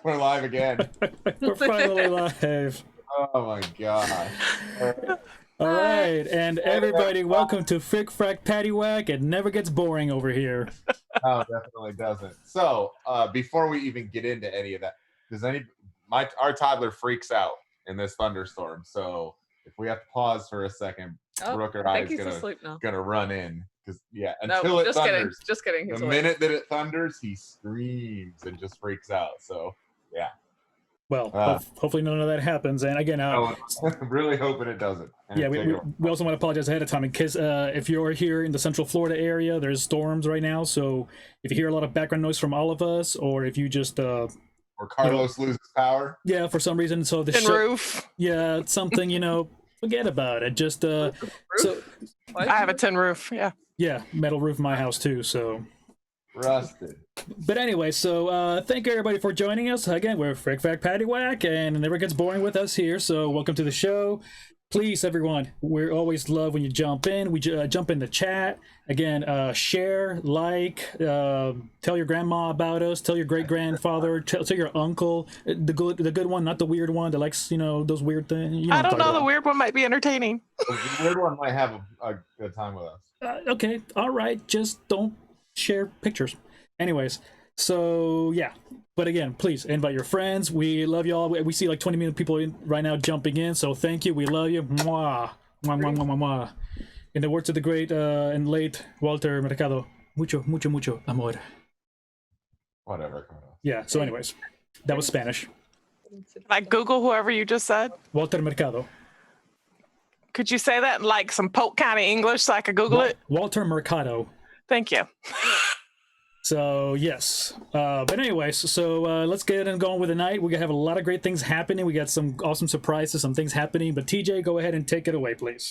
We're live again. We're finally live. Oh my god. All right, and everybody, welcome to Frack Paddy Wack. It never gets boring over here. No, definitely doesn't. So, before we even get into any of that, our toddler freaks out in this thunderstorm. So, if we have to pause for a second, Brooke or I is gonna run in because until it thunders. Just kidding. The minute that it thunders, he screams and just freaks out. So, yeah. Well, hopefully none of that happens. And again, I'm really hoping it doesn't. Yeah, we also want to apologize ahead of time in case if you're here in the Central Florida area, there's storms right now. So if you hear a lot of background noise from all of us, or if you just or Carlos loses power, for some reason, so the roof, it's something forget about it. Just so I have a tin roof, metal roof in my house too. So rusted. But anyway, so thank you everybody for joining us. Again, we're Frack Paddy Wack, and it never gets boring with us here. So welcome to the show. Please, everyone, we always love when you jump in. We jump in the chat. Again, share, like, tell your grandma about us, tell your great-grandfather, tell your uncle, the good one, not the weird one that likes, those weird things. I don't know, the weird one might be entertaining. The weird one might have a good time with us. Okay, all right, just don't share pictures. Anyways, so yeah. But again, please invite your friends. We love you all. We see like 20 million people right now jumping in. So thank you. We love you. Mwah. Mwah, mwah, mwah, mwah, mwah. In the words of the great and late Walter Mercado, mucho, mucho, mucho amor. Whatever. Yeah. So anyways, that was Spanish. Like Google whoever you just said. Walter Mercado. Could you say that in like some Polk County English so I could Google it? Walter Mercado. Thank you. So yes, but anyways, so let's get and going with the night. We're gonna have a lot of great things happening. We got some awesome surprises, some things happening. But TJ, go ahead and take it away, please.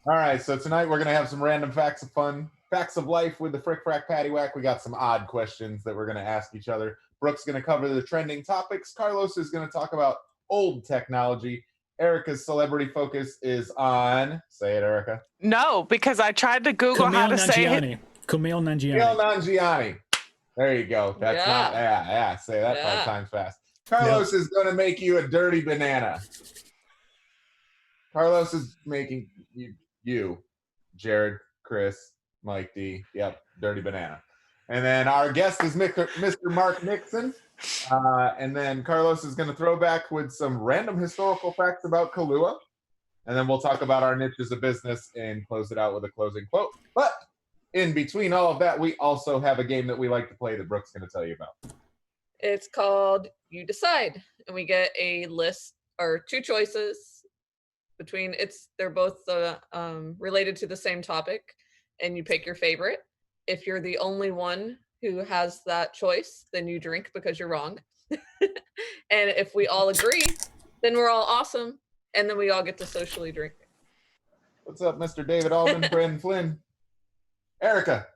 All right, so tonight we're gonna have some random facts of life with the Frack Paddy Wack. We got some odd questions that we're gonna ask each other. Brooke's gonna cover the trending topics. Carlos is gonna talk about old technology. Erica's celebrity focus is on. Say it, Erica. No, because I tried to Google how to say it. Kumail Nanjiani. There you go. That's not, say that 5 times fast. Carlos is going to make you a dirty banana. Carlos is making you, Jared, Chris, Mike D. Yep, dirty banana. And then our guest is Mr. Mark Nixon. And then Carlos is going to throw back with some random historical facts about Kahlua. And then we'll talk about our niches of business and close it out with a closing quote. But in between all of that, we also have a game that we like to play that Brooke's going to tell you about. It's called You Decide, and we get a list or 2 choices between they're both related to the same topic, and you pick your favorite. If you're the only one who has that choice, then you drink because you're wrong. And if we all agree, then we're all awesome, and then we all get to socially drink. What's up, Mr. David Alden, Brandon Flynn? Erica.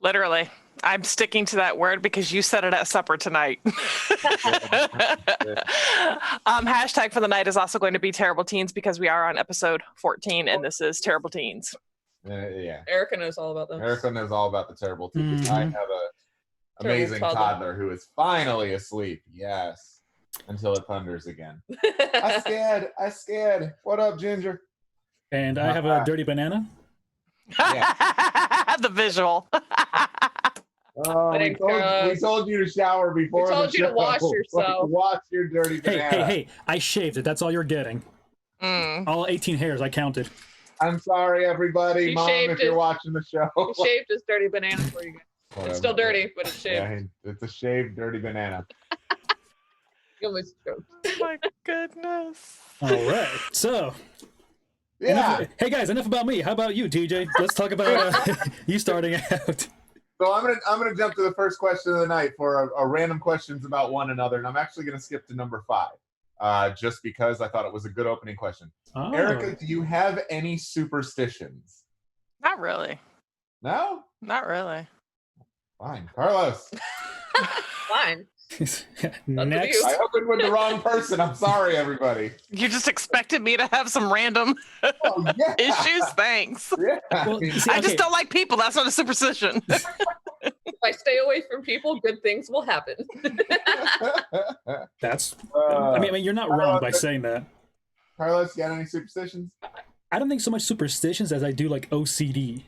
Literally. I'm sticking to that word because you said it at supper tonight. Hashtag for the night is also going to be Terrible Teens because we are on episode 14 and this is Terrible Teens. Yeah. Erica knows all about them. Erica knows all about the Terrible Teens. I have an amazing toddler who is finally asleep. Yes. Until it thunders again. I scared. What up, Ginger? And I have a dirty banana. The visual. We told you to shower before. We told you to wash yourself. Wash your dirty banana. Hey! I shaved it. That's all you're getting. All 18 hairs I counted. I'm sorry, everybody. Mom, if you're watching the show. He shaved his dirty banana for you guys. It's still dirty, but it's shaved. Yeah, it's a shaved dirty banana. You almost choked. Oh my goodness. All right, so. Hey guys, enough about me. How about you, TJ? Let's talk about you starting out. So I'm gonna jump to the first question of the night for a random questions about one another, and I'm actually gonna skip to number 5, just because I thought it was a good opening question. Oh. Erica, do you have any superstitions? Not really. No? Not really. Fine, Carlos. Fine. Next. I opened with the wrong person. I'm sorry, everybody. You just expected me to have some random issues? Thanks. Yeah. Well, I just don't like people. That's not a superstition. I stay away from people, good things will happen. That's. I mean, you're not wrong by saying that. Carlos, you got any superstitions? I don't think so much superstitions as I do like OCD.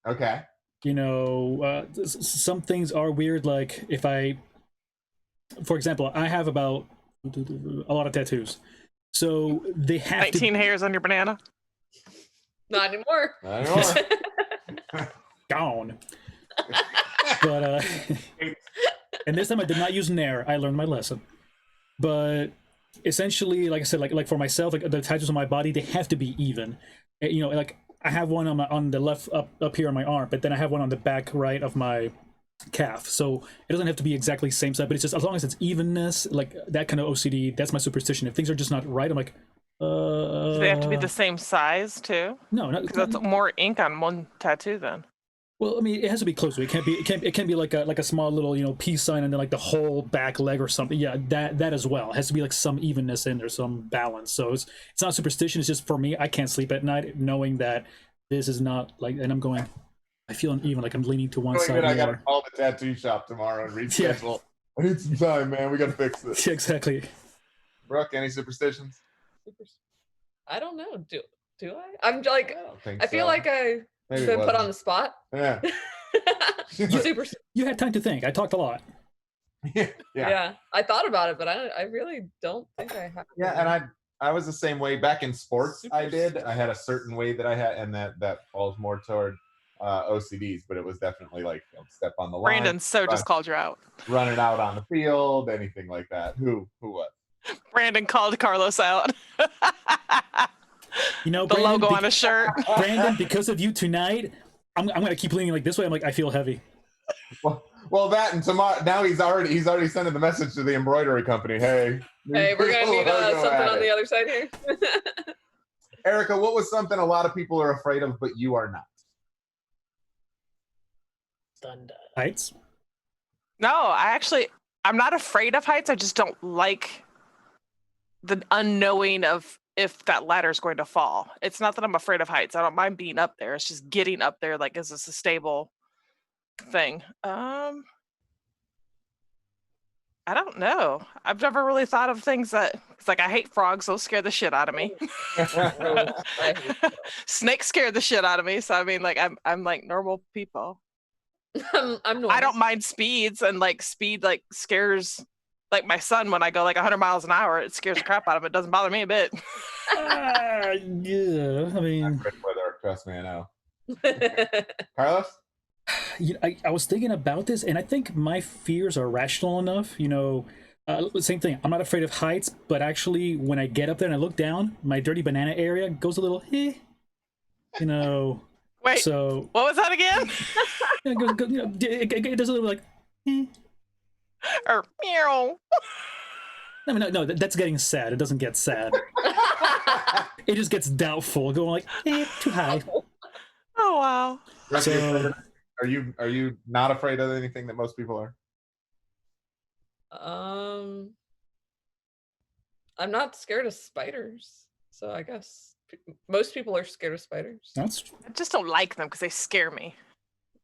Okay. You know, some things are weird. Like if I, for example, I have about a lot of tattoos, so they have 19 hairs on your banana. Not anymore. Not anymore. Gone. But and this time I did not use Nair. I learned my lesson. But essentially, like I said, like for myself, like the tattoos on my body, they have to be even. You know, like I have one on the left up here on my arm, but then I have one on the back right of my calf. So it doesn't have to be exactly same side, but it's just as long as it's evenness, like that kind of OCD. That's my superstition. If things are just not right, I'm like, Do they have to be the same size too? No, because that's more ink on one tattoo then. Well, I mean, it has to be close to it. It can't be like a small little, you know, peace sign and then like the whole back leg or something. Yeah, that as well. It has to be like some evenness in there, some balance. So it's not superstition. It's just for me, I can't sleep at night knowing that this is not like, and I'm going, I feel uneven, like I'm leaning to one side. I gotta call the tattoo shop tomorrow and reschedule. I need some time, man. We gotta fix this. Yeah, exactly. Brooke, any superstitions? I don't know. Do I? I'm like, I feel like I've Maybe been put on the spot. Yeah. Super. You had time to think. I talked a lot. Yeah. I thought about it, but I really don't think I have. Yeah, and I was the same way back in sports. I had a certain way that I had, and that falls more toward OCDs, but it was definitely like step on the line. Brandon just called you out. Running out on the field, anything like that. Who what? Brandon called Carlos out. You know, the Brandon, logo on his shirt. Brandon, because of you tonight, I'm gonna keep leaning like this way. I'm like, I feel heavy. Well, that and tomorrow. Now he's already sending the message to the embroidery company. Hey, we're gonna need something on the other side here. Erica, what was something a lot of people are afraid of, but you are not? Heights? No, I'm not afraid of heights. I just don't like the unknowing of if that ladder is going to fall. It's not that I'm afraid of heights. I don't mind being up there. It's just getting up there. Like, is this a stable thing? I don't know. I've never really thought of things that it's like I hate frogs. Those scare the shit out of me. Snakes scare the shit out of me. So I mean, like I'm like normal people. I'm normal. I don't mind speeds, and like speed like scares like my son when I go like 100 miles an hour. It scares the crap out of him. It doesn't bother me a bit. Yeah, I mean, trust me, I know. Carlos? You know, I was thinking about this, and I think my fears are rational enough. You know, same thing. I'm not afraid of heights, but actually, when I get up there and I look down, my dirty banana area goes a little, you know. Wait. So what was that again? It does a little like. Or meow. No, that's getting sad. It doesn't get sad. It just gets doubtful, going like, too high. Oh wow. So, are you not afraid of anything that most people are? I'm not scared of spiders, so I guess most people are scared of spiders. I just don't like them because they scare me.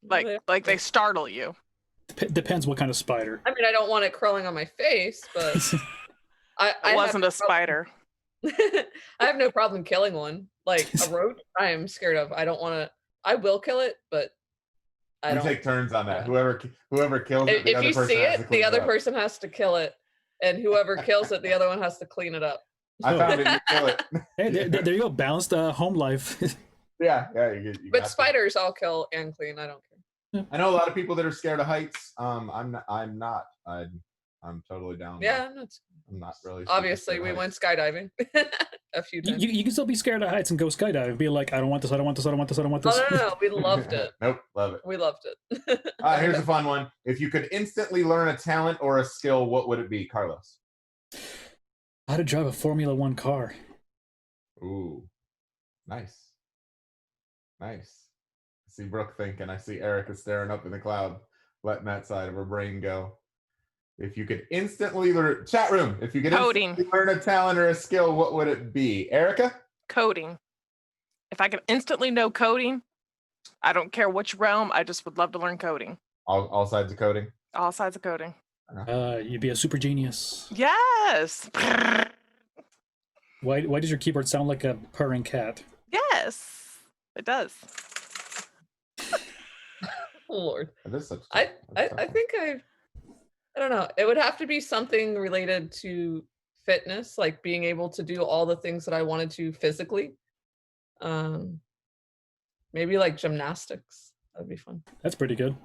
Like they startle you. Depends what kind of spider. I mean, I don't want it crawling on my face, but I wasn't a spider. I have no problem killing one. Like a roach, I am scared of. I don't want to. I will kill it, but I don't. Take turns on that. Whoever kills it, if you see it, the other person has to kill it, and whoever kills it, the other one has to clean it up. I found it. You kill it. Hey, there you go. Balanced home life. Yeah. But spiders, I'll kill and clean. I don't care. I know a lot of people that are scared of heights. I'm not. I'm totally down. Yeah, I'm not really. Obviously, we went skydiving a few times. You can still be scared of heights and go skydiving. Be like, I don't want this. I don't want this. I don't want this. I don't want this. Oh, no, we loved it. Nope, love it. We loved it. Here's a fun one. If you could instantly learn a talent or a skill, what would it be, Carlos? How to drive a Formula One car. Ooh, nice. I see Brooke thinking. I see Erica staring up in the cloud, letting that side of her brain go. If you could instantly learn, chat room, if you could instantly learn a talent or a skill, what would it be? Erica? Coding. If I could instantly know coding, I don't care which realm, I just would love to learn coding. All sides of coding. All sides of coding. You'd be a super genius. Yes. Why does your keyboard sound like a purring cat? Yes, it does. Lord. That is such I tough. think I don't know. It would have to be something related to fitness, like being able to do all the things that I wanted to physically. Maybe like gymnastics. That'd be fun. That's pretty good.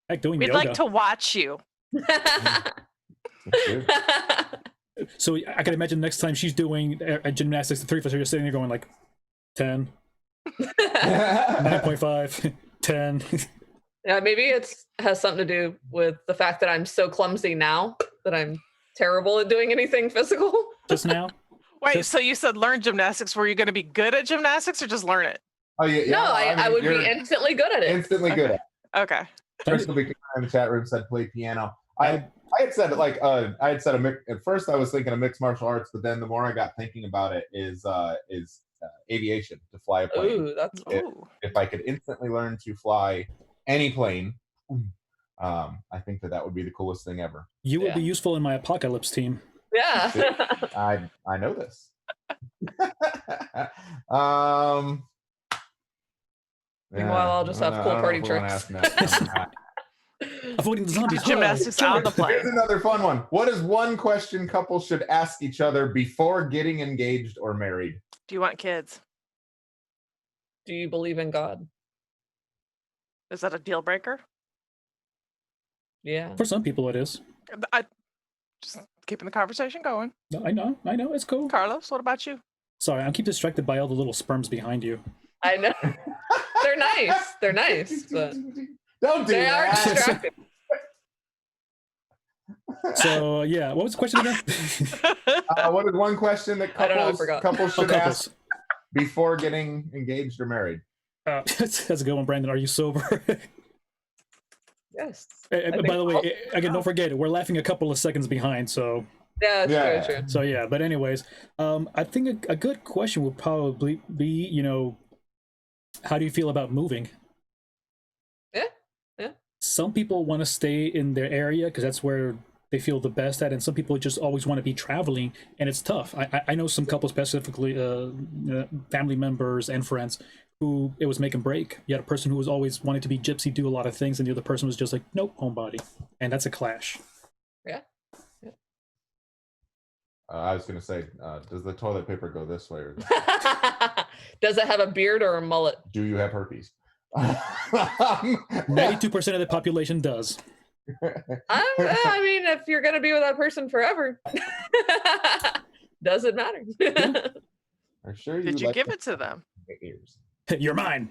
Heck, doing We'd yoga. like to watch you. So I can imagine next time she's doing gymnastics, the three of us are just sitting there going like 10, 9.5, 10. Yeah, maybe it has something to do with the fact that I'm so clumsy now that I'm terrible at doing anything physical. Just now? Wait, so you said learn gymnastics. Were you going to be good at gymnastics or just learn it? Oh yeah. No, I would be you're instantly good at it. instantly good at it. Okay. Crystal in the chat room said play piano. I had said at first I was thinking of mixed martial arts, but then the more I got thinking about it is aviation, to fly a plane. Ooh, that's If I could instantly learn to fly any plane, I think that would be the coolest thing ever. You would be useful in my apocalypse team. yeah. I know this. Meanwhile, I'll just have cool party tricks. Avoiding the zombies. Gymnastics on the plane. Here's another fun one. What is one question couples should ask each other before getting engaged or married? Do you want kids? Do you believe in God? Is that a deal breaker? Yeah. For some people, it is. I just keeping the conversation going. No, I know, it's cool. Carlos, what about you? Sorry, I keep distracted by all the little sperms behind you. I know. They're nice. They're nice, but Don't do they are that. distracting. So yeah, what was the question again? What is one question that I don't know, I forgot. couples should Couples. ask before getting engaged or married? That's a good one, Brandon. Are you sober? Yes. By the way, again, don't forget it. We're laughing a couple of seconds behind, so Yeah, Yeah. it's very true. so yeah. But anyways, I think a good question would probably be, how do you feel about moving? Yeah. Some people want to stay in their area because that's where they feel the best at, and some people just always want to be traveling, and it's tough. I know some couples, specifically family members and friends, who it was make and break. You had a person who was always wanted to be gypsy, do a lot of things, and the other person was just like, nope, homebody, and that's a clash. Yeah. I was going to say, does the toilet paper go this way or this? Does it have a beard or a mullet? Do you have herpes? 92% of the population does. I mean, if you're gonna be with that person forever, does it matter? I'm sure you Did you like give it to them? ears. You're mine.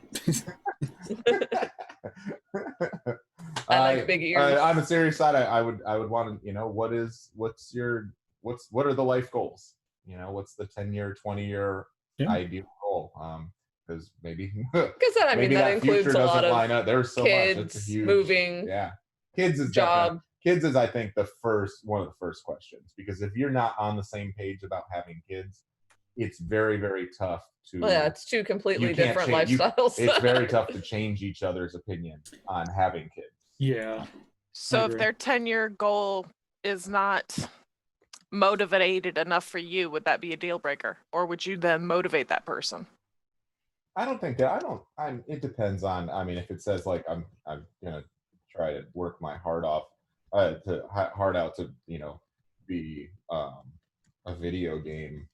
I like big ears. On the serious side, I would want to, what are the life goals? What's the 10-year, 20-year ideal goal? Because maybe Because that includes future a lot doesn't of line up. There's so kids, much. It's a huge moving, kids is job. Kids is, I think, one of the first questions, because if you're not on the same page about having kids, it's very, very tough to. Well, yeah, it's two completely you can't different change- lifestyles. It's very tough to change each other's opinion on having kids. Yeah. So if agree. their 10-year goal is not motivated enough for you, would that be a deal breaker? Or would you then motivate that person? I don't think that. It depends on. I mean, if it says like I'm gonna try to work my heart out to be a video game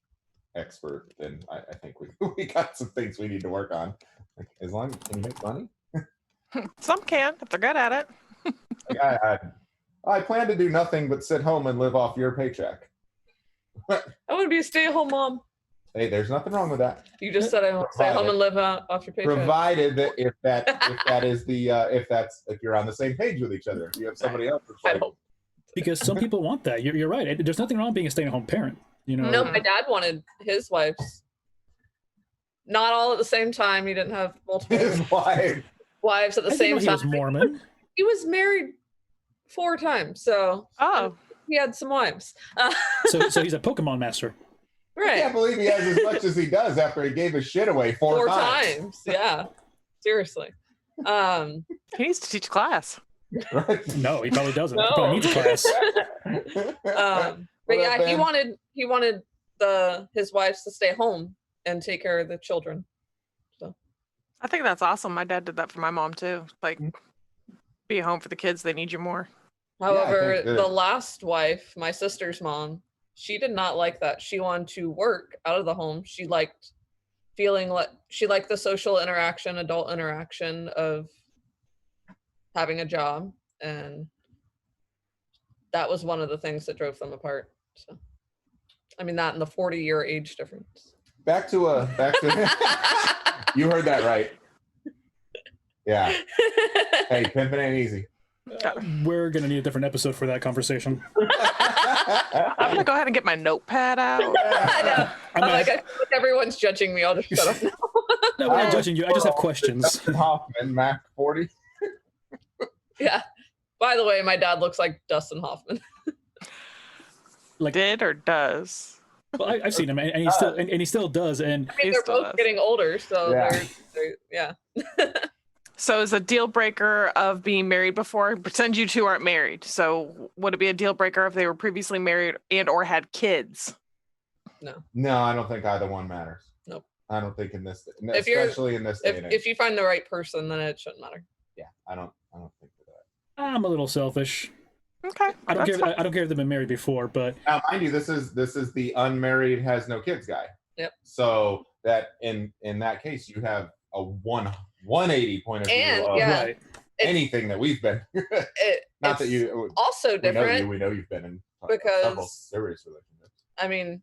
expert, then I think we got some things we need to work on. Like, as long as can you make money? Some can if they're good at it. Like, I plan to do nothing but sit home and live off your paycheck. I want to be a stay-at-home mom. Hey, there's nothing wrong with that. You just said I want to stay at home and live off your paycheck. Provided that if you're on the same page with each other, if you have somebody else. That's I like, hope. Because some people want that. You're right. There's nothing wrong being a stay-at-home parent. No, my dad wanted his wives. Not all at the same time. He didn't have multiple his wife. wives at the I didn't same know he time. was Mormon. He was married 4 times, so Oh, he had some wives. So he's a Pokemon master. I Right. can't believe he has as much as he does after he gave his shit away 4 4 times. times. Yeah. Seriously. he needs to teach class. Right? No, he probably doesn't. No. He probably needs a class. But What yeah, up, he Ben? wanted his wives to stay home and take care of the children. So I think that's awesome. My dad did that for my mom too. Like, Mhm. be home for the kids. They need you more. however, think that- the last wife, my sister's mom, she did not like that. She wanted to work out of the home. She liked the social interaction, adult interaction of having a job, and that was one of the things that drove them apart. So I mean, that and the 40-year age difference. Back to you heard that right. Yeah. Hey, pimping ain't easy. We're gonna need a different episode for that conversation. I'm gonna go ahead and get my notepad out. I know. I'm I'm not- like, I feel like everyone's judging me. I'll just shut up now. No, we're not judging you. I just have questions. Dustin Hoffman, Mac 40. Yeah. By the way, my dad looks like Dustin Hoffman. Like, Did or does? well, I've seen him, and he still does. And I mean, He they're still both does. getting older, so Yeah. they're yeah. So is a deal breaker of being married before? Pretend you two aren't married. So would it be a deal breaker if they were previously married and or had kids? No, I don't think either one matters. Nope. I don't think in this, If you're- especially in this day and age. If you find the right person, then it shouldn't matter. Yeah, I don't think that. I'm a little selfish. Okay. I don't that's care. fine. I don't care if they've been married before, but Now, mind you, this is the unmarried has no kids guy. Yep. So that in that case, you have a 180 point of view And, of yeah. right. anything that we've been. Not that It's you. also We know different. you. We know you've been in because- several serious relationships. I mean,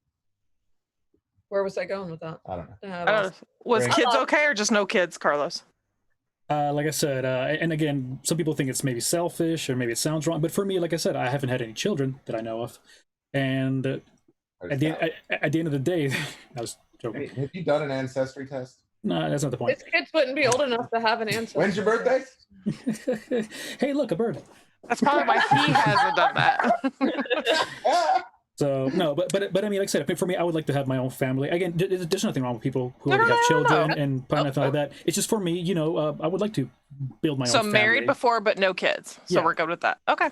where was I going with that? I don't know. I don't know. Was Right. kids okay or just no kids, Carlos? Like I said, and again, some people think it's maybe selfish or maybe it sounds wrong, but for me, like I said, I haven't had any children that I know of, and at the end of the day, I was joking. Hey, have you done an ancestry test? No, that's not the point. His kids wouldn't be old enough to have an ancestor. When's your birthday? Hey, look, a bird. That's probably why he hasn't done that. So no, but I mean, like I said, for me, I would like to have my own family. Again, there's nothing wrong with people who No, already no, have no, no, children no. and probably nothing like that. It's just for me, I would like to build my So own family. married before but no kids. So Yeah. we're good with that. Okay.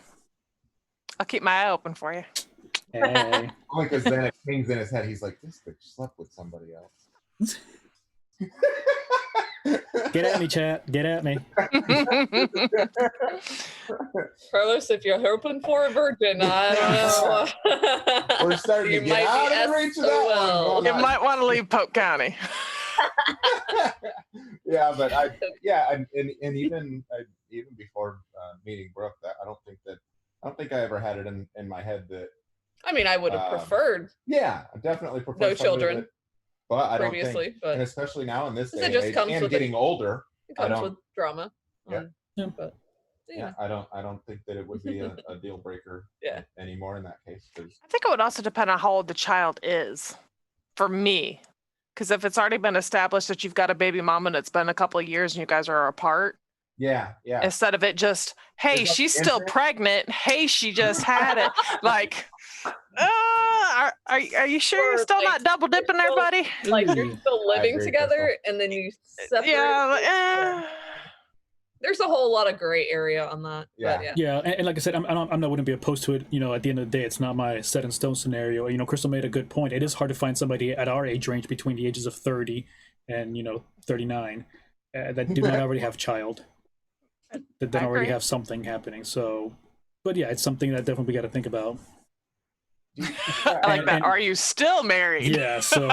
I'll keep my eye open for you. Hey. Only because then it pings in his head. He's like, this bitch slept with somebody else. Get at me, chat. Get at me. Carlos, if you're hoping for a virgin, I don't know. We're starting to You get might out be of the reach of that SOL. one. You might want to leave Polk County. Yeah, but and even before meeting Brooke, I don't think I ever had it in my head that. I mean, I would have preferred Yeah, I definitely prefer no somebody children that- but I don't previously, think, but and especially now in this Because day it and just age, comes and with getting older, it I comes don't- with drama. Yeah. Yeah. But yeah, I don't think that it would be a deal breaker Yeah. anymore in that case. 'Cause- I think it would also depend on how old the child is for me. Because if it's already been established that you've got a baby mama and it's been a couple of years and you guys are apart, yeah, instead of it just, hey, There's no she's still infant. pregnant. Hey, she just had it. Like, are you sure Or, you're still like, not double dipping there, still- buddy? like you're Ooh. still living agree, together, and then you separate. Yeah. Like, There's a whole lot of gray area on that. Yeah. But yeah. Yeah, and like I said, I'm not wouldn't be opposed to it. At the end of the day, it's not my set in stone scenario. Crystal made a good point. It is hard to find somebody at our age range between the ages of 30 and 39 that do not already have child, that don't I already agree. have something happening. So, but yeah, it's something that definitely we got to think about. I like that. and- Are you still married? Yeah. So,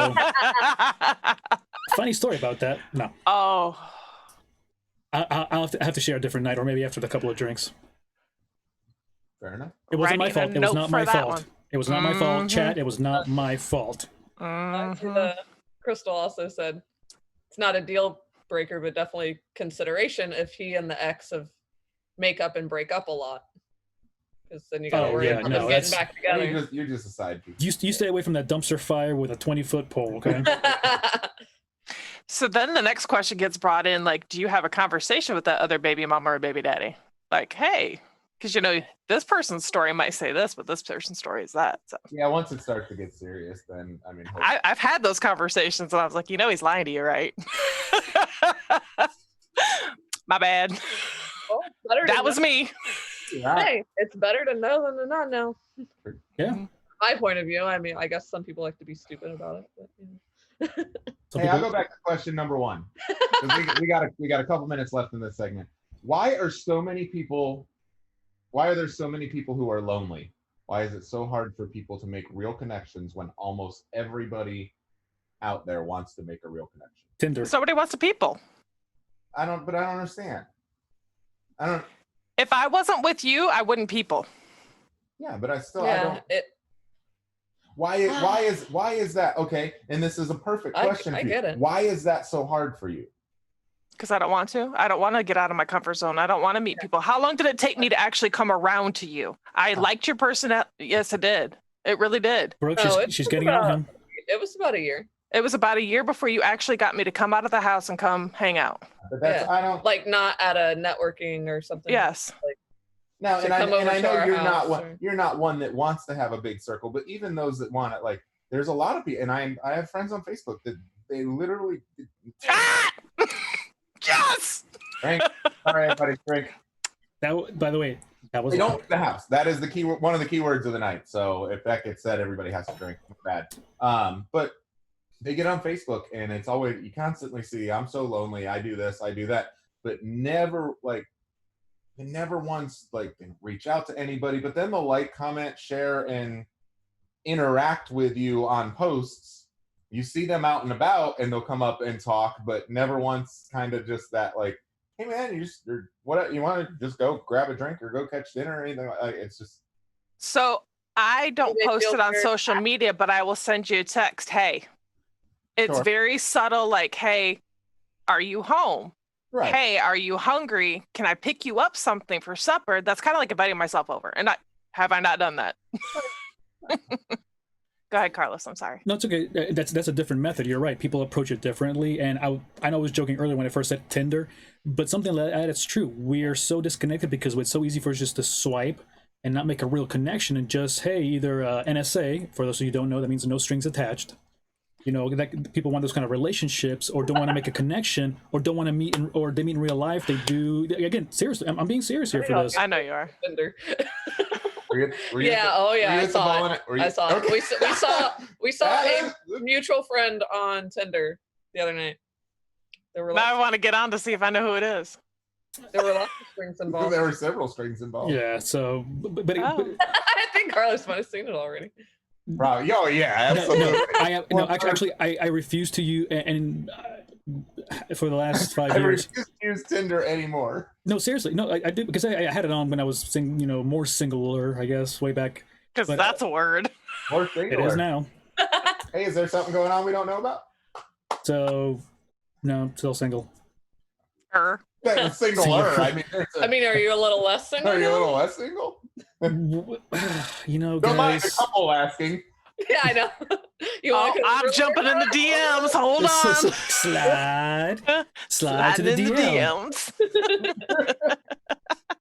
funny story about that. No, Oh, I'll have to share a different night, or maybe after the couple of drinks. Fair enough. It wasn't my Writing a fault. It was note not for my that fault. one. It was not my fault. Mhm. Chat. It was not my fault. mhm. Crystal also said it's not a deal breaker, but definitely consideration if he and the ex of make up and break up a lot. Because then you got to Oh, worry yeah, about no, them that's- getting back You're just a side piece. You stay away from that dumpster fire with a 20-foot pole, okay? together. So then the next question gets brought in, like, do you have a conversation with that other baby mama or baby daddy? Like, hey, because this person's story might say this, but this person's story is that. So Yeah, once it starts to get serious, then I mean, I've had those conversations, and I was like, he's lying to you, right? My bad. Well, better to That was know. me. Yeah. Hey, it's better to know than to not know. Yeah. My point of view. I mean, I guess some people like to be stupid about it. But, Some Hey, I'll people- go back to question number one. 'Cause we got a couple minutes left in this segment. Why are there so many people who are lonely? Why is it so hard for people to make real connections when almost everybody out there wants to make a real connection? Tinder. Somebody wants to people. I don't understand. I don't. If I wasn't with you, I wouldn't people. Yeah, but I yeah, don't. Why is that? Okay, and this is a perfect question. I for you. get it. Why is that so hard for you? Because I don't want to. I don't want to get out of my comfort zone. I don't want to meet people. How long did it take me to actually come around to you? I liked your personality. Yes, it did. It really did. Brooke, No, she's getting on him. It was about a year. It was about a year before you actually got me to come out of the house and come hang out. But that's Yeah. I don't. Like not at a networking or something. Yes. No, to and I come over to know our you're not house one. or- You're not one that wants to have a big circle. But even those that want it, like there's a lot of people, and I have friends on Facebook that they literally. Ah! Yes. Drink. All right, everybody, drink. That, by the way, that was They don't leave the house. That is the key. One of the key words of the night. So if that gets said, everybody has to drink. Bad. But they get on Facebook, and it's always you constantly see, "I'm so lonely. I do this. I do that," but never like. They never once like reach out to anybody, but then they'll like, comment, share, and interact with you on posts. You see them out and about, and they'll come up and talk, but never once kind of just that like, hey man, what you want to just go grab a drink or go catch dinner or anything like that. It's just So I don't They post feel it on very social media, but I will send you a text. Hey, it's Sure. very subtle. Like, hey, are you home? right. Hey, are you hungry? Can I pick you up something for supper? That's kind of like inviting myself over. And have I not done that? Go ahead, Carlos. I'm sorry. No, it's okay. That's a different method. You're right. People approach it differently. And I know I was joking earlier when I first said Tinder, but something like that, it's true. We are so disconnected because it's so easy for us just to swipe and not make a real connection and just, hey, either NSA, for those of you who don't know, that means no strings attached. You know, that people want those kind of relationships or don't want to make a connection or don't want to meet or they meet in real life. They do. Again, seriously, I'm being serious here for this. I know you are. Tinder. Were you Yeah. Oh yeah. I saw it. Were you- I saw it. Okay. We saw That a is- mutual friend on Tinder the other night. There were Now I lots, want to get on to see if I know who it is. there were lots of strings involved. There were several strings involved. Yeah. So, but Oh. I think Carlos might have seen it already. Probably. Oh yeah, absolutely. I refuse to use and for the last 5 I years. refuse to use Tinder anymore. No, seriously, no, I did because I had it on when I was more singular, I guess, way back. Because But- that's a word. More It singular. is now. Hey, is there something going on we don't know about? So, no, still single. That was singular. I mean, I mean, are you a little less single? are you a now? little less single? Guys. Don't mind the couple asking. Yeah, I know. You Oh, want to I'm jumping in the DMs. Hold on. slide to the Sliding in DM. DMs.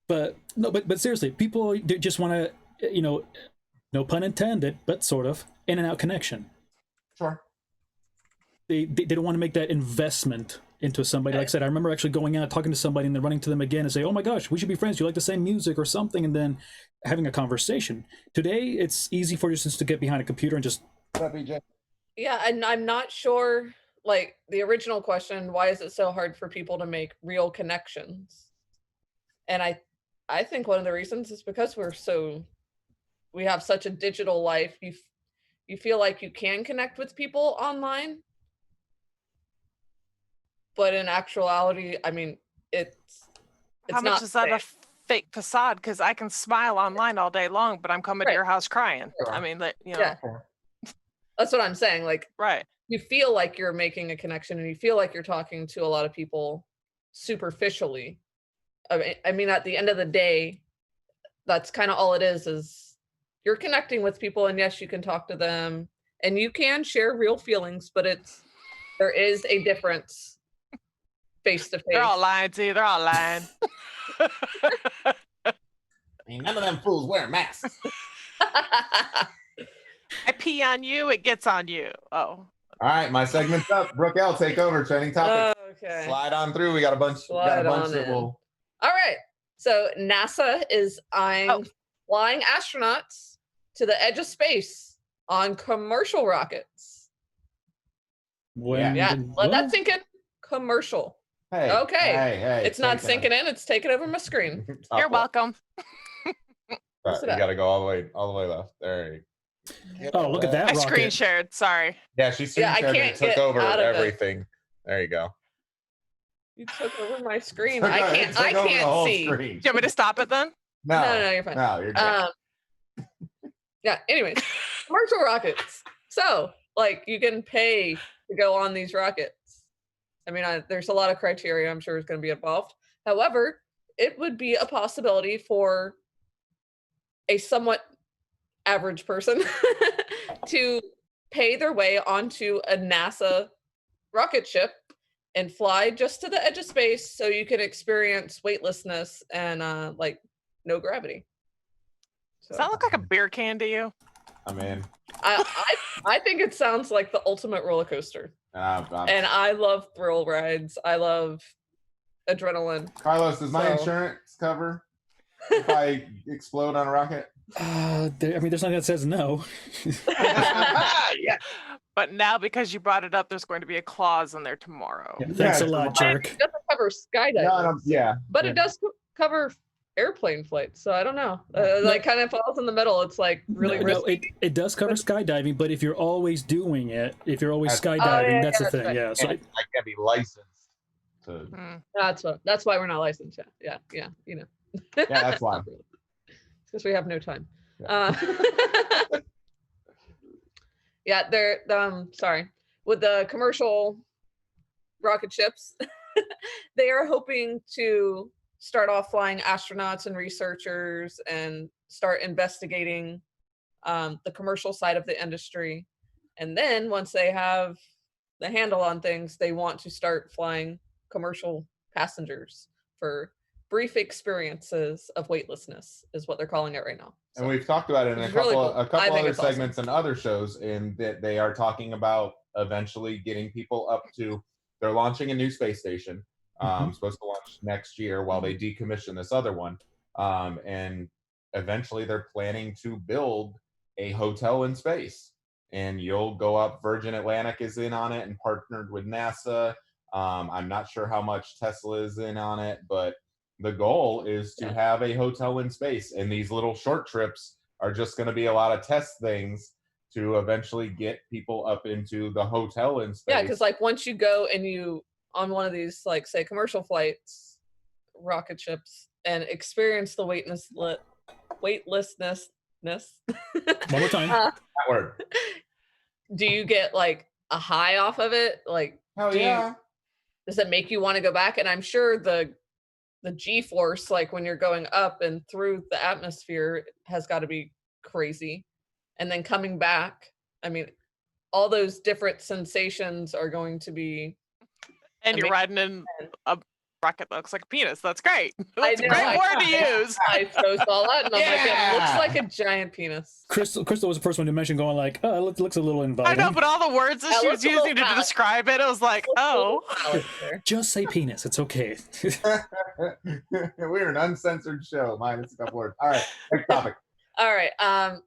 But no, but seriously, people just want to, no pun intended, but sort of in and out connection. Sure. They don't want to make that investment into somebody. Like I said, I remember actually going out, talking to somebody, and then running to them again and say, "Oh my gosh, we should be friends. You like the same music or something," and then having a conversation. Today, it's easy for you just to get behind a computer and just. What's up, BJ? Yeah, and I'm not sure. Like the original question, why is it so hard for people to make real connections? And I think one of the reasons is because we have such a digital life. You feel like you can connect with people online, but in actuality, I mean, it's How not much is that fair. a fake facade? Because I can smile online all day long, but I'm coming to Right. your house crying. Sure. I mean, Yeah. That's what I'm saying. Like right. you feel like you're making a connection and you feel like you're talking to a lot of people superficially. I mean, at the end of the day, that's kind of all it is you're connecting with people, and yes, you can talk to them and you can share real feelings, but there is a difference face to face. They're all lying to you. They're all lying. Ain't none of them fools wear masks. I pee on you, it gets on you. Oh. All right, my segment's up. Brooke L, take over. Trending topic. Okay. Slide on through. We got a bunch. Slide on that in. will. All right. So NASA is eyeing flying astronauts to the edge of space on commercial rockets. When Yeah, did- let that what? sink in. Commercial. Hey, Okay. hey, It's not sinking in. It's taking over my screen. You're welcome. Close You it up. gotta go all the way left. There you go. Oh, look at that I screen rocket. shared. Sorry. Yeah, she screen Yeah, I shared and can't it took get over out of it. everything. There you go. You took over my screen. Took I over- can't. took I over the can't whole see. screen. Do you want me to stop it then? No, you're fine. No, you're good. Yeah. Anyways, commercial rockets. So, like, you can pay to go on these rockets. I mean, there's a lot of criteria I'm sure is going to be involved. However, it would be a possibility for a somewhat average person to pay their way onto a NASA rocket ship and fly just to the edge of space so you can experience weightlessness and like no gravity. So Does that look like a beer can to you? I'm in. I think it sounds like the ultimate roller coaster. And I love thrill rides. I love adrenaline. Carlos, does my So- insurance cover if I explode on a rocket? I mean, there's nothing that says no. Yeah. But now because you brought it up, there's going to be a clause in there tomorrow. Yeah, thanks Yeah, a lot, it's- jerk. It doesn't cover skydiving, No, yeah. but yeah. it does cover airplane flights. So I don't know. Like kind of falls in the middle. It's like really No, risky. it does cover skydiving, but if you're always doing it, if you're always That's- skydiving, yeah, that's the that's thing. right. Yeah. So I can't be licensed to. Hmm. That's why we're not licensed yet. Yeah. You know. Yeah, that's why. Because we have no time. Yeah. Yeah, they're sorry. With the commercial rocket ships, they are hoping to start off flying astronauts and researchers and start investigating the commercial side of the industry. And then once they have the handle on things, they want to start flying commercial passengers for brief experiences of weightlessness is what they're calling it right now. And we've talked about it in Which a is really couple, cool. a couple I think other it's awesome. segments and other shows, in that they are talking about eventually getting people up to. They're launching a new space station, supposed to launch next year while they decommission this other one, and eventually they're planning to build a hotel in space. And you'll go up. Virgin Atlantic is in on it and partnered with NASA. I'm not sure how much Tesla is in on it, but the goal is to have a hotel in space, and these little short trips are just going to be a lot of test things to eventually get people up into the hotel in space. Yeah, because like once you go and you on one of these, like say commercial flights, rocket ships, and experience the weightlessness. one more time. That word. Do you get like a high off of it? Like, Hell do you- yeah. does it make you want to go back? And I'm sure the G-force, like when you're going up and through the atmosphere, has got to be crazy. And then coming back, I mean, all those different sensations are going to be. And you're riding in a rocket that looks like a penis. That's great. That's a know, great I- word to use. I so saw that, and I'm like, it looks Yeah. like a giant penis. Crystal was the first one to mention going like, oh, it looks a little I inviting. know, but all the words that That she was looks a little using to fat. describe it, I was like, oh. Just say penis. It's okay. We're an uncensored show, minus a couple words. All right, next topic. All right.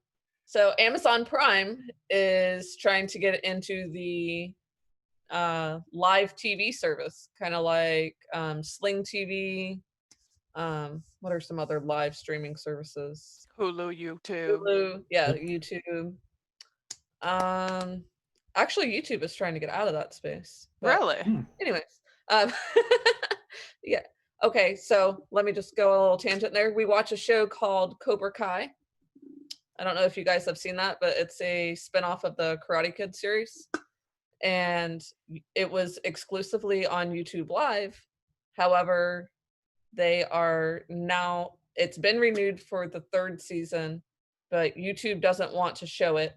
So Amazon Prime is trying to get into the live TV service, kind of like Sling TV. What are some other live streaming services? Hulu, YouTube. Hulu, yeah, YouTube. Actually, YouTube is trying to get out of that space. but Really? Anyways, yeah. Okay, so let me just go a little tangent there. We watch a show called Cobra Kai. I don't know if you guys have seen that, but it's a spinoff of the Karate Kid series. And it was exclusively on YouTube Live. However, they are now, it's been renewed for the 3rd season, but YouTube doesn't want to show it.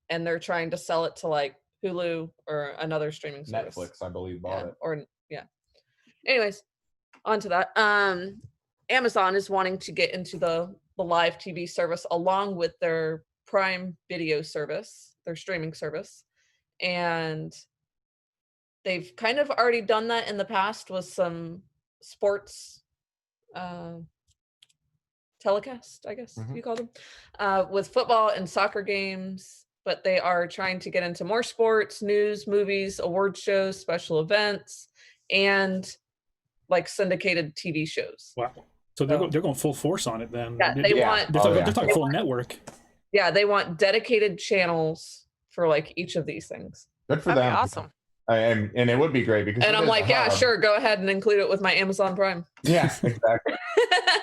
And they're trying to sell it to like Hulu or another streaming service. Netflix, I believe, bought it. Anyways, on to that. Amazon is wanting to get into the live TV service along with their Prime Video service, their streaming service. And they've kind of already done that in the past with some sports telecast, I guess you call them, with football and soccer games. But they are trying to get into more sports, news, movies, award shows, special events, and like syndicated TV shows. Wow. So they're going full force on it then. Yeah, they want. They're talking full network. Yeah, they want dedicated channels for like each of these things. Good for That'd them. be awesome. And it would be great because. And I'm like, yeah, sure, go ahead and include it with my Amazon Prime. Yeah, exactly.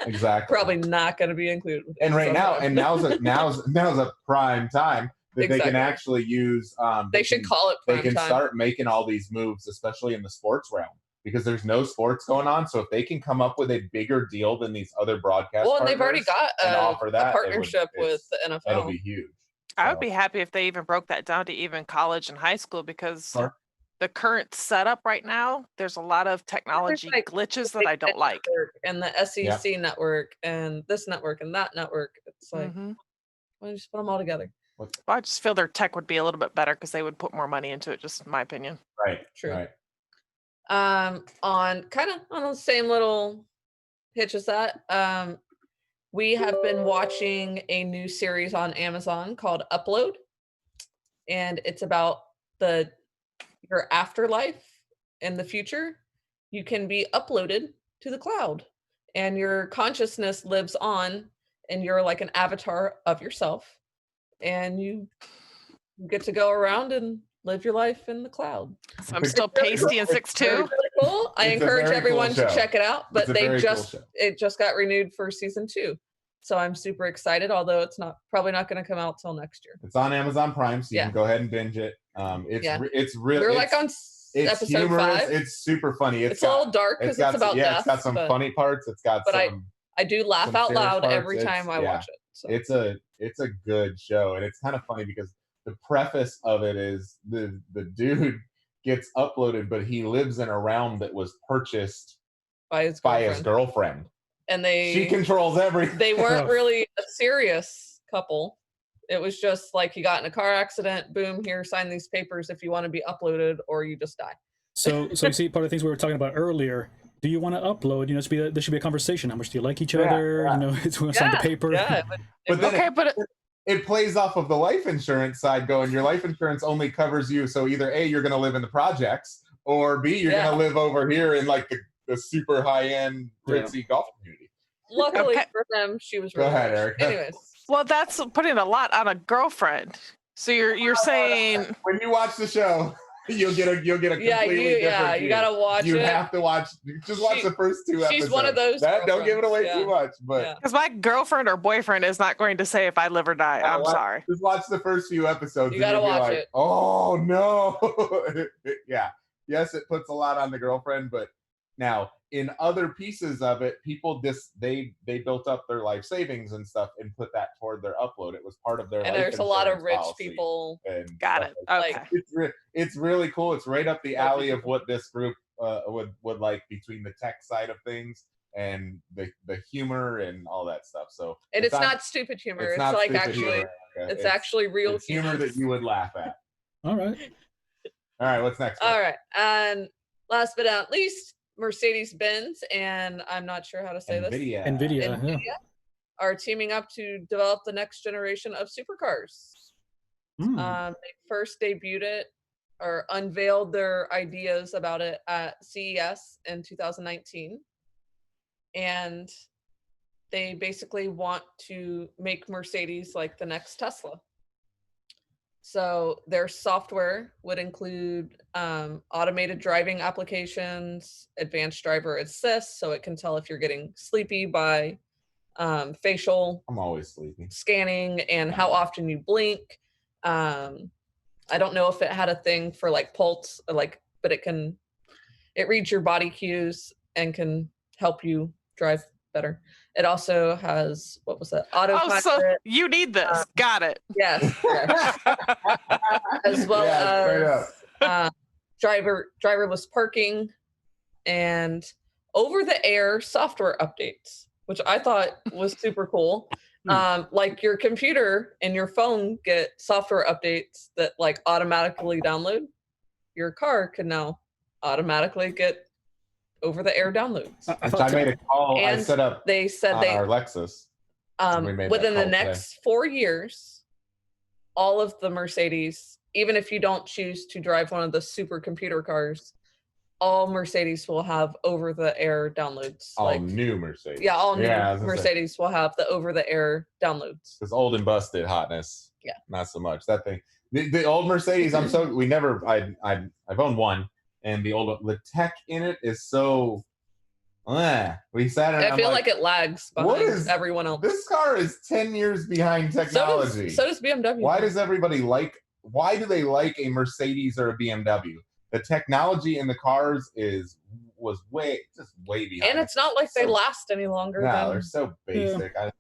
Exactly. Probably not going to be included. With and right Amazon now, Prime. now's a prime time that they can actually use. They should call it prime They can time. start making all these moves, especially in the sports realm, because there's no sports going on. So if they can come up with a bigger deal than these other broadcast, well, and they've already got a partnership with the NFL. That'll be huge. I would be happy if they even broke that down to even college and high school, because the current setup right now, there's a lot of technology glitches that I don't like. And the SEC network and this network and that network. It's like, why don't you just put them all together? Well, I just feel their tech would be a little bit better because they would put more money into it, just in my opinion. Right. True. Right. On the same little hitch as that, we have been watching a new series on Amazon called Upload, and it's about your afterlife in the future. You can be uploaded to the cloud, and your consciousness lives on, and you're like an avatar of yourself, and you get to go around and live your life in the cloud. So I'm still pasty and 6'2". Really cool. I encourage everyone to check it out, but it just got renewed for season 2. So I'm super excited, although it's probably not going to come out till next year. It's on Amazon Prime, so you can go ahead and binge it. It's really we're like on episode humorous. 5. It's super funny. It's a little dark because it's about death. It's got some funny parts. It's got some. I do laugh out loud every time I watch it. So. It's a good show, and it's kind of funny because the preface of it is the dude gets uploaded, but he lives in a realm that was purchased by his girlfriend. And she controls everything. They weren't really a serious couple. It was just like, you got in a car accident, boom, here, sign these papers if you want to be uploaded, or you just die. So you see, part of the things we were talking about earlier. Do you want to upload? You know, there should be a conversation. How much do you like each other? You know, it's going to sign the paper. Yeah, but it plays off of the life insurance side. Going, your life insurance only covers you, so either A, you're going to live in the projects, or B, you're going to live over here in like the super high-end ritzy golf community. Luckily for them, she was really Go ahead, Eric. Anyways. Well, that's putting a lot on a girlfriend. So you're saying when you watch the show, you'll get a completely different view. You gotta watch it. You have to watch. Just watch the first 2 episodes. She's one of those. Don't give it away too much, but because my girlfriend or boyfriend is not going to say if I live or die. I'm sorry. Just watch the first few episodes. You gotta watch it. Oh no! Yeah. Yes, it puts a lot on the girlfriend, but now in other pieces of it, people they built up their life savings and stuff and put that toward their upload. It was part of their. And life there's a lot of rich policy. people. Got it. Like Okay. It's really cool. It's right up the alley of what this group would like, between the tech side of things and the humor and all that stuff. So it's not stupid humor. It's like actually humor. Okay. It's actually real humor that you would laugh at. All right. All right. What's next? All right. And last but not least, Mercedes-Benz, and I'm not sure how to say NVIDIA are teaming up to develop the next generation of supercars. They first debuted it or unveiled their ideas about it at CES in 2019, and they basically want to make Mercedes like the next Tesla. So their software would include automated driving applications, advanced driver assist, so it can tell if you're getting sleepy by facial I'm always sleepy scanning and how often you blink. I don't know if it had a thing for like pulse, but it reads your body cues and can help you drive better. It also has, what was that? Autopilot. Oh, so you need this. Got it. Yes. As well as driverless parking and over-the-air software updates, which I thought was super cool. Like your computer and your phone get software updates that like automatically download. Your car can now automatically get over-the-air downloads. I made a call. And I set up. They said our Lexus. We made that Within the call today. next 4 years, all of the Mercedes, even if you don't choose to drive one of the supercomputer cars, all Mercedes will have over-the-air downloads. All new Mercedes. Yeah, all new I was gonna say, Mercedes will have the over-the-air downloads. this old and busted hotness. Yeah. Not so much. That thing. The old Mercedes, I've owned one, and the tech in it is so we sat in it. I feel like it lags behind everyone else. This car is 10 years behind technology. So does BMW. Why do they like a Mercedes or a BMW? The technology in the cars was way behind. And it's not like they last any longer. No, they're so basic. Yeah.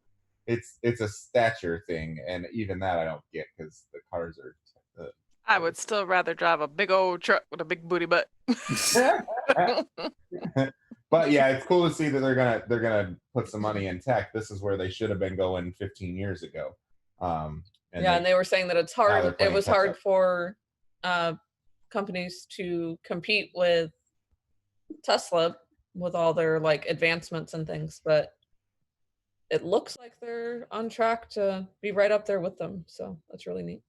It's a stature thing, and even that I don't get because the cars are. I would still rather drive a big old truck with a big booty butt. But yeah, it's cool to see that they're gonna put some money in tech. This is where they should have been going 15 years ago. And they were saying that it's hard. It was hard up. for companies to compete with Tesla with all their like advancements and things, but it looks like they're on track to be right up there with them. So that's really neat.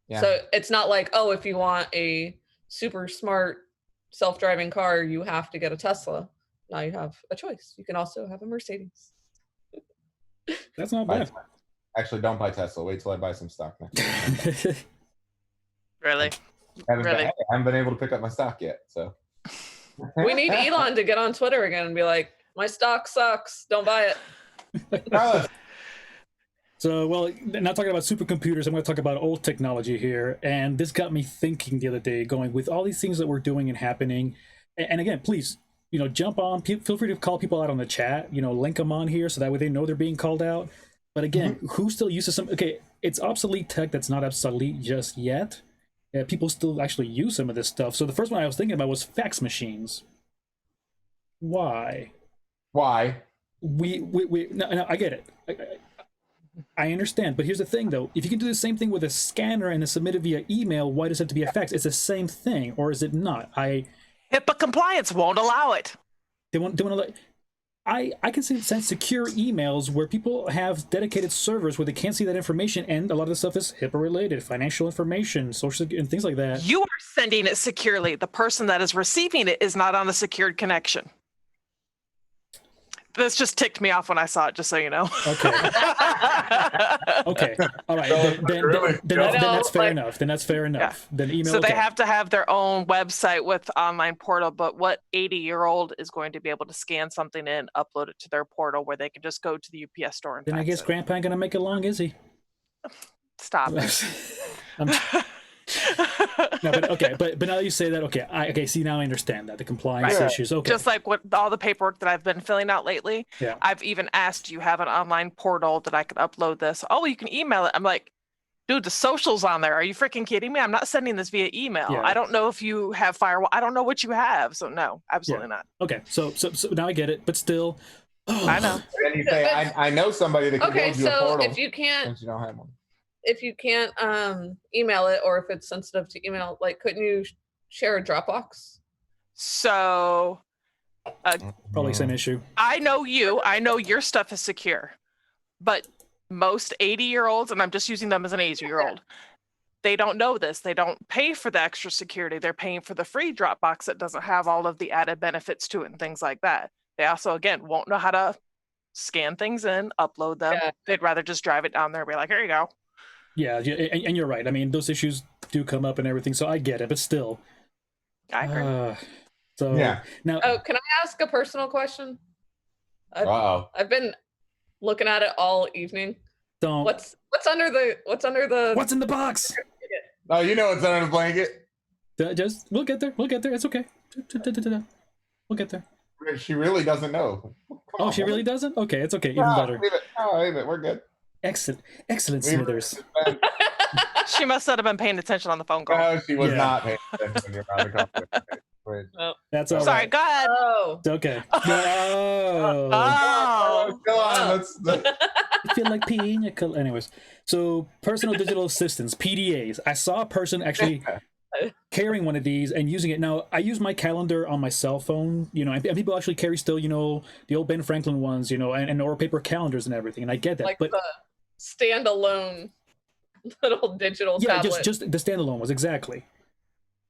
Yeah. So it's not like, oh, if you want a super smart self-driving car, you have to get a Tesla. Now you have a choice. You can also have a Mercedes. That's not bad. Actually, don't buy Tesla. Wait till I buy some stock next year. Really? I haven't been able to pick up my stock yet. So we need Elon to get on Twitter again and be like, my stock sucks. Don't buy it. So, well, not talking about supercomputers, I'm going to talk about old technology here. And this got me thinking the other day, going with all these things that we're doing and happening. And again, please, jump on. Feel free to call people out on the chat. Link them on here so that way they know they're being called out. But again, who still uses some? Okay, it's obsolete tech that's not obsolete just yet. People still actually use some of this stuff. So the first one I was thinking about was fax machines. Why? No, I get it. I understand, but here's the thing, though. If you can do the same thing with a scanner and submit it via email, why does it have to be a fax? It's the same thing, or is it not? HIPAA compliance won't allow it. They won't allow. I can send secure emails where people have dedicated servers where they can't see that information, and a lot of the stuff is HIPAA related, financial information, social and things like that. You are sending it securely. The person that is receiving it is not on a secured connection. This just ticked me off when I saw it, just so you know. Okay. Okay. All right. Then that's fair enough. Then that's fair enough. Yeah. Then email. So they have to have their own website with online portal, but what 80-year-old is going to be able to scan something in, upload it to their portal where they can just go to the UPS store and then I guess Grandpa ain't gonna make it long, is he? Stop. No, but now you say that, okay, see, now I understand that the compliance issues. Okay, just like what all the paperwork that I've been filling out lately. Yeah, I've even asked, do you have an online portal that I could upload this? Oh, you can email it. I'm like, dude, the social's on there. Are you freaking kidding me? I'm not sending this via email. Yeah. I don't know if you have firewall. I don't know what you have. So no, absolutely not. Okay, so now I get it, but still, I know. Then you say, I know somebody that can build you a portal. Okay, so if you can't, since you don't have one. If you can't email it, or if it's sensitive to email, like, couldn't you share a Dropbox? So probably same issue. I know your stuff is secure, but most 80-year-olds, and I'm just using them as an 80-year-old, they don't know this. They don't pay for the extra security. They're paying for the free Dropbox that doesn't have all of the added benefits to it and things like that. They also, again, won't know how to scan things in, upload them. Yeah. They'd rather just drive it down there and be like, here you go. Yeah, and you're right. I mean, those issues do come up and everything, so I get it, but still. I agree. So yeah. Now, can I ask a personal question? I've been looking at it all evening. Don't. What's under the What's in the box? Oh, you know what's under the blanket. Just we'll get there. It's okay. We'll get there. She really doesn't know. Oh, she really doesn't? Okay, it's okay. Even better. Leave it. We're good. Excellent, Smithers. She must not have been paying attention on the phone call. No, she was not paying attention when you're on the call. Oh. That's all Sorry, right. go ahead. Oh. It's okay. Go on. I feel like peeing. Anyways, so personal digital assistants, PDAs. I saw a person actually carrying one of these and using it. Now, I use my calendar on my cell phone, and people actually carry still, the old Ben Franklin ones, and or paper calendars and everything, and I get that. Like but the standalone little digital tablet. just the standalone ones, exactly.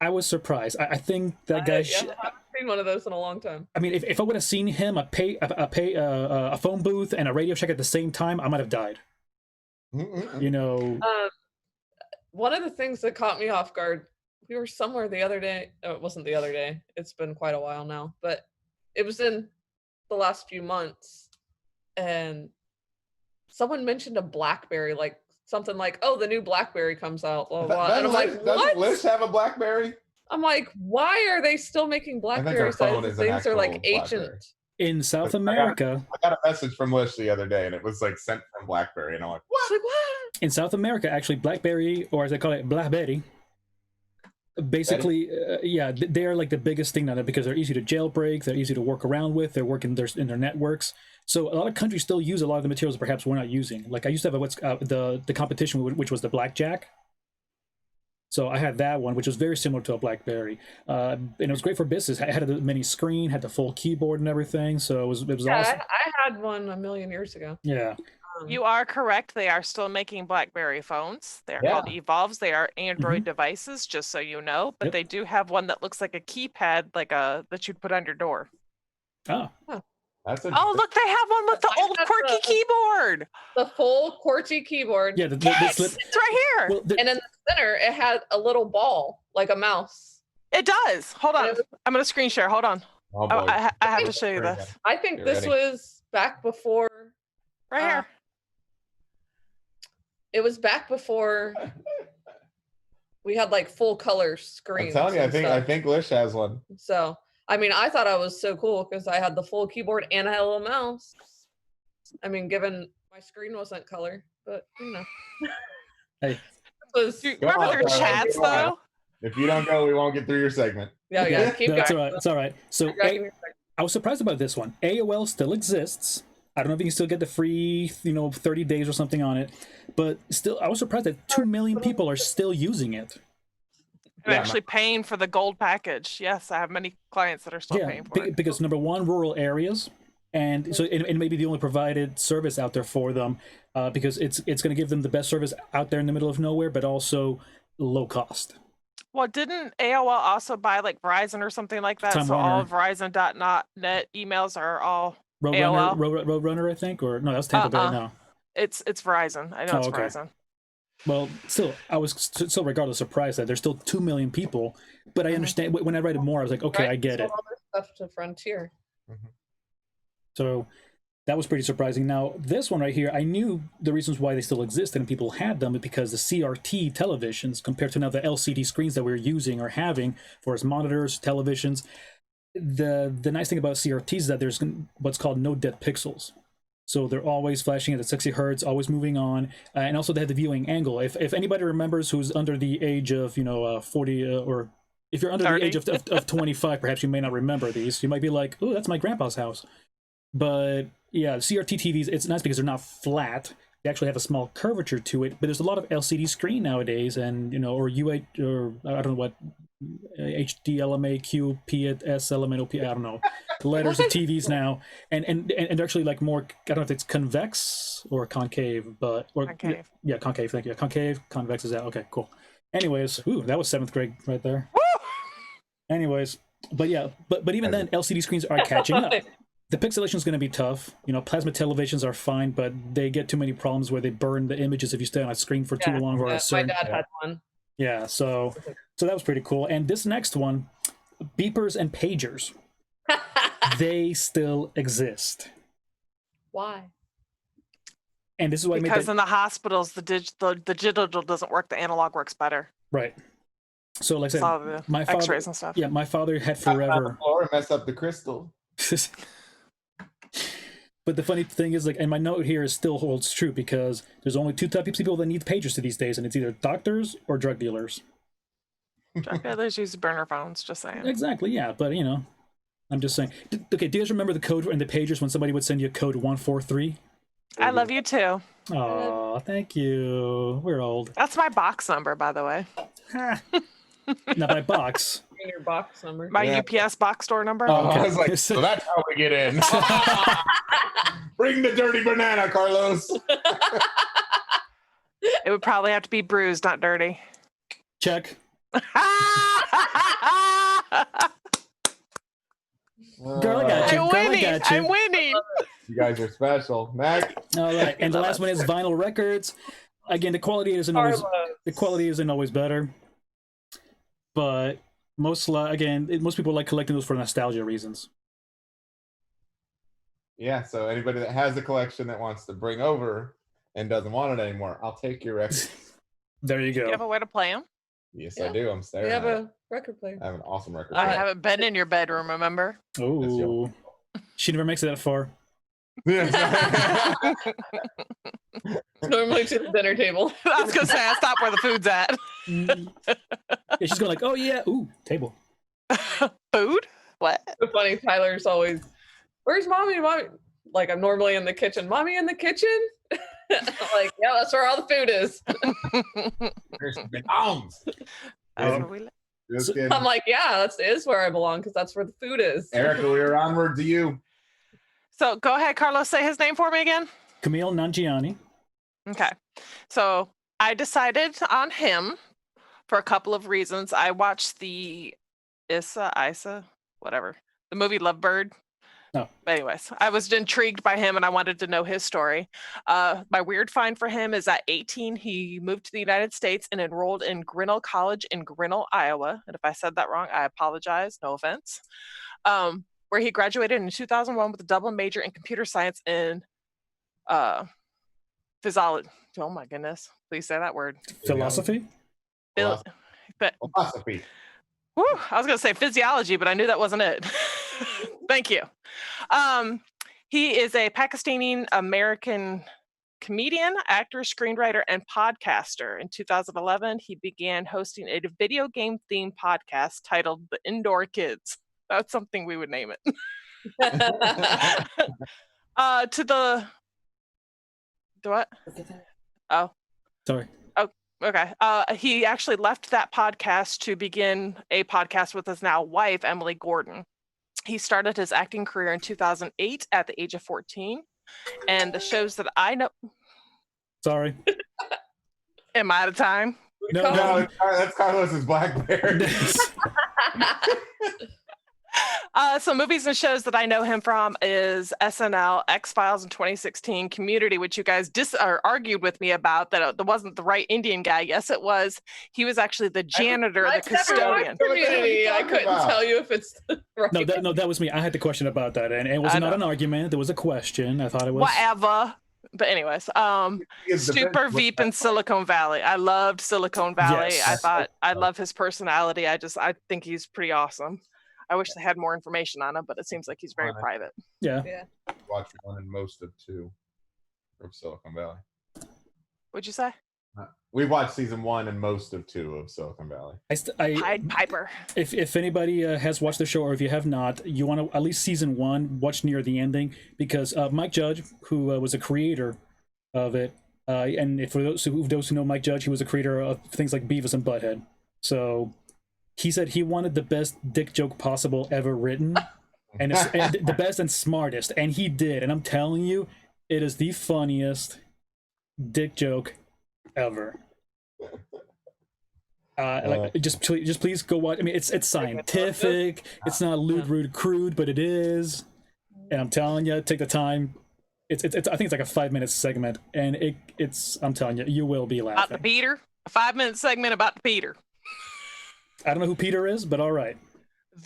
I was surprised. I think that guy. I haven't seen one of those in a long time. I mean, if I would have seen him a phone booth and a Radio Shack at the same time, I might have died. One of the things that caught me off guard, we were somewhere the other day. Oh, it wasn't the other day. It's been quite a while now, but it was in the last few months, and someone mentioned a BlackBerry, like something like, "Oh, the new BlackBerry comes out." Blah, blah. And I'm like, "What? Doesn't Liz have a BlackBerry?" I'm like, "Why are they still making BlackBerries? These things are like ancient." In South America, I got a message from Liz the other day, and it was like sent from BlackBerry, and I'm like, "What?" Like, what? In South America, actually, BlackBerry, or as they call it, BlackBerry, basically, they're like the biggest thing now because they're easy to jailbreak, they're easy to work around with, they're working in their networks. So a lot of countries still use a lot of the materials that perhaps we're not using. Like I used to have the competition, which was the Blackjack. So I had that one, which was very similar to a BlackBerry, and it was great for business. I had a mini screen, had the full keyboard and everything, so it was awesome. I had one a million years ago. Yeah. You are correct. They are still making BlackBerry phones. They're called Evolves. They are Android devices, just so you know. But they do have one that looks like a keypad, that you'd put on your door. Oh. Oh, look, they have one with the old QWERTY keyboard. The full QWERTY keyboard. Yeah, yes, it's right here. Well, and in the center, it had a little ball, like a mouse. It does. Hold on. I'm going to screen share. Hold on. Oh, I have to show you this. I think this was back before. Right here. It was back before we had like full color screens. I'm telling you, I think Lish has one. So, I mean, I thought I was so cool because I had the full keyboard and I had a little mouse. I mean, given my screen wasn't color, but Hey. Remember their chats though? If you don't go, we won't get through your segment. Yeah, keep going. That's all right. It's all right. So I was surprised about this one. AOL still exists. I don't know if you can still get the free, 30 days or something on it, but still, I was surprised that 2 million people are still using it. I'm actually paying for the gold package. Yes, I have many clients that are still paying for it. Because number one, rural areas, and so it may be the only provided service out there for them, because it's going to give them the best service out there in the middle of nowhere, but also low cost. Well, didn't AOL also buy like Verizon or something like that? So all of Verizon.net emails are all Roadrunner, I think, or no, that's Tampa Bay now. It's Verizon. I know it's Verizon. Well, still, I was still regardless surprised that there's still 2 million people, but I understand when I read it more, I was like, okay, I get it. All this stuff to Frontier. So that was pretty surprising. Now, this one right here, I knew the reasons why they still existed and people had them because the CRT televisions, compared to now the LCD screens that we're using or having for as monitors, televisions, the nice thing about CRTs is that there's what's called no dead pixels. So they're always flashing at 60 hertz, always moving on, and also they have the viewing angle. If anybody remembers who's under the age of 40, or if you're under 30. the age of 25, perhaps you may not remember these. You might be like, "Oh, that's my grandpa's house." But yeah, CRT TVs, it's nice because they're not flat. They actually have a small curvature to it. But there's a lot of LCD screen nowadays, and or UH, or I don't know what. HDLMA, QPS, LMNOP, I don't know, letters of TVs now, and actually like more, I don't know if it's convex or concave, but concave. Yeah, concave. Thank you. Concave, convex is that. Okay, cool. Anyways, that was 7th grade right there. Anyways, but yeah, but even then, LCD screens are catching up. The pixelation is going to be tough. Plasma televisions are fine, but they get too many problems where they burn the images if you stay on a screen for too long. Or my dad had one. Yeah, so that was pretty cool. And this next one, beepers and pagers, they still exist. Why? And this is why because in the hospitals, the digital doesn't work. The analog works better. Right. So like I said, my father, X-rays and stuff. Yeah, my father had forever. Or mess up the crystal. But the funny thing is, and my note here still holds true because there's only 2 types of people that need pagers these days, and it's either doctors or drug dealers. Drug dealers use burner phones, just saying. Exactly, yeah, but I'm just saying. Okay, do you guys remember the code in the pagers when somebody would send you a code 143? I love you too. Oh, thank you. We're old. That's my box number, by the way. Not by box. In your box number. My Yeah. UPS box store number. Oh, okay. I was like, so that's how we get in. Bring the dirty banana, Carlos. It would probably have to be bruised, not dirty. Check. Girl, Girl, I got you. I'm Girl, I winning. got you. I'm winning. You guys are special. Next. All right, and the last one is vinyl records. Again, the quality isn't always better, but most people like collecting those for nostalgia reasons. Yeah, so anybody that has a collection that wants to bring over and doesn't want it anymore, I'll take your records. There you Do you have go. a way to play them? Yes, Yeah. I do. I'm We staring have at it. a record player. I have an awesome record. I player. haven't been in your bedroom, remember? Oh, she never makes it that far. Normally to the dinner table. I was gonna say I stopped where the food's at. Yeah, she's going like, oh yeah, ooh, table. Food? What? So funny. Tyler's always, where's mommy? Mommy? Like I'm normally in the kitchen. Mommy in the kitchen? I'm like, yeah, that's where all the food is. There's some bones. That's what we like. Just kidding. I'm like, yeah, that is where I belong because that's where the food is. Erica, we're onward to you. So go ahead, Carlos, say his name for me again. Camille Nangiani. Okay. So I decided on him for a couple of reasons. I watched the Isa, whatever, the movie Lovebird. Oh. But anyways, I was intrigued by him and I wanted to know his story. My weird find for him is at 18, he moved to the United States and enrolled in Grinnell College in Grinnell, Iowa. And if I said that wrong, I apologize. No offense. Where he graduated in 2001 with a double major in computer science and physiology. Oh my goodness. Please say that word. Philosophy. Phil- Philosophy. Whew, I was going to say physiology, but I knew that wasn't it. Thank you. He is a Pakistani American comedian, actor, screenwriter, and podcaster. In 2011, he began hosting a video game themed podcast titled The Indoor Kids. That's something we would name it. What? Oh. Sorry. Okay. He actually left that podcast to begin a podcast with his now wife, Emily Gordon. He started his acting career in 2008 at the age of 14. And the shows that I know... Sorry. Am I out of time? No, that's Carlos's Blackberry. So movies and shows that I know him from is SNL, X-Files in 2016, Community, which you guys argued with me about, that it wasn't the right Indian guy. Yes, it was. He was actually the janitor, the custodian. Community. I couldn't tell you if it's right. No, that was me. I had the question about that, and it was not an argument. There was a question. I thought it was whatever. But anyways, Super Veep in Silicon Valley. I loved Silicon Valley. Yes. I love his personality. I think he's pretty awesome. I wish they had more information on him, but it seems like he's very private. Yeah. Watch one and most of two of Silicon Valley. What'd you say? We watched season 1 and most of 2 of Silicon Valley. Pied Piper. If anybody has watched the show, or if you have not, you want to at least season 1 watch near the ending, because Mike Judge, who was a creator of it, and for those who know Mike Judge, he was a creator of things like Beavis and Butthead. So he said he wanted the best dick joke possible ever written, and the best and smartest, and he did. And I'm telling you, it is the funniest dick joke ever. Just please go watch. I mean, it's scientific. It's not lewd, rude, crude, but it is. And I'm telling you, take the time. It's I think it's like a 5-minute segment, and it's. I'm telling you, you will be laughing. About the Peter. A 5-minute segment about the Peter. I don't know who Peter is, but all right.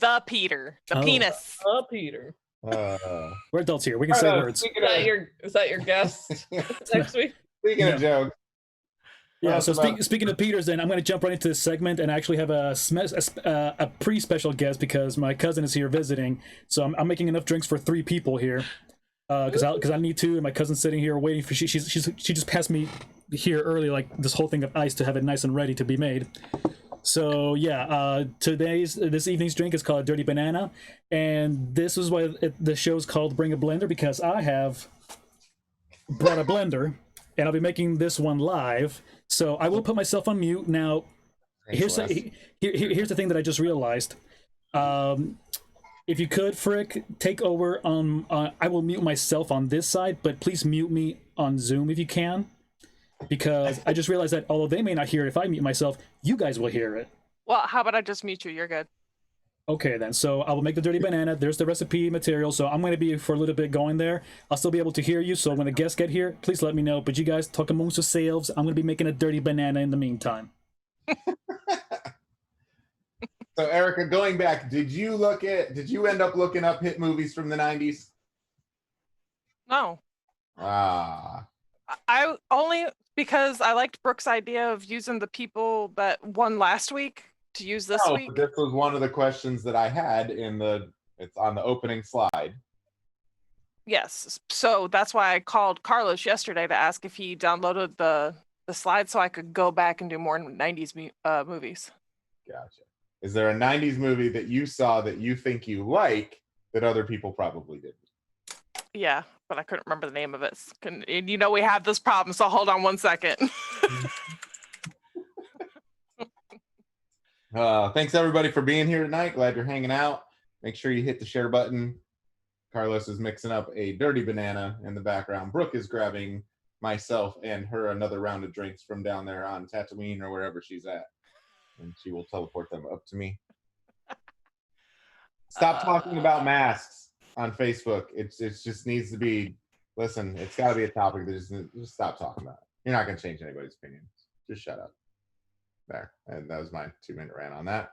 The Peter. The penis. Peter. We're adults here. We can say words. Is that your guest next week? Speaking of jokes. Yeah, so speaking of Peters, then I'm going to jump right into this segment and actually have a pre-special guest, because my cousin is here visiting. So I'm making enough drinks for 3 people here, because I need to, and my cousin's sitting here waiting for. She just passed me here early, like this whole thing of ice to have it nice and ready to be made. So yeah, this evening's drink is called Dirty Banana, and this is why the show's called Bring a Blender, because I have brought a blender, and I'll be making this one live. So I will put myself on mute now. here's here's the thing that I just realized. If you could, Frick, take over on. I will mute myself on this side, but please mute me on Zoom if you can, because I just realized that although they may not hear it if I mute myself, you guys will hear it. Well, how about I just mute you? You're good. Okay, then. So I will make the dirty banana. There's the recipe material. So I'm going to be for a little bit going there. I'll still be able to hear you. So when the guests get here, please let me know. But you guys talk amongst yourselves. I'm going to be making a dirty banana in the meantime. So Erica, going back, did you end up looking up hit movies from the 90s? No. Ah. I only because I liked Brooke's idea of using the people that won last week to use this week. But this was one of the questions that I had it's on the opening slide. Yes. So that's why I called Carlos yesterday to ask if he downloaded the slide so I could go back and do more 90s movies. Gotcha. Is there a 90s movie that you saw that you think you like that other people probably didn't? Yeah, but I couldn't remember the name of it. And you know we have this problem, so hold on one second. Thanks everybody for being here tonight. Glad you're hanging out. Make sure you hit the share button. Carlos is mixing up a dirty banana in the background. Brooke is grabbing myself and her another round of drinks from down there on Tatooine or wherever she's at. And she will teleport them up to me. Stop talking about masks on Facebook. It just needs to be, listen, it's got to be a topic that just stop talking about it. You're not going to change anybody's opinion. Just shut up. There. And that was my 2-minute rant on that.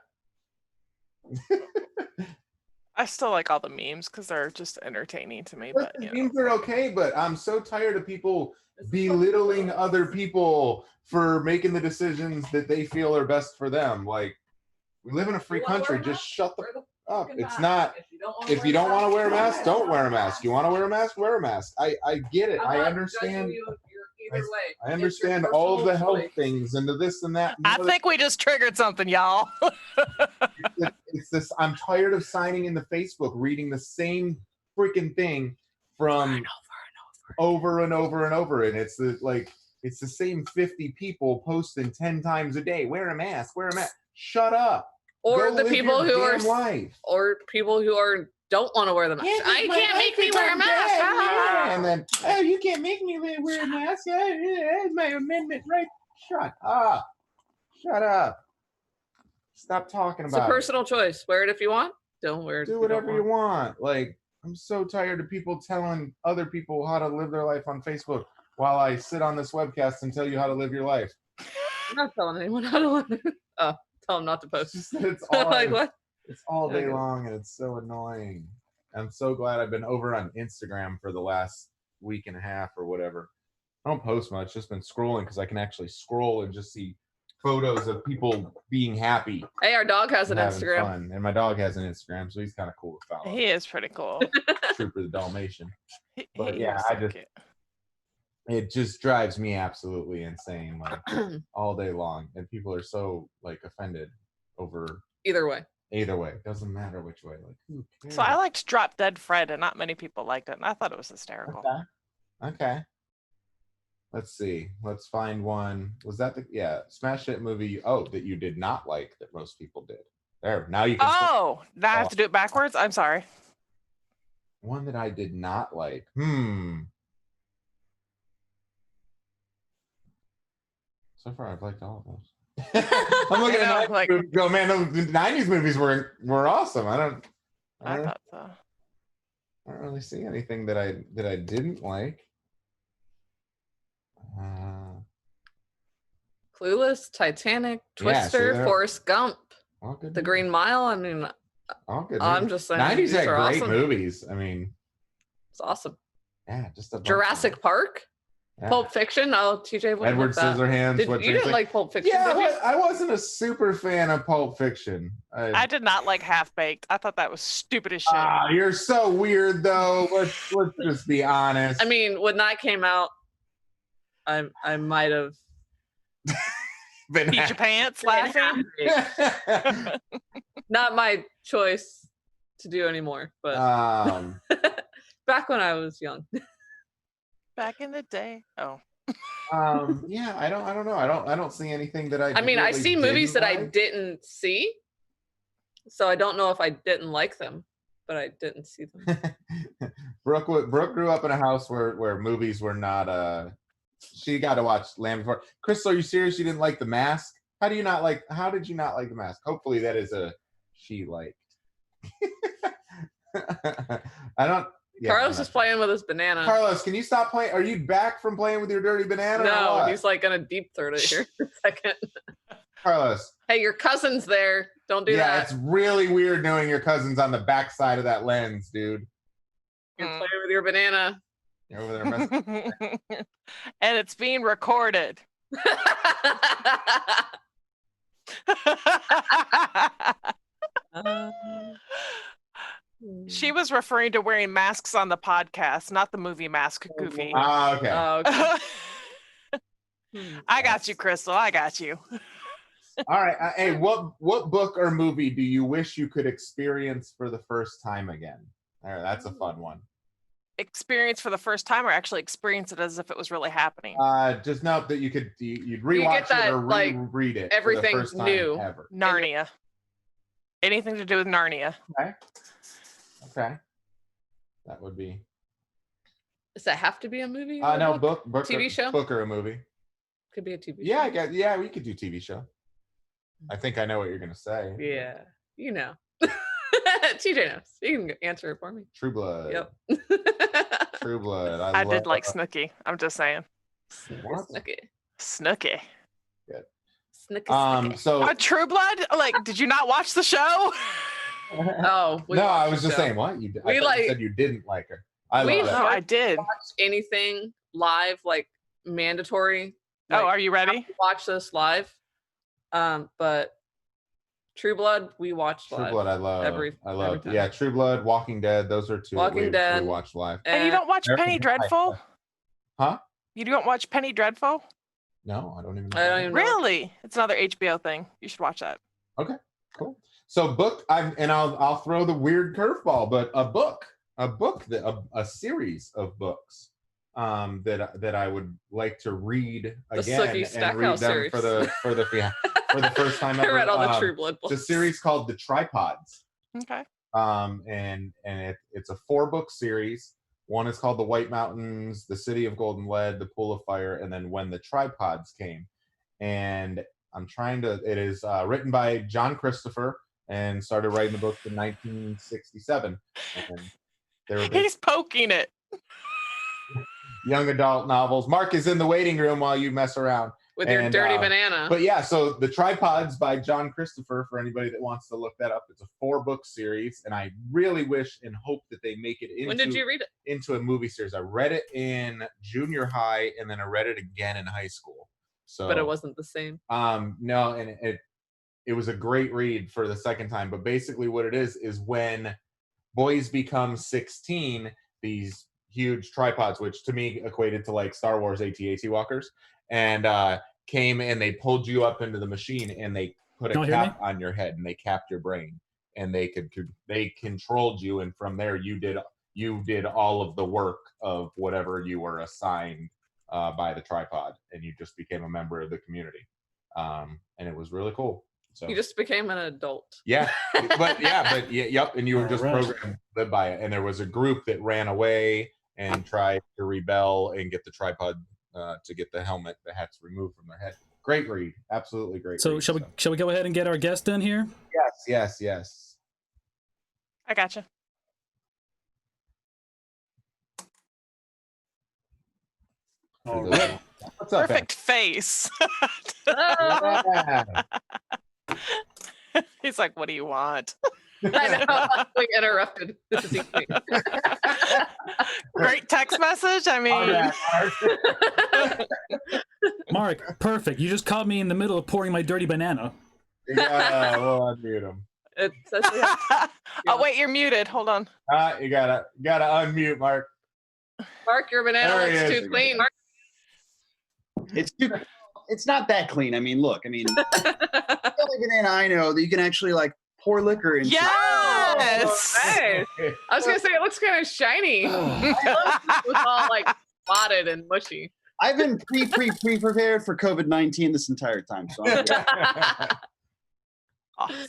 I still like all the memes because they're just entertaining to me. But you memes are okay, but I'm so tired of people belittling other people for making the decisions that they feel are best for them. Like, we live in a free country. Just shut the up. It's not. If you don't want to wear a mask, don't wear a mask. You want to wear a mask, wear a mask. I get it. I understand. I understand all of the health things and the this and that. I think we just triggered something, y'all. It's this. I'm tired of signing into Facebook, reading the same freaking thing from over and over and over, and it's the same 50 people posting 10 times a day. Wear a mask. Wear a mask. Shut up. Or the people who don't want to wear the mask. I can't make me wear a mask. Yeah. And then, oh, you can't make me wear a mask. That's my amendment, right? Shut up. Shut up. Stop talking about it. It's a personal choice. Wear it if you want. Don't wear it. Do whatever you want. Like, I'm so tired of people telling other people how to live their life on Facebook while I sit on this webcast and tell you how to live your life. I'm not telling anyone how to live. Oh, tell them not to post. It's all, like what? It's all day long, and it's so annoying. I'm so glad I've been over on Instagram for the last week and a half or whatever. I don't post much, just been scrolling because I can actually scroll and just see photos of people being happy. Hey, our dog has an Instagram. Fun. And my dog has an Instagram, so he's kind of cool to follow. He is pretty cool. Trooper the Dalmatian. But he yeah, so it just drives me absolutely insane, like all day long. And people are so like offended over either way. Doesn't matter which way. Like, who cares? So I liked Drop Dead Fred, and not many people liked it, and I thought it was hysterical. Okay. Let's see. Let's find one. Was that smash hit movie? Oh, that you did not like that most people did. There. Now you can. Oh, now I have to do it backwards. I'm sorry. One that I did not like. So far, I've liked all of those. I'm looking at like, go, man. The '90s movies were awesome. I thought so. I don't really see anything that I didn't like. Clueless, Titanic, Twister, Forrest Gump, The Green Mile. I mean, I'm just saying. '90s had great movies. I mean, it's awesome. Yeah, just a Jurassic Park. Yeah. Pulp Fiction. Oh, TJ. Edward Scissorhands. You didn't like Pulp Fiction? Yeah, I wasn't a super fan of Pulp Fiction. I did not like Half Baked. I thought that was stupid as shit. You're so weird, though. Let's just be honest. I mean, when that came out, I might have beat your pants laughing. Not my choice to do anymore, but back when I was young. Back in the day. Oh. Yeah, I don't know. I don't see anything that I mean, I really see movies that didn't I like. didn't see, so I don't know if I didn't like them, but I didn't see them. Brooke grew up in a house where movies were not. She got to watch Land Before. Crystal, are you serious? You didn't like The Mask? How did you not like The Mask? Hopefully, that is a she liked. I don't. Yeah, Carlos is playing with his banana. Carlos, can you stop playing? Are you back from playing with your dirty banana? No, he's like gonna deep throat it here for a second. Carlos. Hey, your cousin's there. Don't do that. Yeah, it's really weird knowing your cousin's on the backside of that lens, dude. You're playing with your banana. You're over there messing. And it's being recorded. She was referring to wearing masks on the podcast, not the movie Mask, Goofy. Oh, okay. I got you, Crystal. I got you. All right. Hey, what book or movie do you wish you could experience for the first time again? All right, that's a fun one. Experience for the first time, or actually experience it as if it was really happening? Just know that you'd rewatch it or reread it. Everything for the first time new. Ever. Narnia. Anything to do with Narnia. Okay. That would be. Does that have to be a movie? No, book TV show? Book or a movie. Could be a TV show. Yeah, I guess. Yeah, we could do TV show. I think I know what you're gonna say. Yeah, you know. TJ knows. You can answer it for me. True Blood. Yep. True Blood. I did like Snooki. I'm just saying. Snooki. Good. Snooki. So True Blood? Like, did you not watch the show? Oh, no, I was just saying what you. I thought you said you didn't like her. I did. Watch anything live, like mandatory. Like, are you ready? Watch this live. But True Blood, we watched live. True Blood, I love. Every time. Yeah, True Blood, Walking Dead, those are two. Walking Dead. We watched live. And you don't watch Penny Dreadful? Huh? You don't watch Penny Dreadful? No, I don't even. I don't even know. Really? It's another HBO thing. You should watch that. Okay, cool. So book, I'll throw the weird curveball, but a series of books that I would like to read again and read them series. for the first time ever. I read all the True Blood books. It's a series called The Tripods. Okay. And it's a 4-book series. One is called The White Mountains, The City of Golden Lead, The Pool of Fire, and then When the Tripods Came. And it is written by John Christopher and started writing the book in 1967. And he's poking it. Young adult novels. Mark is in the waiting room while you mess around. With your dirty banana. But yeah, so The Tripods by John Christopher, for anybody that wants to look that up, it's a 4-book series, and I really wish and hope that they make it into. When did you read it? Into a movie series. I read it in junior high, and then I read it again in high school. So, but it wasn't the same. No, and it was a great read for the second time. But basically, what it is when boys become 16, these huge tripods, which to me equated to like Star Wars AT-AT walkers, and came and they pulled you up into the machine and they put a cap on your head and they capped your brain and they controlled you, and from there you did all of the work of whatever you were assigned by the tripod, and you just became a member of the community, and it was really cool. So you just became an adult. Yeah, yep, and you were just programmed to live by it. And there was a group that ran away and tried to rebel and get the tripod to get the hats removed from their head. Great read, absolutely great. So shall we go ahead and get our guest in here? Yes. I gotcha. All right. What's up, perfect face. Yeah. He's like, what do you want? I know, we interrupted. This is easy. Great text message. I mean, Mark, perfect. You just caught me in the middle of pouring my dirty banana. Yeah, we'll unmute him. Oh wait, you're muted. Hold on. You gotta unmute, Mark. Mark, your banana looks too clean. It's not that clean. I mean, look. I mean, the only banana I know that you can actually like pour liquor into. Yes. Oh, nice. I was gonna say it looks kind of shiny. It was all like spotted and mushy. I've been pre-prepared for COVID-19 this entire time. So I'm good. Awesome.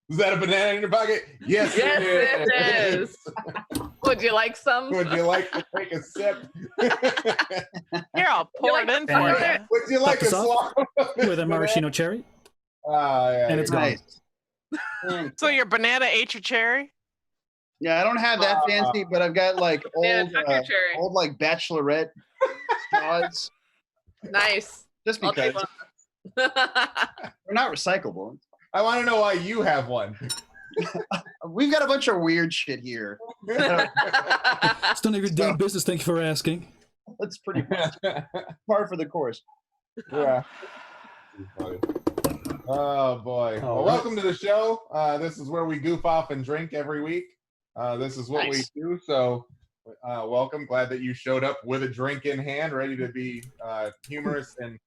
Is that a banana in your pocket? Yes, Yes, it is. Would you like some? Would you like to take a sip? Here, I'll pour it in for Banana. you. Would you like a Top us off swallow of this with a maraschino cherry, yeah, and it's gone. Nice. Thanks. So your banana ate your cherry? Yeah, I don't have that fancy, but I've got like Yeah, old, tuck your cherry. old like bachelorette straws. Nice. Just I'll because take one. they're not recyclable. I want to know why you have one. We've got a bunch of weird shit here. It's none of your damn business. Thank you for asking. That's pretty much par for the course. Yeah. Oh boy. Well, welcome to the show. This is where we goof off and drink every week. This is what Nice. we do. So welcome. Glad that you showed up with a drink in hand, ready to be humorous and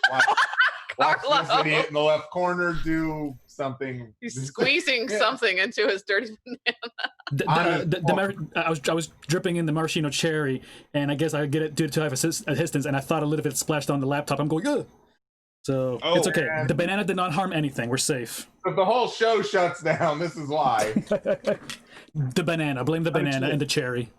watch this Carlo. idiot in the left corner do something. He's squeezing something into his dirty banana. I was dripping in the maraschino cherry, and I guess I get it due to have assistance, and I thought a little bit splashed on the laptop. I'm going, ugh. So it's okay. man. The banana did not harm anything. We're safe. If the whole show shuts down, this is why. The banana. Blame the banana and the cherry.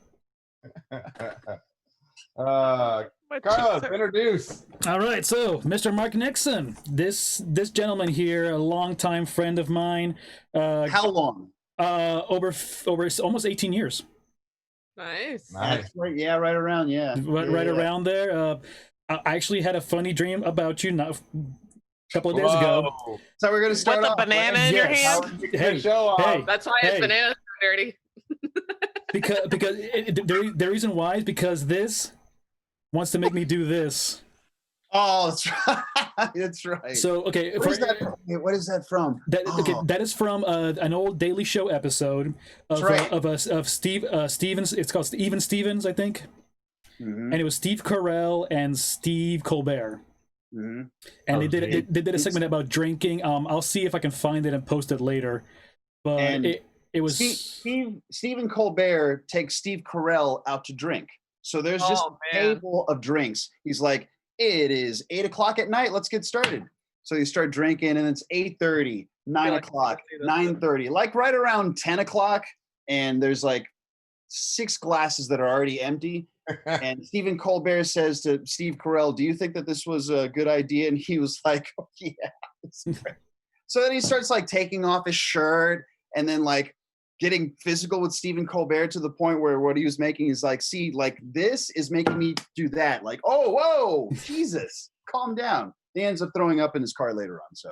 My Carlos, cheeks are- introduce. All right, so Mr. Mark Nixon, this gentleman here, a longtime friend of mine, How long? over almost 18 years, Nice. Nice. That's right. Yeah, right around. Yeah. right around there. I actually had a funny dream about you not a couple of days ago. Whoa. So we're gonna start With a off. banana right? in your Yes. How hand? are we kicking Hey, the show off? hey. That's why his Hey. banana's so dirty. because the reason why is because this wants to make me do this. Oh, that's right. That's right. So okay, what is that from? What is that from? Okay, Oh. that is from an old Daily Show episode of That's right. of Steve Stevens. It's called Even Stevens, I think, Mhm, and it was Steve Carell and Steve Colbert, mhm. and they Okay. did a segment about drinking. I'll see if I can find it and post it later, but And it was Stephen Colbert takes Steve Carell out to drink. So there's just Oh, a man. table of drinks. He's like, it is 8 o'clock at night. Let's get started. So you start drinking, and it's 8:30, 9 like o'clock, I see this. 9:30, like right around 10 o'clock. And there's like 6 glasses that are already empty. And Stephen Colbert says to Steve Carell, "Do you think that this was a good idea?" And he was like, "Oh, yeah." It's great. So then he starts like taking off his shirt and then like getting physical with Stephen Colbert to the point where what he was making is like, see, like this is making me do that. Like, oh, whoa, Jesus, calm down. He ends up throwing up in his car later on. So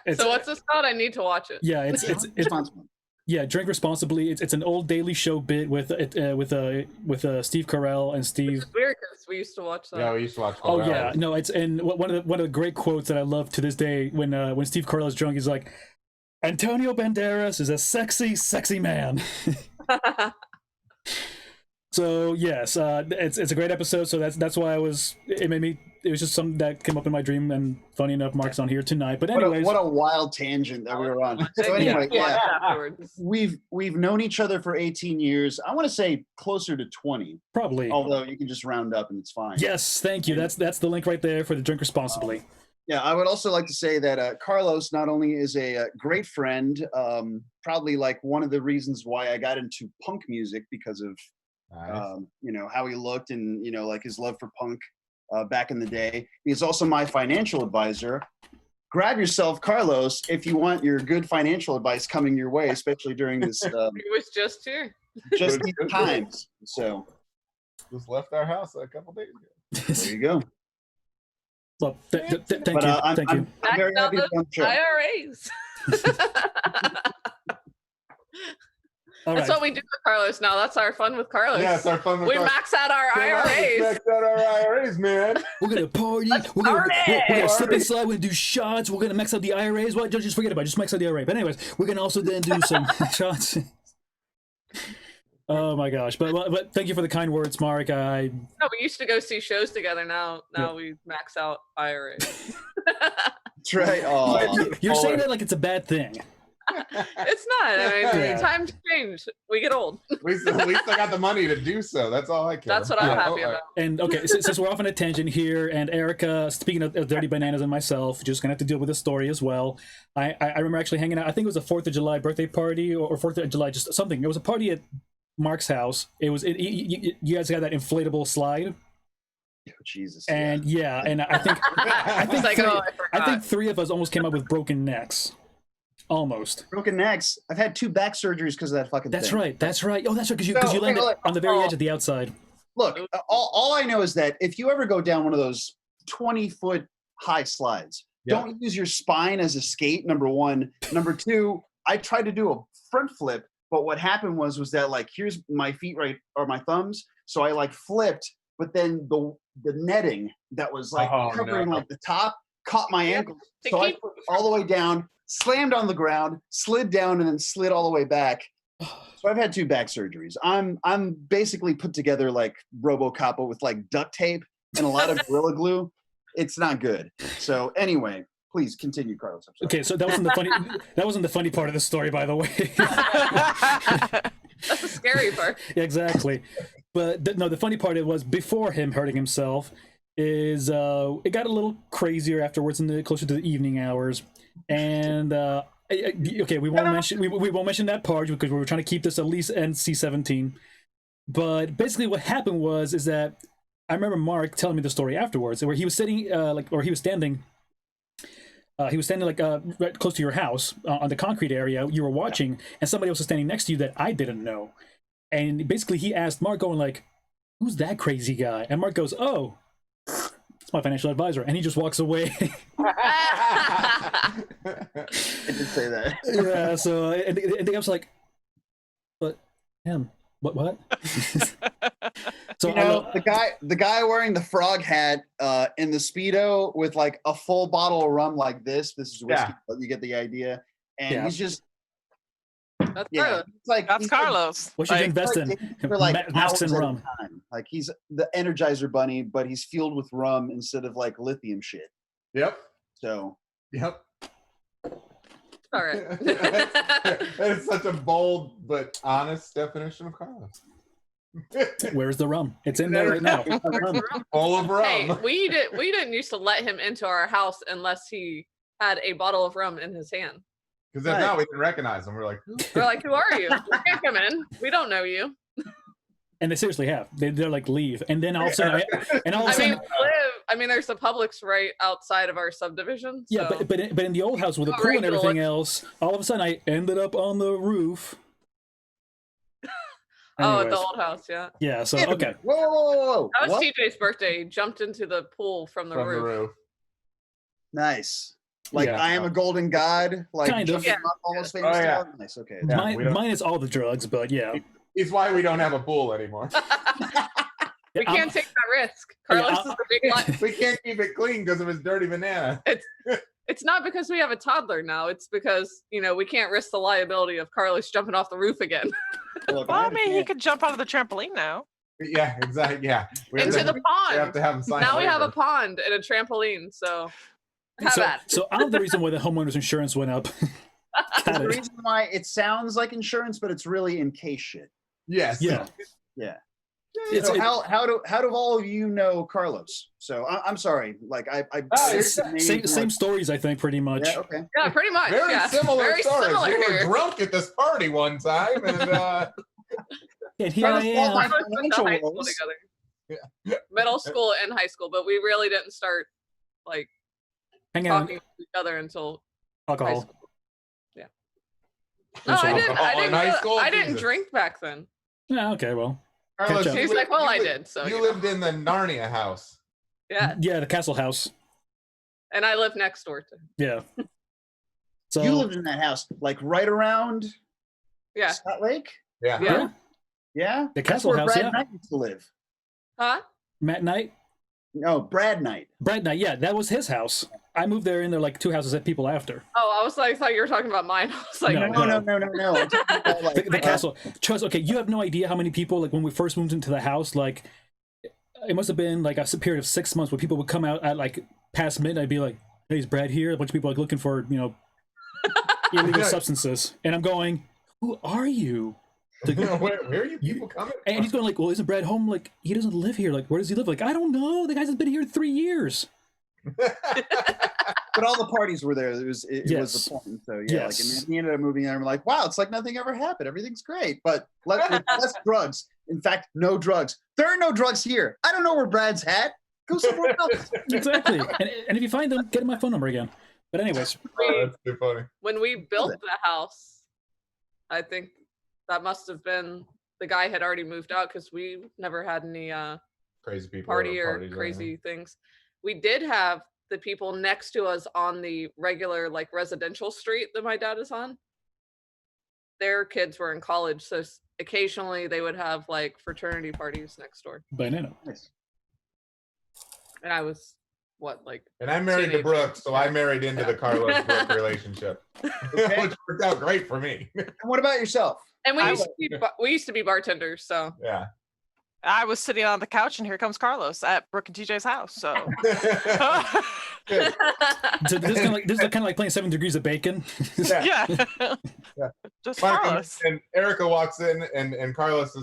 it's, So what's this called? I need to watch it. yeah, it's responsible. yeah, drink responsibly. It's an old Daily Show bit with Steve Carell and Steve. It's weird because we used to watch that. Yeah, we used to watch. Oh Colbert. yeah, no, it's and one of the great quotes that I love to this day when Steve Carell is drunk, he's like, Antonio Banderas is a sexy man. So yes, it's a great episode. So that's why it was just something that came up in my dream, and funny enough, Mark's on here tonight. But anyways, What a wild tangent that we were on. So anyway, yeah. Afterwards. We've known each other for 18 years. I want to say closer to 20, probably. although you can just round up and it's fine. Yes, thank you. That's the link right there for the drink responsibly. Yeah, I would also like to say that Carlos not only is a great friend, probably like one of the reasons why I got into punk music because of Nice. how he looked and like his love for punk back in the day. He's also my financial advisor. Grab yourself, Carlos, if you want your good financial advice coming your way, especially during this He was just here. just these times. So Just left our house a couple days ago. there you go. Well, thank But you. Thank you. I'm very happy to be on the show. IRAs. All That's right. what we do with Carlos now. That's our fun with Carlos. Yeah, it's our fun. We max out our IRAs. Max out our IRAs, man. We're gonna party. We're gonna slip inside. We're gonna do shots. We're gonna max out the IRAs. What? Just forget about it. Just max out the IRA. But anyways, we're gonna also then do some shots. Oh my gosh! But thank you for the kind words, Mark. No, we used to go see shows together. Now Yeah. we max out IRAs. That's right. Oh, You're saying that like it's a bad thing. It's not. I mean, Yeah. times change. We get old. We still got the money to do so. That's all I care. That's what I'm about. happy about. And okay, since we're off on a tangent here, and Erica, speaking of Dirty Bananas and myself, just gonna have to deal with this story as well. I remember actually hanging out. I think it was a 4th of July birthday party or 4th of July, just something. It was a party at Mark's house. It was you guys got that inflatable slide, Oh, Jesus. and yeah, and I think It's like, three, oh, I I think forgot. 3 of us almost came up with broken necks, almost. Broken necks. I've had 2 back surgeries because of that fucking That's thing. right. That's right. Oh, that's right. Because you No, landed look, on the very edge at the outside. Look, all I know is that if you ever go down one of those 20-foot high slides, Yeah. don't use your spine as a skate, number one. Number two, I tried to do a front flip, but what happened was that, like, here's my feet right, or my thumbs. So I, like, flipped, but then the netting that was, like, Oh, covering, no. like, the top caught my Yep. ankle. To So I keep- flipped all the way down, slammed on the ground, slid down, and then slid all the way back. So I've had 2 back surgeries. I'm basically put together like RoboCop with like duct tape and a lot of Gorilla Glue. It's not good. So anyway, please continue, Carlos. I'm sorry. Okay, so that wasn't the funny. That wasn't the funny part of the story, by the way. That's the scary part. Exactly. But no, the funny part it was before him hurting himself is it got a little crazier afterwards closer to the evening hours, and okay, we won't mention that part because we were trying to keep this at least NC-17. But basically, what happened is that I remember Mark telling me the story afterwards, where he was sitting he was standing right close to your house on the concrete area. You were watching, and somebody else was standing next to you that I didn't know. And basically, he asked Mark, going like, "Who's that crazy guy?" And Mark goes, "Oh, it's my financial advisor," and he just walks away. I did say that. Yeah. So and I was like, "But him? What?" So You know, the guy wearing the frog hat in the Speedo with like a full bottle of rum like this. This is whiskey, Yeah. but you get the idea. And Yeah. he's just That's yeah, it's like That's he's Carlos. what should you Like, invest in? dancing for like Masks and hours at a rum. time. Like he's the Energizer Bunny, but he's fueled with rum instead of like lithium shit. Yep. So Yep. all right. It's such a bold but honest definition of Carlos. Where's the rum? It's in there right now. Full of rum. Hey, we didn't used to let him into our house unless he had a bottle of rum in his hand. Because if not, we didn't recognize him. We're like, who? We're like, who are you? You can't come in. We don't know you. And they seriously have. They're like, leave. And then all of a sudden, There's a Publix right outside of our subdivision. yeah, so- but in the old house with the pool and everything else, all of a sudden I ended up on the roof. Oh, at Anyways, the old house, yeah. yeah. So okay. Whoa. That was What? TJ's birthday. He jumped into the pool from the From roof. the roof. Nice. Like Yeah. I am a golden god. Like Kind of. jumping Yeah. off almost famous. Oh, yeah. style? Nice. Okay. Yeah, we don't- Mine is all the drugs, but yeah. It's why we don't have a pool anymore. We I'm- can't take that risk. Yeah, Carlos is a big li- We can't keep it clean because of his dirty banana. It's not because we have a toddler now. It's because, we can't risk the liability of Carlos jumping off the roof again. Look, Well, I mean, he understand. could jump out of the trampoline now. Yeah, exactly. Yeah. We have Into to- the we have pond. to have him sign Now we have a waiver. pond and a trampoline, so have so, at it. so I'm the reason why the homeowner's insurance went up. There's Got a it. reason why it sounds like insurance, but it's really in case shit. Yes. Yeah. It's- So it- how do all of you know Carlos? So I'm sorry, like I Oh, It's same stories, I think, pretty much. Yeah, okay. Yeah, pretty much. Very yeah. similar Very stories. similar We were here. drunk at this party one time, and And here I Carlos Paul, am. my We went to financial high school woes. together. Middle school and high school, but we really didn't start like Hang on. talking to each other until high Alcohol. school. Yeah. No, I didn't. Alcohol in high school? I didn't Jesus. drink back then. Yeah, okay, well. Carlos, Catch up. you He's li- like, well, you I li- did. So you lived in the Narnia house. yeah, Yeah, the castle house. and I live next door to. Yeah. So You lived in that house, like right around Yeah. Scott Lake. Yeah. Yeah. yeah, Yeah, the that's castle where house, Brad yeah. Knight used to live. Huh? Matt Knight. No, Brad Knight. Brad Knight, yeah, that was his house. I moved there in there like 2 houses at people after. Oh, I was like, I thought you were talking about mine. I was like, No. No. I'm talking about, like, The castle. Trust, okay, you have no idea how many people, like when we first moved into the house, like it must have been like a period of 6 months where people would come out at like past midnight and be like, hey, is Brad here? A bunch of people like looking for, illegal substances. And I'm going, who are you? Like, where are you people coming from? and he's going like, well, isn't Brad home? Like, he doesn't live here. Like, where does he live? Like, I don't know. The guy's been here 3 years. But all the parties were there. It was Yes. the point. So yeah, Yes. like, and then he ended up moving there. And I'm like, wow, it's like nothing ever happened. Everything's great, but less drugs. In fact, no drugs. There are no drugs here. I don't know where Brad's at. Go somewhere else. Exactly. And if you find them, get him my phone number again. But anyways, Oh, that's too funny. When we built the house, I think that must have been the guy had already moved out because we never had any Crazy people. party or parties, crazy things. We did have the people next to us on the regular like residential street that my dad is on. Their kids were in college, so occasionally they would have like fraternity parties next door. banana. Nice. And I was what, like And I'm married to teenager. Brooke, so I married into the Carlos Brooke relationship, Okay. which worked out great for me. And what about yourself? And we I used to be bartenders, so Yeah. I was sitting on the couch, and here comes Carlos at Brooke and TJ's house. So So this is kind of like playing 7 Degrees of Bacon. yeah, Yeah. just Mark, Carlos. and Erica walks in, and Carlos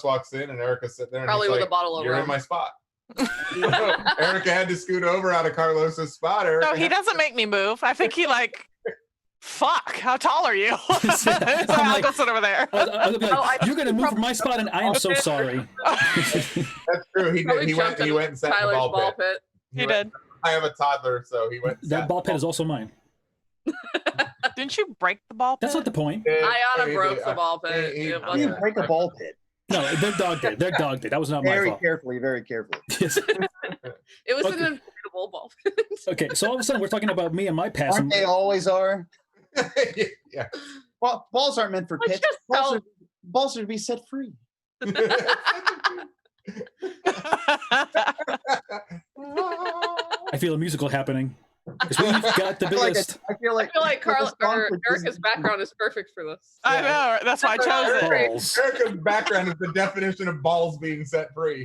walks in, and Erica's sitting there. And probably he's with like, a bottle of "You're in rum. my spot." Erica had to scoot over out of Carlos's spot. Erica No, he doesn't make me move. I think he like, fuck. How tall are you? So I'll like- go sit over there. I'll be like, Oh, I you're gonna move from my spot, and I am so sorry. That's true. He Probably did. jumped He in went and sat in the Tyler's ball pit. He went- did. I have a toddler, so he went. and sat That ball pit is also mine. Didn't you break the ball? That's pit? not the point. Ayana broke the ball pit. he- It he- You didn't wasn't break a ball pit. No, their dog did. Their dog did. That was not my Very fault. carefully, very carefully. Yes. It was Okay. an inflatable ball pit. Okay, so all of a sudden we're talking about me and my past. Aren't they always are? yeah. Well, balls aren't meant for Let's pits. just tell- Balls are to be set free. I feel a musical happening. 'Cause we've got the I feel like biggest. I feel like I feel like Carl this song or for Erica's Disney- background is perfect for this. I know. That's why I chose it. balls. Erica's background is the definition of balls being set free.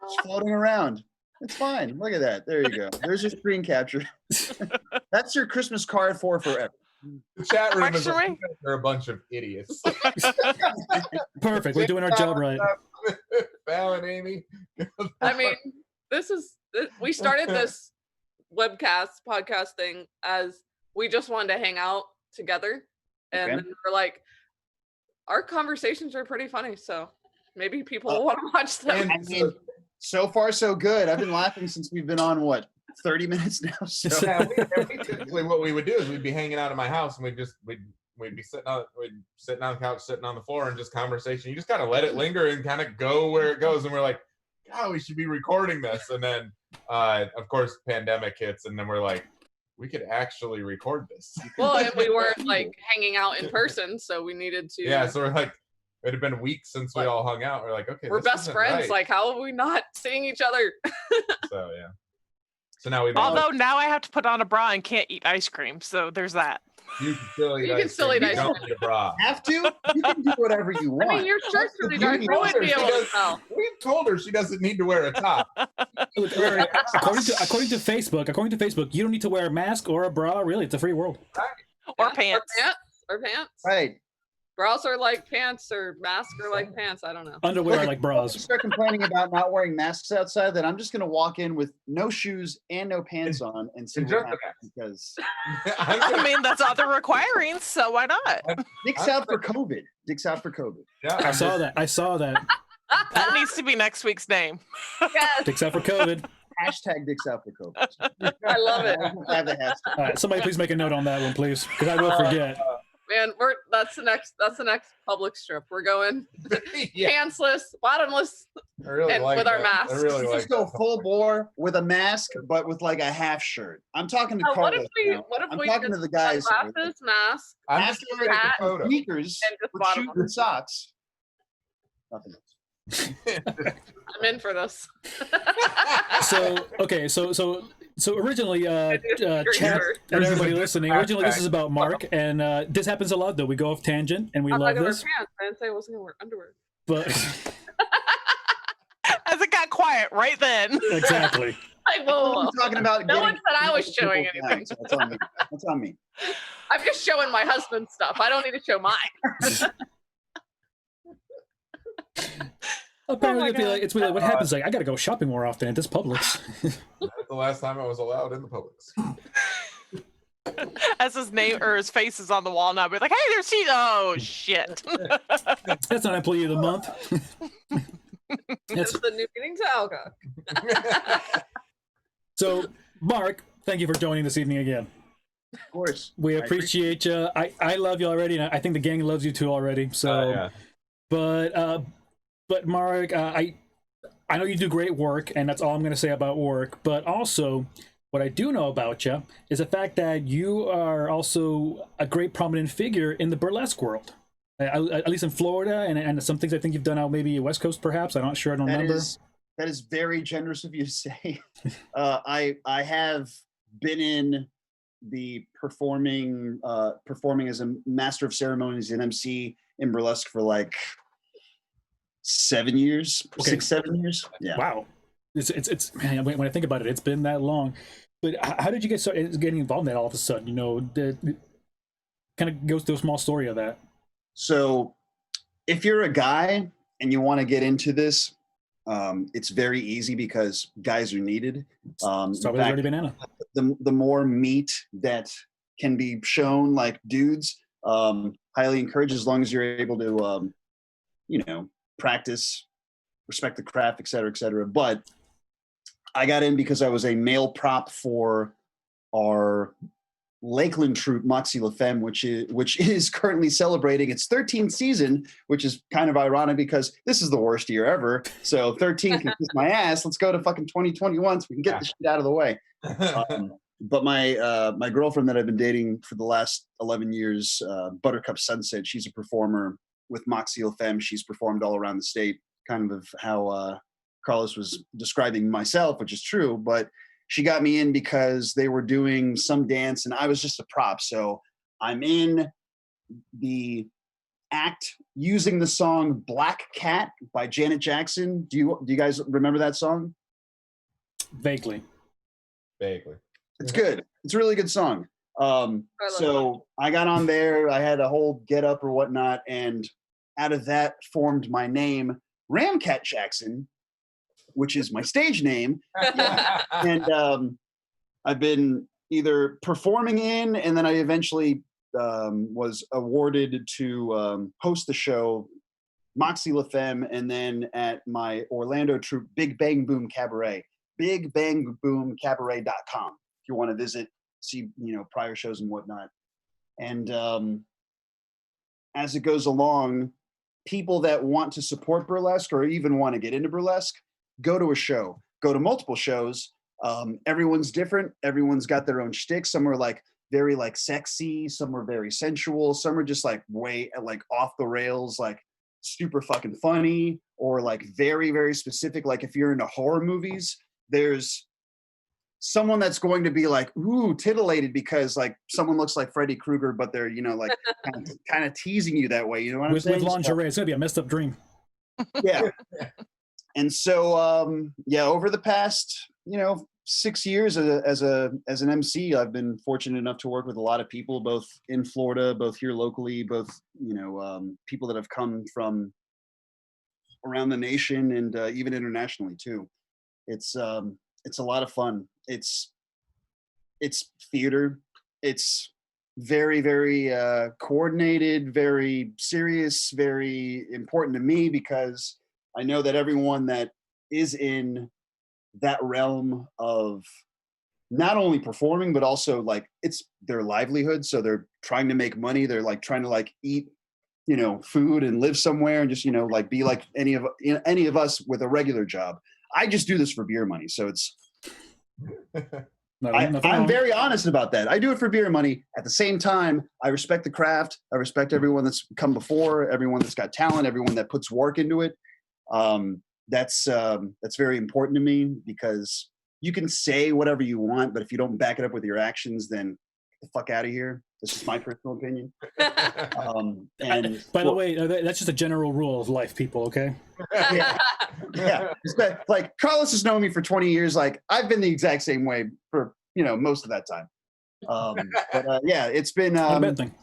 It's floating around. It's fine. Look at that. There you go. There's your screen capture. That's your Christmas card for forever. The chat room is Question me? they're a bunch of idiots. Perfect. We're doing our job right. Val and Amy. I mean, we started this webcast podcast thing as we just wanted to hang out together, and Okay. then we're like, our conversations are pretty funny, so maybe people will want to watch them. I mean, so far so good. I've been laughing since we've been on 30 minutes now. So Yeah, we typically what we would do is we'd be hanging out at my house, and we'd be sitting on the couch, sitting on the floor, and just conversation. You just kind of let it linger and kind of go where it goes. And we're like, God, we should be recording this. And then, of course, pandemic hits, and then we're like, we could actually record this. Well, and we weren't like hanging out in person, so we needed to. Yeah, so we're like, it had been weeks since we all hung out. We're like, okay, we're this best isn't friends. right. Like, how are we not seeing each other? So yeah. So now we've Although now I have to put on a bra and can't eat ice cream, so there's that. you can still eat You can ice still cream. eat You ice don't cream. need a bra. have to. You can do whatever you want. I mean, your shirt's the really dark. beauty You of would be it. able to tell. We've told her she doesn't need to wear a top. Look, according to Facebook, you don't need to wear a mask or a bra. Really, it's a free world. Or Yeah, pants. Or pants. Right. Bras are like pants, or masks are like pants. I don't know. Underwear are like If you bras. start complaining about not wearing masks outside, then I'm just going to walk in with no shoes and no pants on and see And what jerk happens. Because I mean, that's other requiring, so why not? Dick's out for COVID. Dick's out for COVID. Yeah, I saw that. That needs to be next week's name. Yes, Dicks out for COVID. Hashtag Dick's out for COVID. I love it. I have the hashtag. All right, somebody please make a note on that one, please, because I will forget. Man, that's the next public strip. We're going yeah, pantsless, bottomless. I really and like with our that. I masks. really Let's like just go that. full bore with a mask, but with like a half shirt. I'm talking to What Carlos if we? now. What if I'm we talking did to the guys. here. sunglasses, mask? I'm just gonna take a hat, photo. Sneakers And just with bottom shoes and socks. Nothing else. I'm in for this. So okay, so originally, chat Sure. and everybody listening. Originally, this Hashtag. is about Mark, and this happens a lot. Though we go off tangent, and we I'm not love gonna wear this, pants. I didn't say I wasn't gonna wear underwear. but As it got quiet right then. exactly. Like, whoa, whoa, whoa. I'm talking about. No getting one said I was people showing down, anything. so that's on me. That's on me. I'm just showing my husband's stuff. I don't need to show mine. Apparently, God. it's like what happens. Like I gotta go shopping more often at this Publix. That's the last time I was allowed in the Publix. As his name or his face is on the wall now, be like, "Hey, there's he." Oh shit! That's not employee of the month. That's the new meaning to Alga. So, Mark, thank you for joining this evening again. Of course. We appreciate you. I love you already, and I think the gang loves you too already. So, Yeah. but Mark, I know you do great work, and that's all I'm going to say about work. But also, what I do know about you is the fact that you are also a great prominent figure in the burlesque world, at least in Florida, and some things I think you've done out maybe West Coast, perhaps. I'm not sure. I don't remember. That is very generous of you to say. I have been in the performing as a master of ceremonies and MC in burlesque for like 7 years, Okay. 6-7 years. Yeah. Wow, it's man. When I think about it, it's been that long. But how did you get started getting involved in that all of a sudden? You know, kind of goes through a small story of that. So, if you're a guy and you want to get into this, it's very easy because guys are needed. Start with Dirty Banana. The more meat that can be shown, like dudes, highly encouraged as long as you're able to, practice, respect the craft, et cetera, et cetera. But I got in because I was a male prop for our Lakeland troupe, Moxie La Femme, which is currently celebrating its 13th season, which is kind of ironic because this is the worst year ever. So 13 can kiss my ass. Let's go to fucking 2021 so we can get the shit out of the way. But my girlfriend that I've been dating for the last 11 years, Buttercup Sunset, she's a performer with Moxie La Femme. She's performed all around the state, kind of how Carlos was describing myself, which is true. But she got me in because they were doing some dance and I was just a prop. So I'm in the act using the song Black Cat by Janet Jackson. Do you guys remember that song? Vaguely. It's good. It's a really good song. So I got on there, I had a whole get up or whatnot. And out of that formed my name, RamCat Jackson, which is my stage name. And I've been either performing in, and then I eventually was awarded to host the show Moxie La Femme, and then at my Orlando troupe, Big Bang Boom Cabaret, bigbangboomcabaret.com. If you want to visit, see, prior shows and whatnot. And as it goes along, people that want to support burlesque or even want to get into burlesque, go to a show, go to multiple shows. Everyone's different. Everyone's got their own shtick. Some are like very like sexy. Some are very sensual. Some are just like way like off the rails, like super fucking funny, or like very, very specific. Like if you're into horror movies, there's someone that's going to be like, ooh, titillated because like someone looks like Freddy Krueger, but they're, like kind of teasing you that way. You know what I'm saying? With lingerie, it's gonna be a messed up dream. Yeah. And so, over the past, 6 years as an MC, I've been fortunate enough to work with a lot of people, both in Florida, both here locally, both, people that have come from around the nation and even internationally too. It's a lot of fun. It's theater. It's very, very coordinated, very serious, very important to me because I know that everyone that is in that realm of not only performing, but also like it's their livelihood. So they're trying to make money. They're like trying to like eat, food and live somewhere and just, like be like any of us with a regular job. I just do this for beer money. So it's, I'm very honest about that. I do it for beer money. At the same time, I respect the craft. I respect everyone that's come before, everyone that's got talent, everyone that puts work into it. That's very important to me because you can say whatever you want, but if you don't back it up with your actions, then get the fuck out of here. This is my personal opinion. And by the way, that's just a general rule of life, people. Okay. Yeah. Like Carlos has known me for 20 years. Like I've been the exact same way for most of that time. Yeah, it's been Not a bad thing.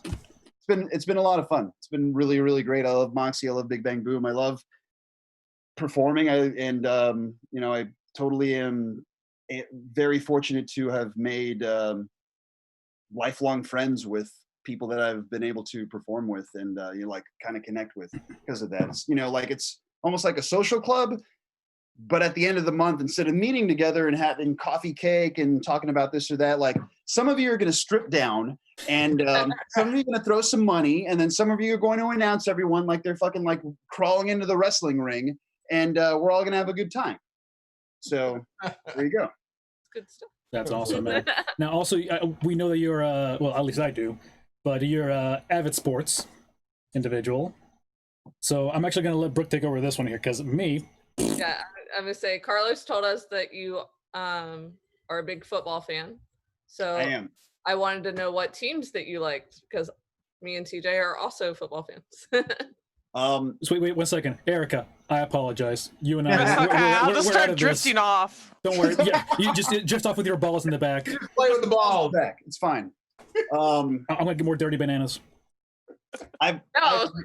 it's been a lot of fun. It's been really, really great. I love Moxie. I love Big Bang Boom. I love performing. I totally am very fortunate to have made lifelong friends with people that I've been able to perform with and kind of connect with because of that. It's, it's almost like a social club, but at the end of the month, instead of meeting together and having coffee cake and talking about this or that, like some of you are going to strip down and some of you are going to throw some money, and then some of you are going to announce everyone like they're fucking like crawling into the wrestling ring, and we're all going to have a good time. So there you go. Good stuff. That's awesome, man. Now, also, we know that you're, well, at least I do, but you're a avid sports individual. So I'm actually going to let Brooke take over this one here, because me. Yeah, I'm going to say, Carlos told us that you are a big football fan. So I am. I wanted to know what teams that you liked, because me and TJ are also football fans. Just wait 1 second. Erica, I apologize. You and I. It's okay. I'll just we're start out of this. drifting off. Don't worry. Yeah, you just drift off with your balls in the back. Play with the ball. Back. It's fine. I'm gonna get more dirty bananas.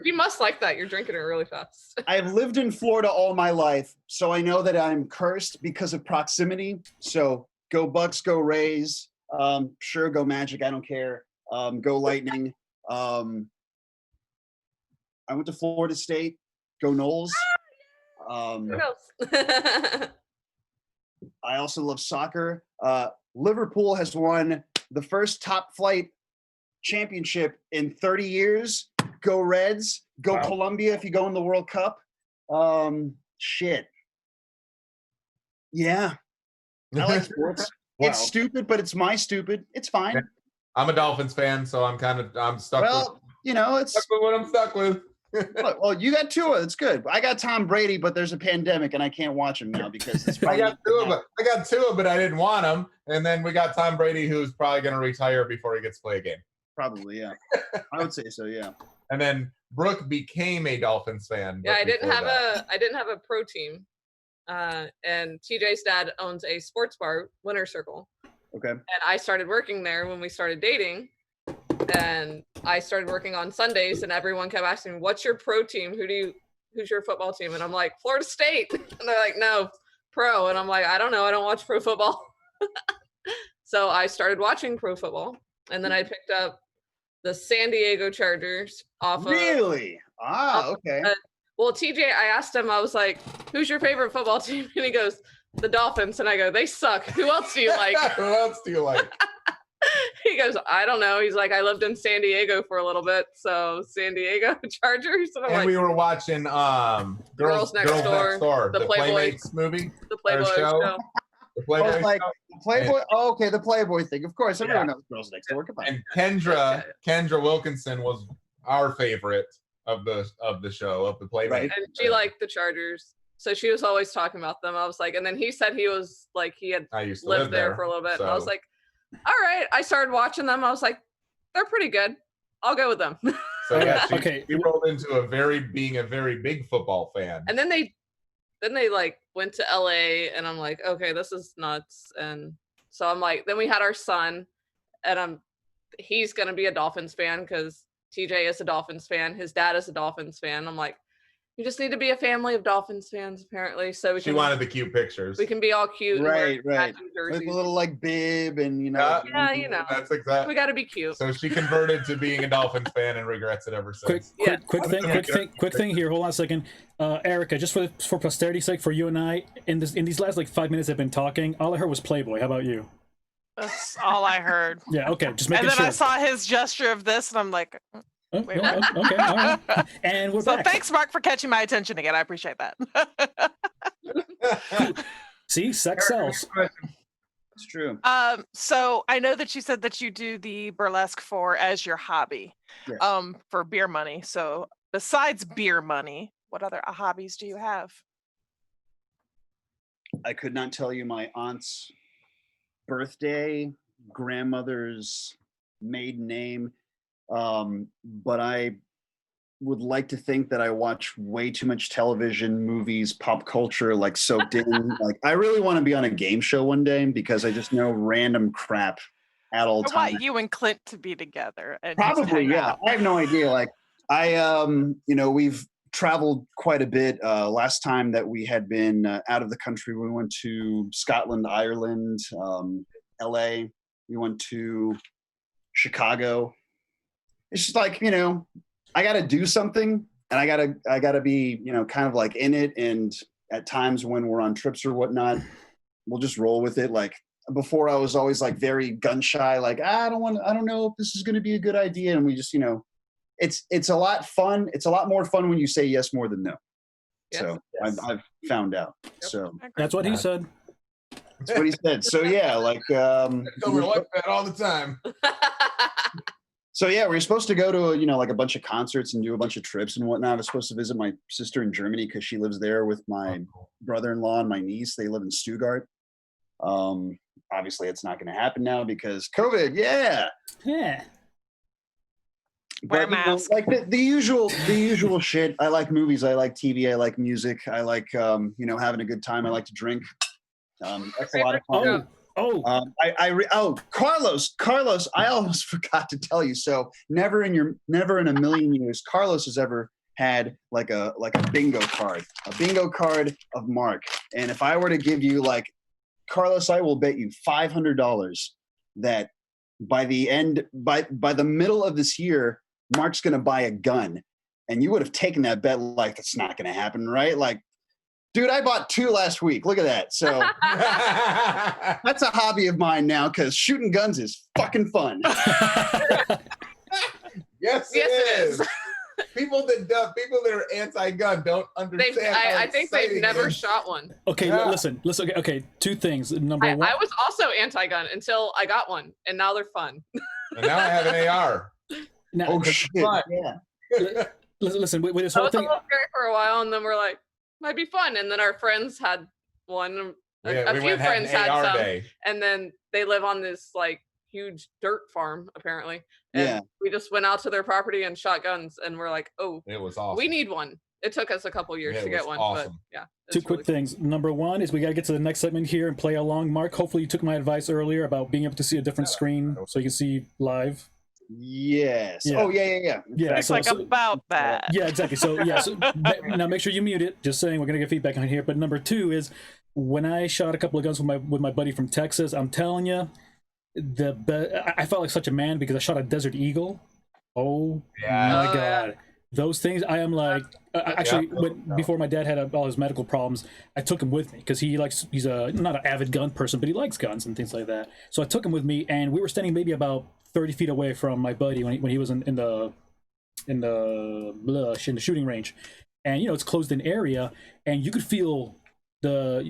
You must like that. You're drinking it really fast. I've lived in Florida all my life, so I know that I'm cursed because of proximity. So go Bucks, go Rays. Sure, go Magic. I don't care. Go Lightning. I went to Florida State. Go Noles. What else? I also love soccer. Liverpool has won the first top flight championship in 30 years. Go Reds. Go Wow. Colombia if you go in the World Cup. Shit. Yeah. I like sports. Wow. It's stupid, but it's my stupid. It's fine. I'm a Dolphins fan, so I'm stuck Well, it's stuck with what I'm stuck with. well, you got Tua. It's good. I got Tom Brady, but there's a pandemic and I can't watch him now because it's I got Tua, but I didn't want him. And then we got Tom Brady, who's probably going to retire before he gets to play a game. Probably, yeah. I would say so, yeah. And then Brooke became a Dolphins fan. Yeah, I didn't have a pro team. And TJ's dad owns a sports bar, Winter Circle. Okay. And I started working there when we started dating. And I started working on Sundays, and everyone kept asking me, "What's your pro team? Who's your football team?" And I'm like, "Florida State." And they're like, "No, pro." And I'm like, "I don't know. I don't watch pro football." So I started watching pro football, and then I picked up the San Diego Chargers off of. Really? Okay. Well, TJ, I asked him, I was like, "Who's your favorite football team?" And he goes, "The Dolphins." And I go, "They suck. Who else do you like?" Who else do you like? He goes, "I don't know." He's like, "I lived in San Diego for a little bit, so San Diego Chargers." And I'm And like, we were watching Girls Next Door, the the Playboy- Playmates movie. the Playboy show. show. The Playboy Oh, like show. the Playboy. Oh, okay, the Playboy thing. Of course, everyone knows Girls Next Door. Come on. And Kendra Wilkinson was our favorite of the show, of the Playmates. Right. And she liked the Chargers, so she was always talking about them. I was like, and then he said he was like, he had I used to lived live there for a little bit. And I was so- like, all right. I started watching them. I was like, they're pretty good. I'll go with them. So yeah, Okay. she rolled into being a very big football fan. And then they like went to LA, and I'm like, okay, this is nuts. And so I'm like, then we had our son, and he's gonna be a Dolphins fan because TJ is a Dolphins fan. His dad is a Dolphins fan. I'm like, you just need to be a family of Dolphins fans, apparently. So She wanted the cute pictures. we can be all cute. and wear Right. matching With jerseys. a little like bib and Yeah. Yeah, That's exactly. we got to be cute. So she converted to being a Dolphins fan and regrets it ever since. Quick thing here. Hold on a second. Erica, just for posterity's sake, for you and I, in these last like 5 minutes I've been talking, all I heard was Playboy. How about you? That's all I heard. Yeah, okay, just And making then sure. I saw his gesture of this, and I'm like, Oh, Wait, okay, all right. And we're so back. thanks, Mark, for catching my attention again. I appreciate that. See, sex sells. It's true. So I know that you said that you do the burlesque as your hobby, Yes. for beer money. So besides beer money, what other hobbies do you have? I could not tell you my aunt's birthday, grandmother's maiden name, but I would like to think that I watch way too much television, movies, pop culture, like soaked in. Like I really want to be on a game show one day because I just know random crap at all I times. want you and Clint to be together. And just Probably, hang yeah. out. I have no idea. Like we've traveled quite a bit. Last time that we had been out of the country, we went to Scotland, Ireland, LA. We went to Chicago. It's just like, I got to do something, and I gotta be, kind of like in it. And at times when we're on trips or whatnot, we'll just roll with it. Like before, I was always like very gun shy. Like I don't know if this is going to be a good idea. And we just, it's a lot fun. It's a lot more fun when you say yes more than no. Yes. So Yes. I've found out. So That's what he said. that's what he said. So yeah, like So we're like that all the time. so yeah, we're supposed to go to like a bunch of concerts and do a bunch of trips and whatnot. I was supposed to visit my sister in Germany because she lives there with my brother-in-law and my niece. They live in Stuttgart. Obviously, it's not going to happen now because COVID. Yeah. Wear a But, mask. like the usual shit. I like movies. I like TV. I like music. I like having a good time. I like to drink. That's a lot of fun. Carlos, I almost forgot to tell you. So never in a million years, Carlos has ever had like a bingo card of Mark. And if I were to give you like, Carlos, I will bet you $500 that by the middle of this year, Mark's going to buy a gun. And you would have taken that bet like it's not going to happen, right? Like, dude, I bought 2 last week. Look at that. So that's a hobby of mine now because shooting guns is fucking fun. Yes, it is. People that are anti-gun don't understand. I think they've never shot one. Okay, Yeah. listen. Okay, 2 things. Number one. I was also anti-gun until I got one, and now they're fun. And now I have an AR. Now, Oh shit! fun. Yeah. listen, with this That whole was a thing. little scary for a while, and then we're like, might be fun. And then our friends had one. We A went few and had friends an had AR some, day. and then they live on this like huge dirt farm apparently. And Yeah. we just went out to their property and shot guns, and we're like, oh, It was awesome. we need one. It took us a couple years Yeah, to it get was one, awesome. but yeah. Two it's quick really things. Number one is we got to get to the next segment here and play along. Mark, hopefully you took my advice earlier about being able to see a different screen so you can see live. Yes. Yeah. Oh yeah. Yeah, It's like about that. Yeah, exactly. So yeah, now make sure you mute it. Just saying, we're gonna get feedback on here. But number 2 is when I shot a couple of guns with my buddy from Texas. I'm telling you, I felt like such a man because I shot a Desert Eagle. Oh Yeah. my Oh, yeah. god, those things! I am like, actually, before my dad had all his medical problems, I took him with me because he's not an avid gun person, but he likes guns and things like that. So I took him with me, and we were standing maybe about 30 feet away from my buddy when he was in the shooting range, and it's closed in area, and you could feel the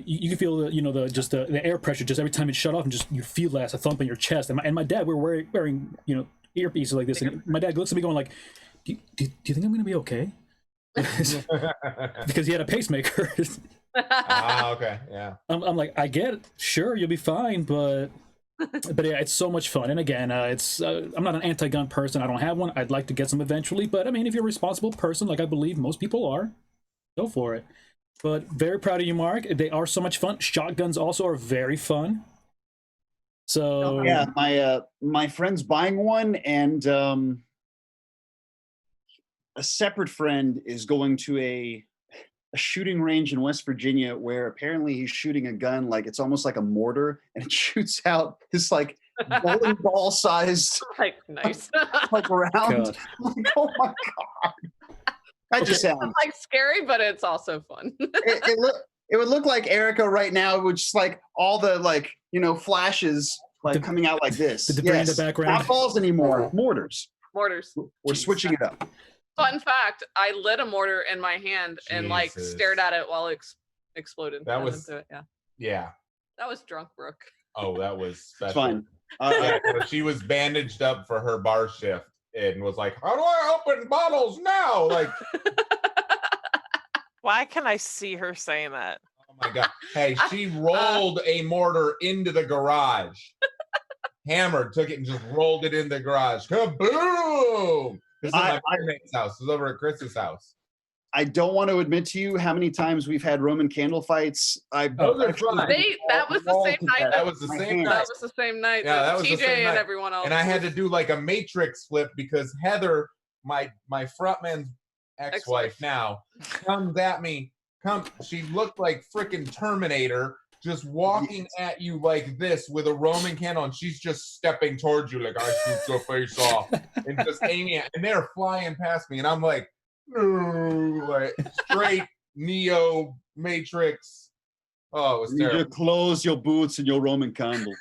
air pressure just every time it shut off, and just you feel that as a thump in your chest. And my dad, we were wearing earpieces like this, and my dad looks at me going like, do you think I'm gonna be okay? Because he had a pacemaker. Okay, yeah. I'm like, I get it, sure, you'll be fine, but yeah, it's so much fun. And again, I'm not an anti-gun person. I don't have one. I'd like to get some eventually, but I mean, if you're a responsible person, like I believe most people are, go for it. But very proud of you, Mark. They are so much fun. Shotguns also are very fun. So Yeah, my friend's buying one, and a separate friend is going to a shooting range in West Virginia where apparently he's shooting a gun like it's almost like a mortar, and it shoots out this like bowling ball sized like nice. like round. God. Like, oh my god! That just sounds. It's like scary, but it's also fun. It would look like Erica right now, which is like all the like flashes like coming out like this. The debris in the background. Not balls anymore. Mortars. Mortars. We're switching it up. Fun fact, I lit a mortar in my hand and like Jesus. stared at it while it exploded. That And was- into it, yeah. Yeah. That was drunk Brooke. Oh, that was special. It's fine. Yeah, so she was bandaged up for her bar shift and was like, "How do I open bottles now?" Like, Why can I see her saying that? oh my god! Hey, she rolled a mortar into the garage, hammered, took it, and just rolled it in the garage. Kaboom! This is my roommate's house. This is over at Chris's house. I don't want to admit to you how many times we've had Roman candle fights. Those are fun. That was the same night. That was the same night. That was the same night. Yeah, that was TJ the same night. and everyone else. And I had to do like a matrix flip because Heather, my frontman's ex-wife now, comes at me. She looked like freaking Terminator, just walking at you like this with a Roman candle, and she's just stepping towards you like I shoot your face off, and just aiming at, and they're flying past me, and I'm like, like straight Neo Matrix. Oh, it was You terrible. just close your boots and your Roman candle.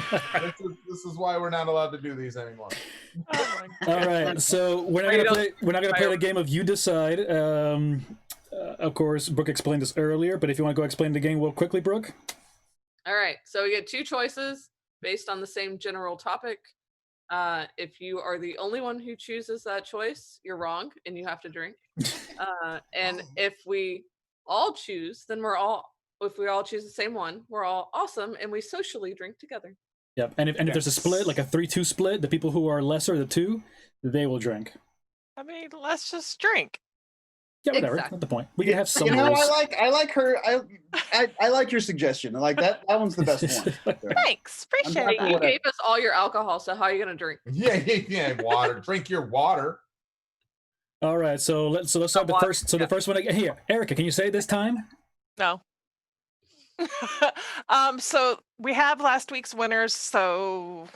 This is why we're not allowed to do these anymore. Oh my God. All right, so we're not gonna play the game of you decide. Of course, Brooke explained this earlier, but if you want to go explain the game real quickly, Brooke. All right. So we get 2 choices based on the same general topic. If you are the only one who chooses that choice, you're wrong and you have to drink. And if we all choose, then if we all choose the same one, we're all awesome and we socially drink together. Yep, and if there's a split, like a 3-2 split, the people who are lesser, the 2, they will drink. I mean, let's just drink. Yeah, whatever. Exactly. Not the point. We can have some You know, rules. I like her. I like your suggestion. Like that one's the best one. Thanks, appreciate I'm it. happy You whatever. gave us all your alcohol, so how are you gonna drink? Yeah, water. Drink your water. All right, so let's start the water, first. So the first one here, Erica, can you say it this time? No. So we have last week's winners, so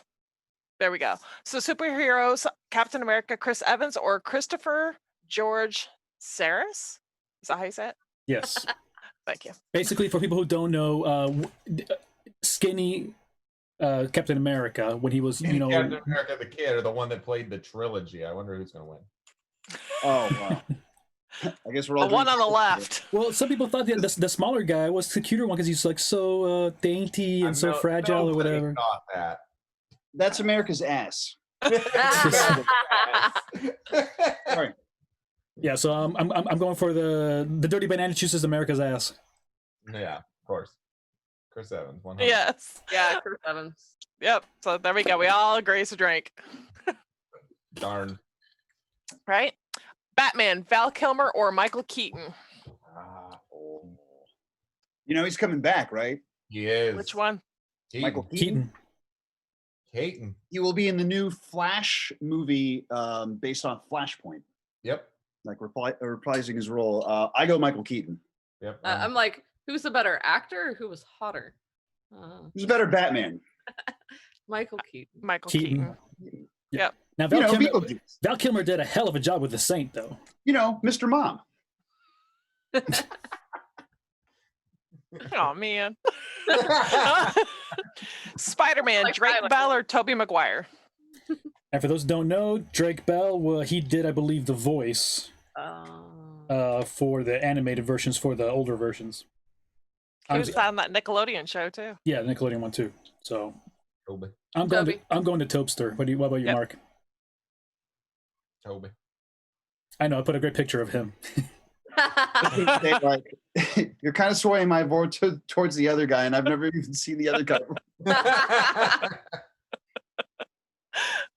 there we go. So superheroes, Captain America, Chris Evans, or Christopher George Saris? Is that how you say it? Yes. Thank you. Basically, for people who don't know, skinny Captain America when he was, Captain America the kid, or the one that played the trilogy. I wonder who's gonna win. Oh wow. I guess we're all The one on drinking. the left. Well, some people thought the smaller guy was the cuter one because he's like so dainty and so fragile or whatever. Thought that. That's America's ass. Sorry. Yeah, so I'm going for the dirty banana chooses America's ass. Yeah, of course. Chris Evans. 100. Yes. Yeah, Chris Evans. Yep. So there we go. We all agree to drink. Darn. Right? Batman, Val Kilmer or Michael Keaton? You know he's coming back, right? He is. Which one? Keaton. Michael Keaton. Keaton. He will be in the new Flash movie based on Flashpoint, Yep. like reprising his role. I go Michael Keaton. Yep. I'm like, who's the better actor or who was hotter? Who's a better Batman? Michael Keaton. Michael Keaton. Keaton. Now You know, Beetlejuice. Val Kilmer did a hell of a job with the Saint, though. You know, Mr. Mom. Oh man. Spider-Man, Like Drake Tyler. Bell or Tobey Maguire? And for those who don't know, Drake Bell, well, he did, I believe, the voice for the animated versions for the older versions. He was on that Nickelodeon show too. Yeah, the Nickelodeon one too. So Toby. I'm going to Topester. What about you, Yep. Mark? Toby. I know I put a great picture of him. Like, you're kind of swaying my vote towards the other guy, and I've never even seen the other guy.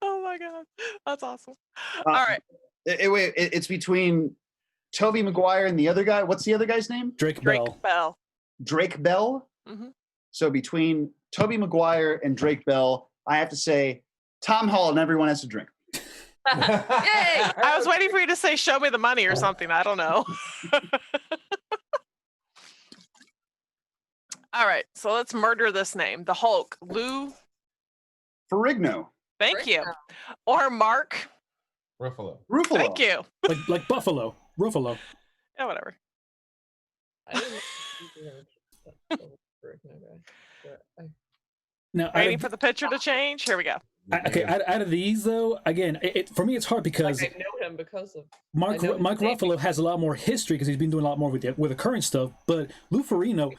Oh my god, that's awesome. Uh, All right, Wait, it's between Tobey Maguire and the other guy. What's the other guy's name? Drake Drake Bell. Bell. Drake Bell. Mm-hmm. So between Tobey Maguire and Drake Bell, I have to say Tom Holland. Everyone has to drink. Yay! I was waiting for you to say "Show me the money" or something. I don't know. All right, so let's murder this name. The Hulk, Lou. Ferrigno. Thank you. Or Mark. Ruffalo. Ruffalo. Thank you. like Buffalo. Ruffalo. Yeah, whatever. I didn't think you were a guy, but Now, Waiting for the picture to change. Here we go. out of these though, again, for me it's hard because like, I know him because of Mark I know his name. Ruffalo has a lot more history because he's been doing a lot more with the current stuff. But Lou Ferrigno,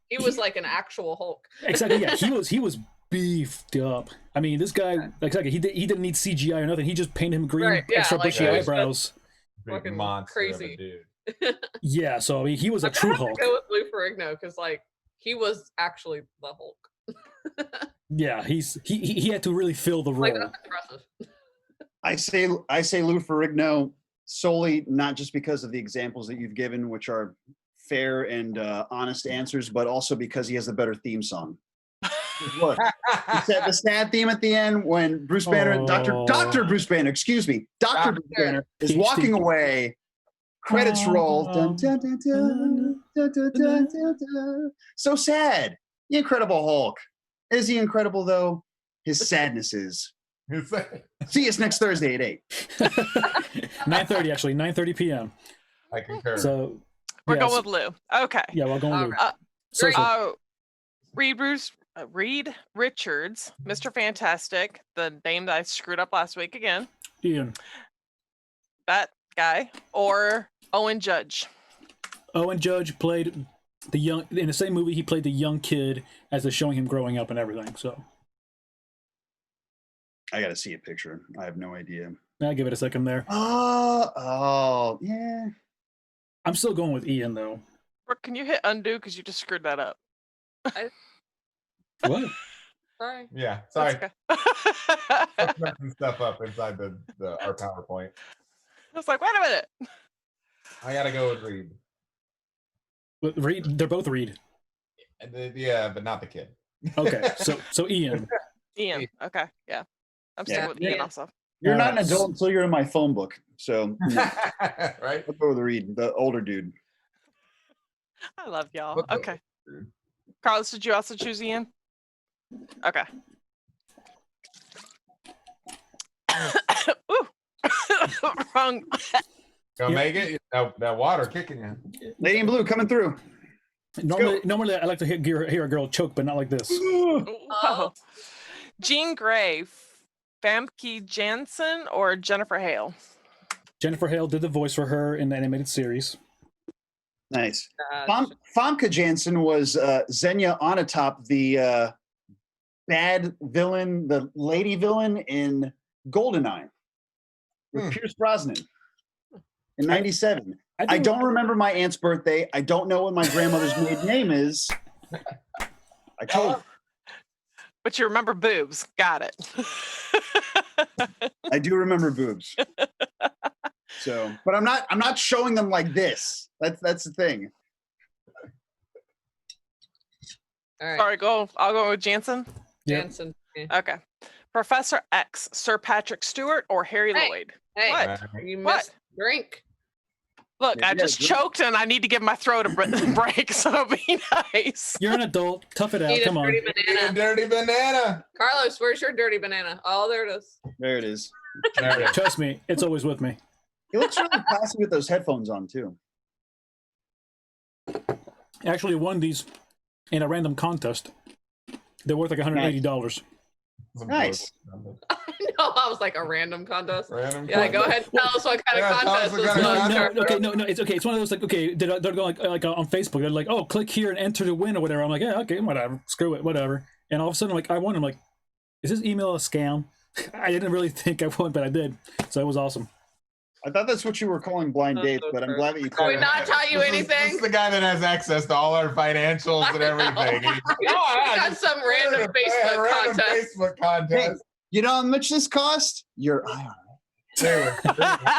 he was like an actual Hulk. exactly, yeah, he was beefed up. I mean, this guy, exactly, he didn't need CGI or nothing. He just painted him green, Right, yeah, extra like, bushy yeah, eyebrows. Big Fucking monster of a crazy. dude. Yeah, so I mean, he was a I'm true gonna have Hulk. to go with Lou Ferrigno because like he was actually the Hulk. Yeah, he had to really fill the role. Like that's impressive. I say Lou Ferrigno solely not just because of the examples that you've given, which are fair and honest answers, but also because he has the better theme song. Look, the sad theme at the end when Bruce Banner, Dr. Bruce Banner, excuse me, Dr. Bruce Banner is walking away. Credits roll. Dun, dun, dun, dun, dun, dun, dun, dun, dun. So sad. The Incredible Hulk. Is he incredible though? His sadness is. See us next Thursday at 8. 9:30 actually, 9:30 p.m. I concur. So We're going with Lou. Okay. Yeah, we're going with Lou. So, Reed Richards, Mr. Fantastic, the name that I screwed up last week again. Ian. That guy. Or Owen Judge. Owen Judge played the young, in the same movie, he played the young kid as they're showing him growing up and everything, so. I got to see a picture. I have no idea. I'll give it a second there. Oh, yeah. I'm still going with Ian, though. Brooke, can you hit undo? Because you just screwed that up. What? Sorry. Yeah, sorry. Okay. Messing stuff up inside our PowerPoint. I was like, wait a minute. I gotta go with Reed. Reed, they're both Reed. Yeah, but not the kid. Okay, so Ian. Ian. Okay, yeah. I'm sticking with Ian also. You're not an adult until you're in my phone book. So, right? I'll go with Reed, the older dude. I love y'all. Okay. Carlos, did you also choose Ian? Okay. Ooh. Wrong. Go make it. That water kicking you. Lady in Blue coming through. Normally I like to hear a girl choke, but not like this. Oh. Jean Grey, Famke Janssen, or Jennifer Hale? Jennifer Hale did the voice for her in the animated series. Nice. Famke Janssen was Xenia Onatopp, the bad villain, the lady villain in GoldenEye with Pierce Brosnan in '97. I don't remember my aunt's birthday. I don't know what my grandmother's maiden name is. I told her. But you remember boobs. Got it. I do remember boobs. So, but I'm not showing them like this. That's the thing. All right. Sorry, I'll go with Jansen. Jansen. Okay. Professor X, Sir Patrick Stewart, or Harry Lloyd? Hey, What? you What? missed drink. Look, Yeah, I just choked and I need to give my throat a break, so be nice. You're an adult. Tough it out. Eat a Come on. dirty Eat a banana. dirty banana. Carlos, where's your dirty banana? Oh, there it is. There it is. There it is. Trust me, it's always with me. He looks really classy with those headphones on too. Actually won these in a random contest. They're worth like $180. Nice. No, I was like a random contest. Random Yeah, go ahead. Tell us what kind of Yeah, tell us contest what was kind of this. contest. No, it's okay. It's one of those like, okay, they're going like on Facebook. They're like, oh, click here and enter to win or whatever. I'm like, yeah, okay, whatever, screw it, whatever. And all of a sudden, like, I won. I'm like, is this email a scam? I didn't really think I won, but I did. So it was awesome. I thought that's what you were calling blind dates, but I'm glad that you Did called we it. not taught you This anything? is the guy that has access to all our financials and everything. We got some random Facebook contest. Facebook contest. You know how much this cost? Your IRA.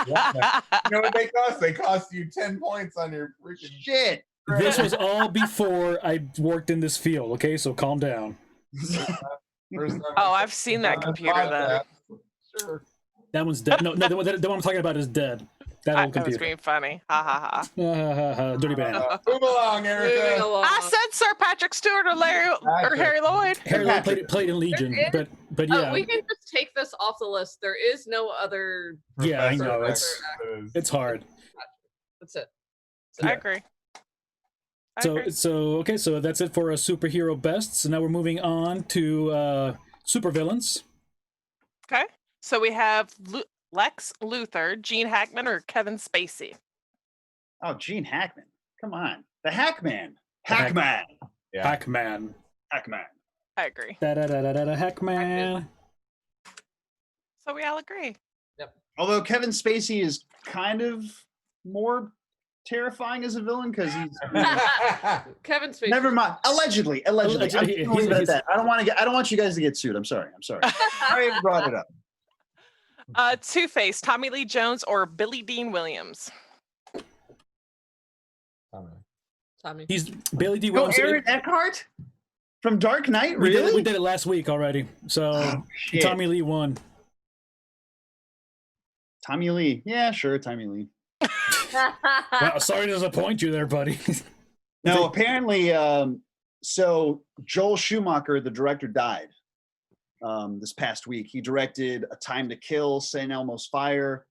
You know what they cost? They cost you 10 points on your freaking Shit. This was all before I worked in this field. Okay, so calm down. Oh, I've seen that computer then. Sure. That one's dead. No, the one I'm talking about is dead. That I old was computer. being funny. Ha ha ha. Dirty banana. Move along, Moving Erica. along. I said Sir Patrick Stewart or Harry Lloyd. Harry Lloyd played in Legion, but yeah, We can just take this off the list. There is no other. yeah, I know Professor it's hard. That's it. I agree. So that's it for superhero bests. So now we're moving on to supervillains. Okay. So we have Lex Luthor, Gene Hackman, or Kevin Spacey. Oh, Gene Hackman. Come on. The Hackman. Hack- Hackman. Yeah. Hackman. Hackman. I agree. Hackman. So we all agree. Although Kevin Spacey is kind of more terrifying as a villain because he's Kevin Spacey. never mind. Allegedly. I'm just gonna leave it at that. I don't want you guys to get sued. I'm sorry. I even brought it up. Two-Face, Tommy Lee Jones or Billy Dean Williams? Tommy. He's Billy D. Oh, Williams. Aaron Eckhart from Dark Knight. We Really? did it last week already. So Oh, shit. Tommy Lee won. Tommy Lee. Yeah, sure, Tommy Lee. Wow, sorry to disappoint you there, buddy. No, apparently, so Joel Schumacher, the director, died this past week. He directed A Time to Kill, St. Elmo's Fire,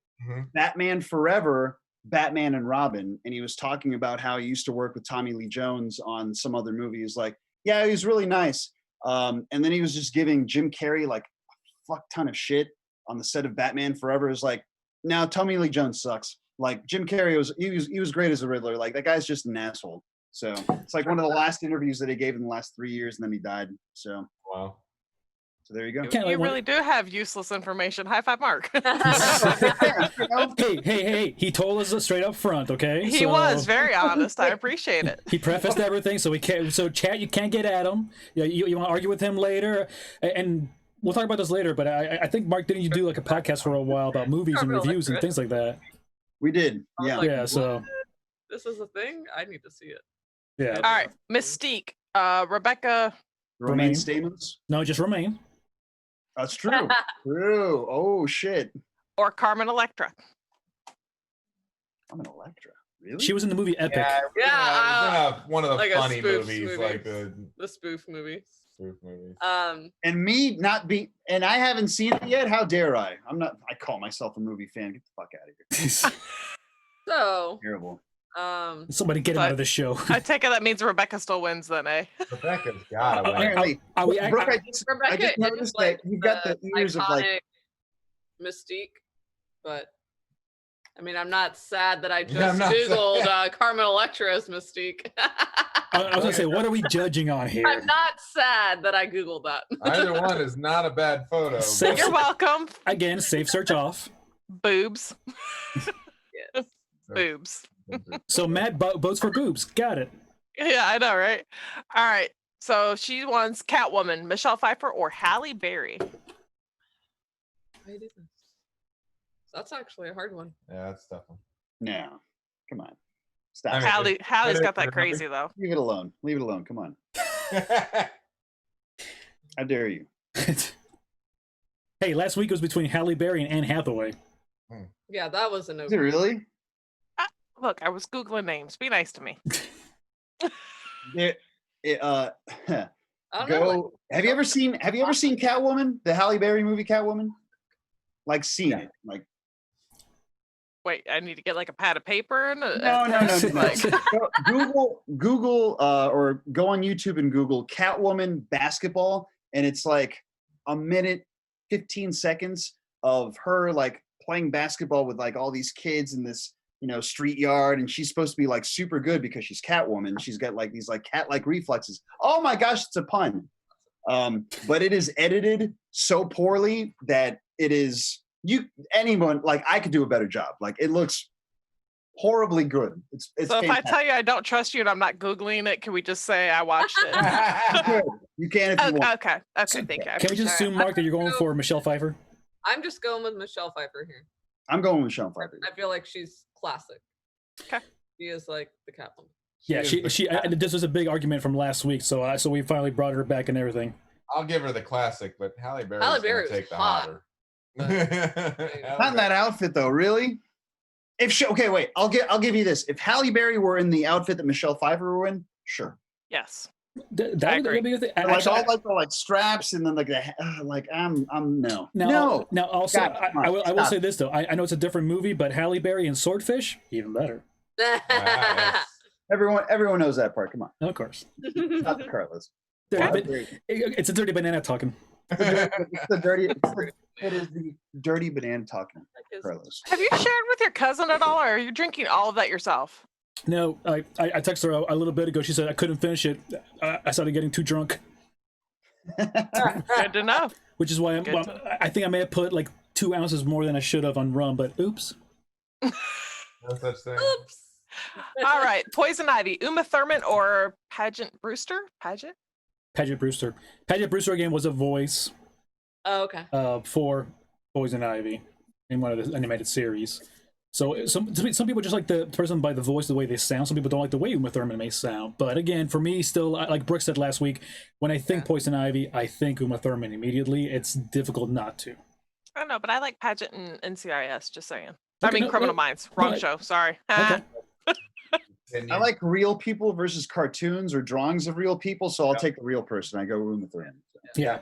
Batman Forever, Batman and Robin, and he was talking about how he used to work with Tommy Lee Jones on some other movies. Like, yeah, he was really nice. And then he was just giving Jim Carrey like a fuck ton of shit on the set of Batman Forever. It was like, now Tommy Lee Jones sucks. Like Jim Carrey was great as a Riddler. Like that guy's just an asshole. So it's like one of the last interviews that he gave in the last 3 years, and then he died. So Wow. So there you go. You really do have useless information. High five, Mark. Hey! He told us straight up front, okay? He was very honest. I appreciate it. He prefaced everything, so we can't. So chat, you can't get at him. You want to argue with him later, and we'll talk about this later. But I think Mark, didn't you do like a podcast for a while about movies and reviews and things like that? We did. Yeah. Like, Yeah. So this is a thing. I need to see it. yeah. All right, Mystique, Rebecca. Romaine Romaine. Stamos. No, just Romaine. That's true. True. Oh shit. Or Carmen Electra. I'm an Electra. Really? She was in the movie Epic. Yeah, one of the like a funny spoof movies, movie. like the The spoof movie. spoof movies. And me not be, and I haven't seen it yet. How dare I? I'm not. I call myself a movie fan. Get the fuck out of here. So, Terrible. Somebody get him out of this show. I take it that means Rebecca still wins then, eh? Rebecca's got it. Apparently, Brooke, I just Rebecca is noticed like that you've got the ears of like. iconic Mystique, but I mean, I'm not sad that I just Yeah, I'm not googled Carmen Electra's Mystique. I was gonna say, what are we judging on here? I'm not sad that I googled that. Either one is not a bad photo. Safe- You're welcome. Again, safe search off. Boobs. Yes. Boobs. So Matt votes for boobs. Got it. Yeah, I know, right? All right. So she wants Catwoman, Michelle Pfeiffer, or Halle Berry. That's actually a hard one. Yeah, that's a tough one. No, come on, stop. I mean, Halle's got that Remember? crazy though. Leave it alone. Leave it alone. Come on. How dare you? Hey, last week was between Halle Berry and Anne Hathaway. Yeah, that was a no. Is it really? Look, I was Googling names. Be nice to me. I don't know. Go. Have you ever seen Catwoman? The Halle Berry movie Catwoman? Like seen it? Like Wait, I need to get like a pad of paper and no. Like, Google or go on YouTube and Google Catwoman basketball, and it's like a minute, 15 seconds of her like playing basketball with like all these kids in this street yard, and she's supposed to be like super good because she's Catwoman. She's got like these like cat-like reflexes. Oh my gosh, it's a pun. But it is edited so poorly that it is anyone like I could do a better job. Like it looks horribly good. It's so if I fantastic. tell you I don't trust you and I'm not Googling it, can we just say I watched it? You can if you want. Okay, thank you. Can we just assume, Mark, that you're going for Michelle Pfeiffer? I'm just going with Michelle Pfeiffer here. I'm going with Michelle Pfeiffer. I feel like she's classic. Okay. She is like the Catwoman. Yeah, this was a big argument from last week, so we finally brought her back and everything. I'll give her the classic, but Halle Berry Berry take the was hotter. Not in that outfit though, really. Okay, wait. I'll give you this. If Halle Berry were in the outfit that Michelle Pfeiffer were in, sure. Yes. That would be a thing. Like all like the like straps and then like the like I'm no. Now also God, I will stop. say this though. I know it's a different movie, but Halle Berry and Swordfish, even better. Yes. Everyone knows that part. Come on, Of course. not the Carlos. It's a dirty banana talking. It is the dirty banana talking, Carlos. Have you shared with your cousin at all, or are you drinking all of that yourself? No, I texted her a little bit ago. She said I couldn't finish it. I started getting too drunk, Good to know. which is why I think I may have put like 2 ounces more than I should have on rum. But oops. No such thing. Oops. All right, Poison Ivy, Uma Thurman or Pageant Brewster? Pageant Brewster again was a voice Oh, okay. for Poison Ivy. in one of the animated series. So some people just like the person by the voice, the way they sound. Some people don't like the way Uma Thurman may sound. But again, for me, still, like Brooke said last week, when I think Poison Ivy, I think Uma Thurman immediately. It's difficult not to. I don't know, but I like Pageant and NCIS. Just saying. Okay, Criminal Minds. Wrong show. Sorry. Okay. I like real people versus cartoons or drawings of real people, so I'll take the real person. I go Uma Thurman. Yeah.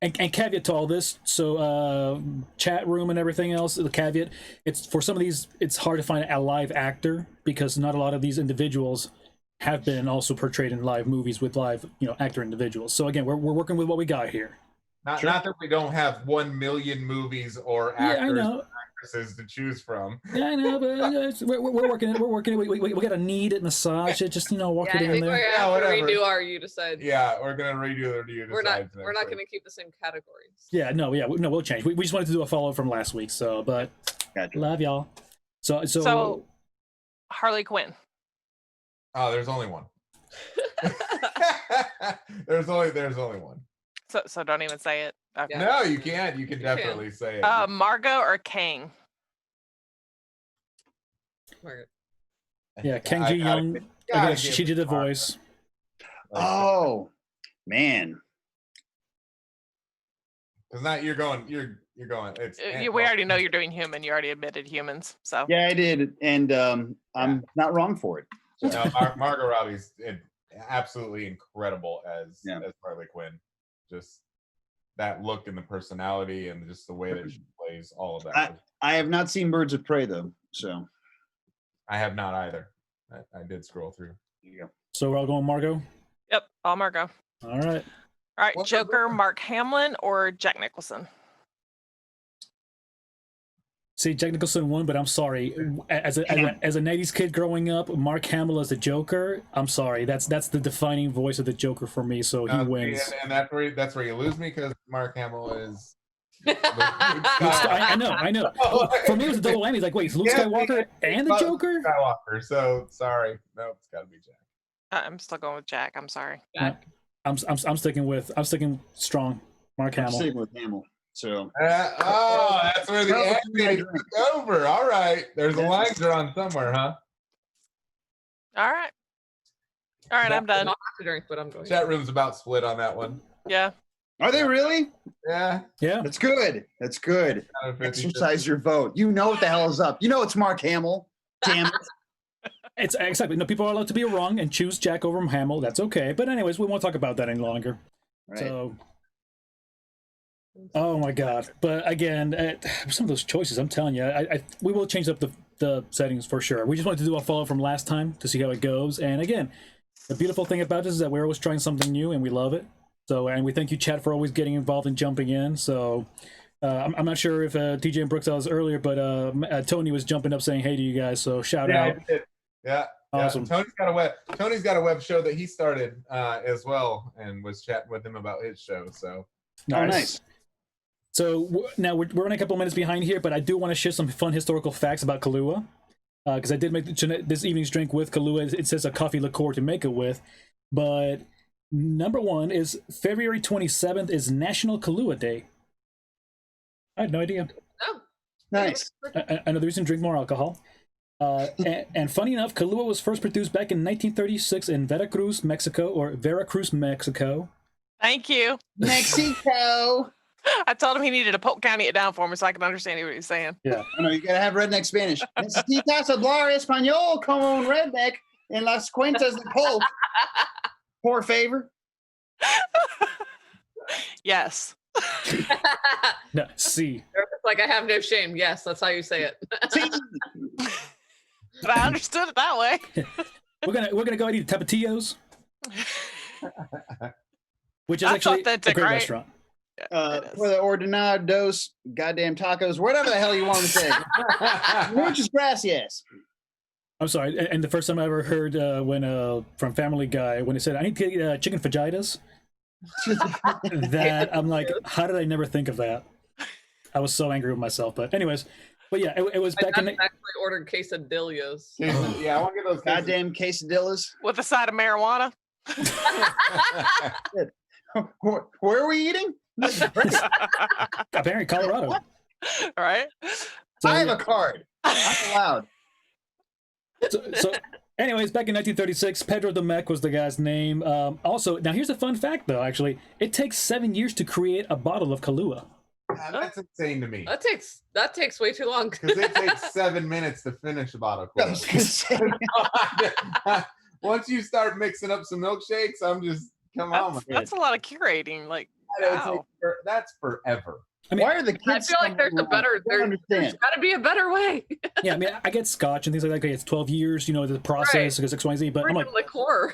And caveat to all this, so chat room and everything else, the caveat, it's for some of these, it's hard to find a live actor because not a lot of these individuals have been also portrayed in live movies with live, actor individuals. So again, we're working with what we got here. Not that we don't have 1 million movies or actors and actresses to choose from. Yeah, I know, but we're working it. We're working it. We got a need and massage it. Just walk it in there. We're gonna redo our You Decide. Yeah, we're gonna redo the You Decide. We're not gonna keep the same categories. Yeah, we'll change. We just wanted to do a follow from last week. So, but love y'all. So Harley Quinn. Oh, there's only one. there's only one. So don't even say it. Okay. No, you can't. You can definitely say it. Margot or Kang? Margot. Yeah, Kang Ji Young. Again, she did the voice. Oh, man. Because now you're going. It's we already know you're doing human. You already admitted humans. So yeah, I did, and I'm not wrong for it. So. No, Margot Robbie's absolutely incredible as Harley Quinn. Just that look and the personality and just the way that she plays all of that. I have not seen Birds of Prey though, so I have not either. I did scroll through. There you go. So we're all going Margot? Yep, all Margot. All right. All right, Joker, Mark Hamill or Jack Nicholson? See, Jack Nicholson won, but I'm sorry. As a 90s kid growing up, Mark Hamill as the Joker, I'm sorry. That's the defining voice of the Joker for me, so he wins. And that's where you lose me, because Mark Hamill is... I know. For me, it was a double whammy. It's like, wait, it's Luke Skywalker and the Joker? Skywalker, so sorry. No, it's got to be Jack. I'm still going with Jack. I'm sorry. I'm sticking strong. Mark Hamill. I'm sticking with Hamill. So that's where the acting took over. All right, there's a line drawn somewhere, huh? All right, I'm done. I don't have to drink, but I'm going. Chat room's about split on that one. Yeah. Are they really? Yeah. That's good. Exercise your vote. You know what the hell is up. You know it's Mark Hamill. Damn it. It's exactly. No, people are allowed to be wrong and choose Jack over Hamill. That's okay. But anyways, we won't talk about that any longer. Right. So. Oh my God! But again, some of those choices, I'm telling you, we will change up the settings for sure. We just wanted to do a follow from last time to see how it goes. And again, the beautiful thing about this is that we're always trying something new, and we love it. So, and we thank you, chat, for always getting involved and jumping in. So, I'm not sure if TJ and Brooks was earlier, but Tony was jumping up saying hey to you guys. So shout out. Yeah. Awesome. Tony's got a web show that he started as well, and was chatting with him about his show. So nice. So now we're running a couple minutes behind here, but I do want to share some fun historical facts about Kahlua, because I did make this evening's drink with Kahlua. It says a coffee liqueur to make it with, but number one is February 27th is National Kahlua Day. I had no idea. Oh, nice. Another reason to drink more alcohol. And funny enough, Kahlua was first produced back in 1936 in Veracruz, Mexico. Thank you. Mexico. I told him he needed to Polk County it down for me so I can understand what he's saying. Yeah. I know, you gotta have redneck Spanish. Necesitas hablar español como un redneck en las cuentas de Polk. Por favor. Yes. No, see. It's like I have no shame. Yes, that's how you say it. But I understood it that way. We're gonna go and eat Tapatios, which is That's actually authentic, a great right? restaurant. For the ordenados, goddamn tacos, whatever the hell you want to say. Muchas gracias. I'm sorry, and the first time I ever heard when from Family Guy when he said I need to get chicken fajitas, that I'm like, how did I never think of that? I was so angry with myself. But anyways, yeah, it was back in. I actually ordered quesadillas. Yeah, I want to get those goddamn quesadillas With a side of marijuana. Where are we eating? Apparently, Colorado. All right. So, I have a card. I'm allowed. so anyways, back in 1936, Pedro the Mech was the guy's name. Also, now here's a fun fact, though. Actually, it takes 7 years to create a bottle of Kahlua. That's insane to me. That takes way too long. Because it takes 7 minutes to finish a bottle of I was gonna say, Kahlua. Once you start mixing up some milkshakes, I'm just come on. man. That's a lot of curating. Like, That would wow. take that's forever. I mean, why are the kids? I feel like there's a better. I don't There's understand. got to be a better way. yeah, I mean, I get scotch and things like that. Okay, it's 12 years, you know, the process because X, Y, Z. But I'm like, Freaking liqueur.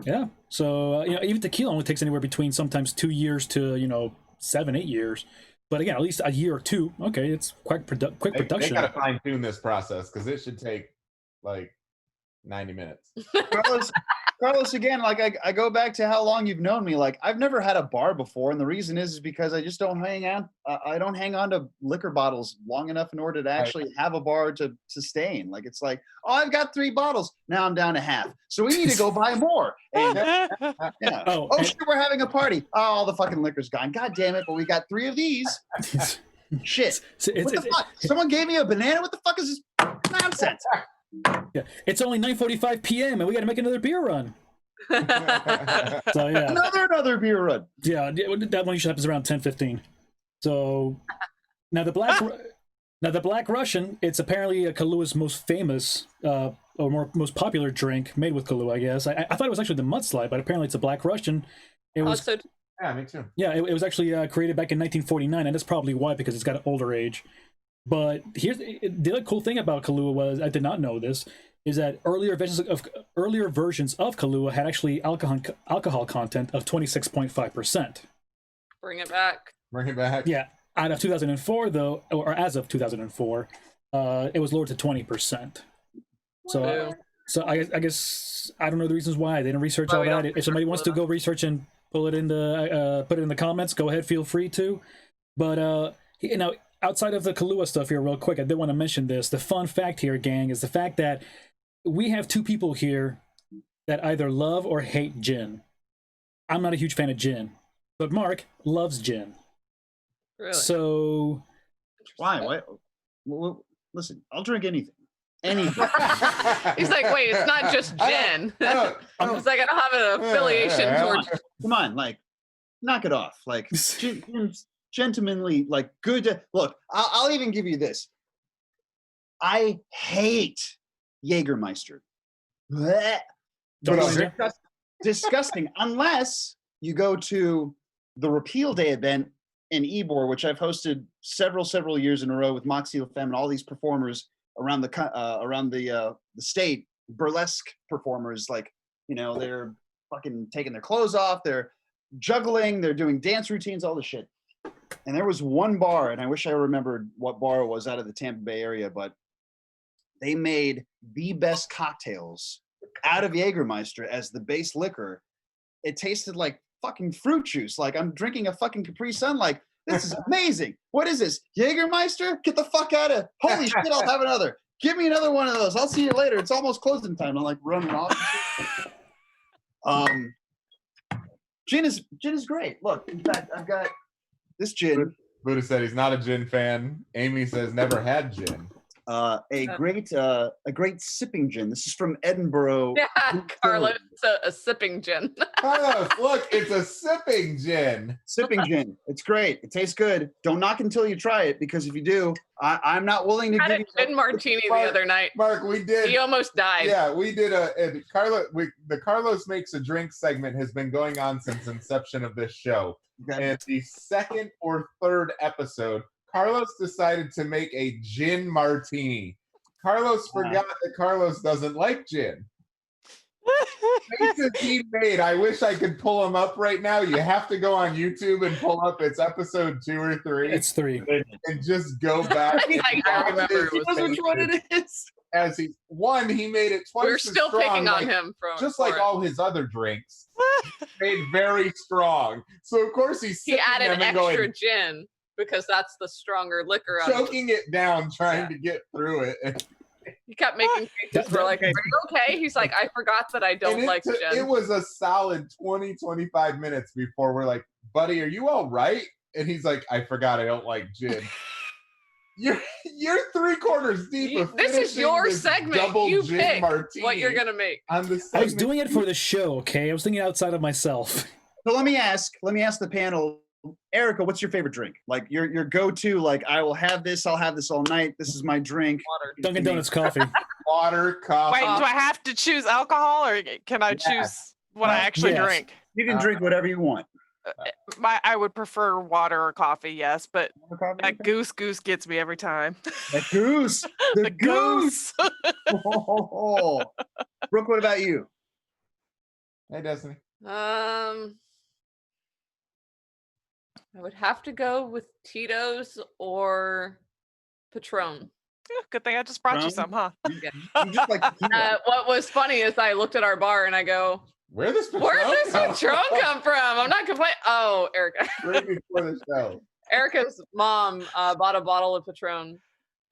yeah. So you know, even tequila only takes anywhere between sometimes 2 years to 7, 8 years. But again, at least a year or two. Okay, it's quick They production. got to fine tune this process because it should take like 90 minutes. Carlos, again, like I go back to how long you've known me. Like I've never had a bar before, and the reason is because I just don't hang on. I don't hang on to liquor bottles long enough in order to actually have a bar to sustain. Like it's like, oh, I've got 3 bottles. Now I'm down to half. So we need to go buy more. And yeah. Oh, Oh and- shit, we're having a party. Oh, all the fucking liquor's gone. God damn it! But we got 3 of these. Shit. What the fuck? Someone gave me a banana. What the fuck is this nonsense? yeah, it's only 9:45 p.m. and we got to make another beer run. So yeah, Another beer run. yeah, that one usually happens around 10:15. So now the Black Russian, it's apparently Kahlua's most famous or most popular drink made with Kahlua. I guess I thought it was actually the mudslide, but apparently it's a Black Russian. It was Also, Yeah, me too. yeah, it was actually created back in 1949, and that's probably why because it's got an older age. But here's the other cool thing about Kahlua was I did not know this is that earlier versions of Kahlua had actually alcohol content of 26.5%. bring it back. Bring it back. Yeah, out of 2004 though, or as of 2004, it was lowered to 20%. So, I guess I don't know the reasons why they didn't research all that. If somebody wants to go research and put it in the comments, go ahead, feel free to. But outside of the Kahlua stuff here, real quick, I did want to mention this. The fun fact here, gang, is the fact that we have 2 people here that either love or hate gin. I'm not a huge fan of gin, but Mark loves gin. Really? So why? Well, listen, I'll drink anything. Anything. He's like, wait, it's not just gin. It's like I don't have an affiliation towards. Come on, like, knock it off. Like, gentlemanly, like, good. Look, I'll even give you this. I hate Jägermeister. Blech. Disgusting. Unless you go to the Repeal Day event in Ybor, which I've hosted several years in a row with Moxie LaFemme and all these performers around the state, burlesque performers. Like, they're fucking taking their clothes off, they're juggling, they're doing dance routines, all this shit. And there was one bar, and I wish I remembered what bar it was out of the Tampa Bay area, but they made the best cocktails out of Jägermeister as the base liquor. It tasted like fucking fruit juice. Like I'm drinking a fucking Capri Sun. Like, this is amazing. What is this? Jägermeister? Get the fuck out of. Holy shit, I'll have another. Give me another one of those. I'll see you later. It's almost closing time. I'm like running off. Gin is great. Look, in fact, I've got this gin. Buddha said he's not a gin fan. Amy says never had gin. A great sipping gin. This is from Edinburgh. Yeah, Carlos, a sipping gin. Carlos, look, it's a sipping gin. Sipping gin. It's great. It tastes good. Don't knock until you try it, because if you do, I'm not willing to I had give a you gin martini the other night. Mark, we did. He almost died. Yeah, we did the Carlos Makes a Drink segment has been going on since inception of this show. Okay. And the 2nd or 3rd episode, Carlos decided to make a gin martini. Carlos forgot that Carlos doesn't like gin. Faces he made. I wish I could pull him up right now. You have to go on YouTube and pull up. It's episode 2 or 3. It's 3. And just go back. He's like, I remember it was Which one it is? As he made it twice. We're as still strong, picking on like, him just like all his other drinks. Made very strong. So of course He sipping added them and extra going, gin because that's the stronger liquor. Out of choking it down, trying to get through it. He kept making faces. We're like, are you okay? He's like, I forgot that I don't like gin. It was a solid 20-25 minutes before we're like, buddy, are you all right? And he's like, I forgot I don't like gin. You're 3/4 deep. Of This is your segment. Double You gin pick martini what you're gonna make. on the I was segment. doing it for the show, okay? I was thinking outside of myself. So let me ask the panel, Erica, what's your favorite drink? Like your go-to, like I will have this, I'll have this all night. This is my drink. Water. Dunkin' Donuts coffee. Water, coffee. Wait, do I have to choose alcohol, or can I choose what I actually Yes. drink? You can drink whatever you want. I would prefer water or coffee, yes, but that Okay. goose gets me every time. The goose. The goose. Oh. Brooke, what about you? Hey, Destiny. I would have to go with Tito's or Patron. Good thing I just brought you Rum? some, huh? You just like tequila. What was funny is I looked at our bar and I go, Where's this Patron? "Where'd this Patron come from?" I'm not complaining. Oh, Erica. Right before the show. Erica's mom bought a bottle of Patron